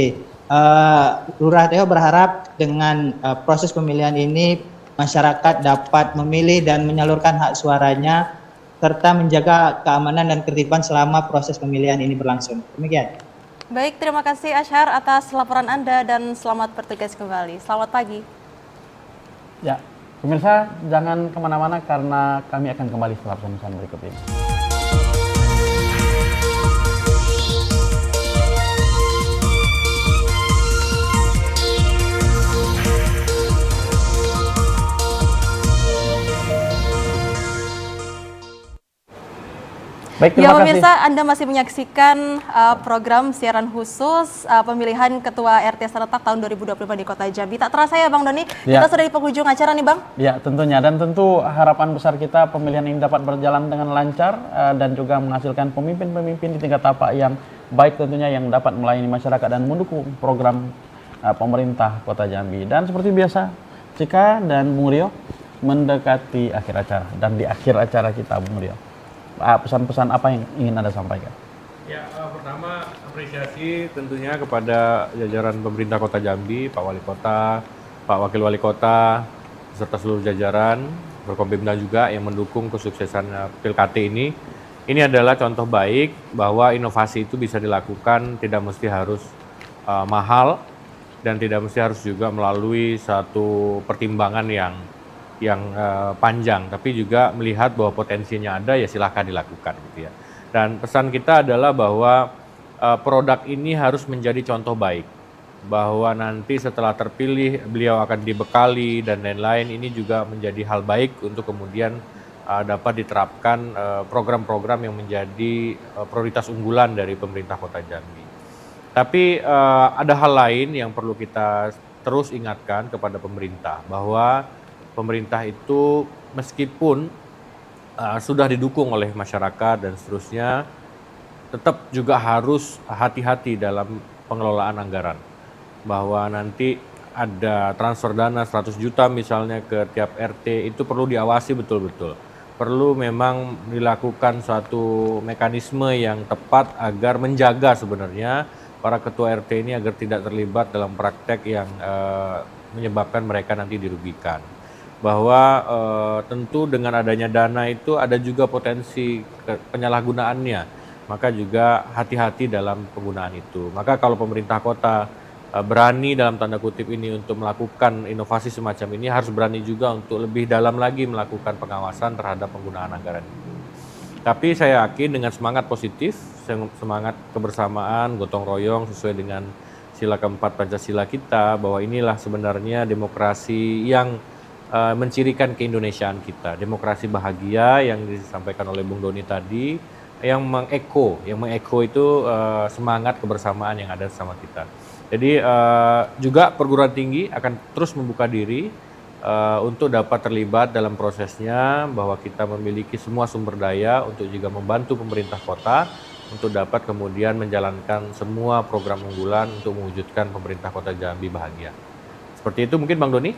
[SPEAKER 14] Lurah Teho berharap dengan proses pemilihan ini masyarakat dapat memilih dan menyalurkan hak suaranya serta menjaga keamanan dan ketertiban selama proses pemilihan ini berlangsung. Demikian.
[SPEAKER 1] Baik, terima kasih Asyar atas laporan Anda dan selamat bertugas kembali. Selamat pagi.
[SPEAKER 2] Ya, pemirsa jangan kemana-mana karena kami akan kembali setelah pesan berikut ini. Baik,
[SPEAKER 1] Ya
[SPEAKER 2] terima kasih.
[SPEAKER 1] pemirsa, Anda masih menyaksikan program siaran khusus pemilihan Ketua RT serentak tahun 2025 di Kota Jambi. Tak terasa ya Bang Doni,
[SPEAKER 2] Ya.
[SPEAKER 1] kita sudah di penghujung acara nih Bang.
[SPEAKER 2] Ya, tentunya. Dan tentu harapan besar kita pemilihan ini dapat berjalan dengan lancar dan juga menghasilkan pemimpin-pemimpin di tingkat tapak yang baik tentunya, yang dapat melayani masyarakat dan mendukung program pemerintah Kota Jambi. Dan seperti biasa, Cika dan Bung Rio mendekati akhir acara. Dan di akhir acara kita, Bung Rio, pesan-pesan apa yang ingin Anda sampaikan?
[SPEAKER 7] Ya, pertama apresiasi tentunya kepada jajaran pemerintah Kota Jambi, Pak Wali Kota, Pak Wakil Wali Kota, beserta seluruh jajaran, Forkompimda juga yang mendukung kesuksesan Pilkada ini. Ini adalah contoh baik bahwa inovasi itu bisa dilakukan, tidak mesti harus mahal dan tidak mesti harus juga melalui satu pertimbangan yang panjang, tapi juga melihat bahwa potensinya ada, ya silahkan dilakukan gitu ya. Dan pesan kita adalah bahwa produk ini harus menjadi contoh baik, bahwa nanti setelah terpilih beliau akan dibekali dan lain-lain. Ini juga menjadi hal baik untuk kemudian dapat diterapkan program-program yang menjadi prioritas unggulan dari pemerintah Kota Jambi. Tapi ada hal lain yang perlu kita terus ingatkan kepada pemerintah, bahwa pemerintah itu meskipun sudah didukung oleh masyarakat dan seterusnya, tetap juga harus hati-hati dalam pengelolaan anggaran. Bahwa nanti ada transfer dana 100 juta misalnya ke tiap RT, itu perlu diawasi betul-betul. Perlu memang dilakukan suatu mekanisme yang tepat agar menjaga sebenarnya para ketua RT ini agar tidak terlibat dalam praktek yang menyebabkan mereka nanti dirugikan. Bahwa tentu dengan adanya dana itu ada juga potensi penyalahgunaannya, maka juga hati-hati dalam penggunaan itu. Maka kalau pemerintah kota berani dalam tanda kutip ini untuk melakukan inovasi semacam ini, harus berani juga untuk lebih dalam lagi melakukan pengawasan terhadap penggunaan anggaran itu. Tapi saya yakin dengan semangat positif, semangat kebersamaan, gotong royong sesuai dengan sila keempat Pancasila kita, bahwa inilah sebenarnya demokrasi yang mencirikan keindonesiaan kita, demokrasi bahagia yang disampaikan oleh Bung Doni tadi, yang mengeko itu semangat kebersamaan yang ada sama kita. Jadi juga perguruan tinggi akan terus membuka diri untuk dapat terlibat dalam prosesnya, bahwa kita memiliki semua sumber daya untuk juga membantu pemerintah kota untuk dapat kemudian menjalankan semua program unggulan untuk mewujudkan pemerintah Kota Jambi bahagia. Seperti itu mungkin Bang Doni.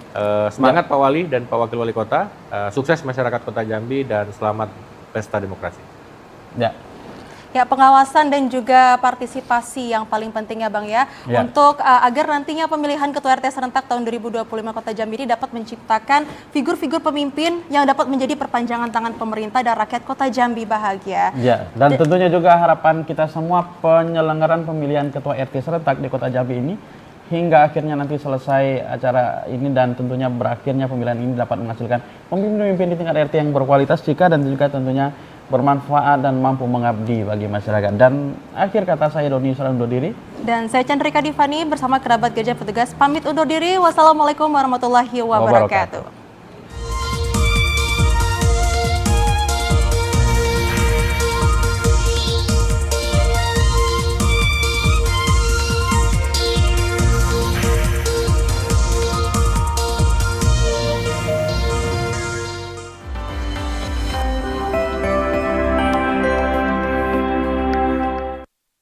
[SPEAKER 7] Semangat Pak Wali dan Pak Wakil Wali Kota. Sukses masyarakat Kota Jambi dan selamat pesta demokrasi.
[SPEAKER 2] Ya.
[SPEAKER 1] Ya, pengawasan dan juga partisipasi yang paling penting ya Bang ya. Untuk agar nantinya pemilihan Ketua RT serentak tahun 2025 Kota Jambi ini dapat menciptakan figur-figur pemimpin yang dapat menjadi perpanjangan tangan pemerintah dan rakyat Kota Jambi bahagia.
[SPEAKER 2] Ya, dan tentunya juga harapan kita semua penyelenggaraan pemilihan Ketua RT serentak di Kota Jambi ini hingga akhirnya nanti selesai acara ini dan tentunya berakhirnya pemilihan ini dapat menghasilkan pemimpin-pemimpin di tingkat RT yang berkualitas dan juga tentunya bermanfaat dan mampu mengabdi bagi masyarakat. Dan akhir kata saya Doni Salam undur diri.
[SPEAKER 1] Dan saya Chandrika Divani bersama kerabat Gajah Petugas pamit undur diri. Wassalamualaikum warahmatullahi wabarakatuh.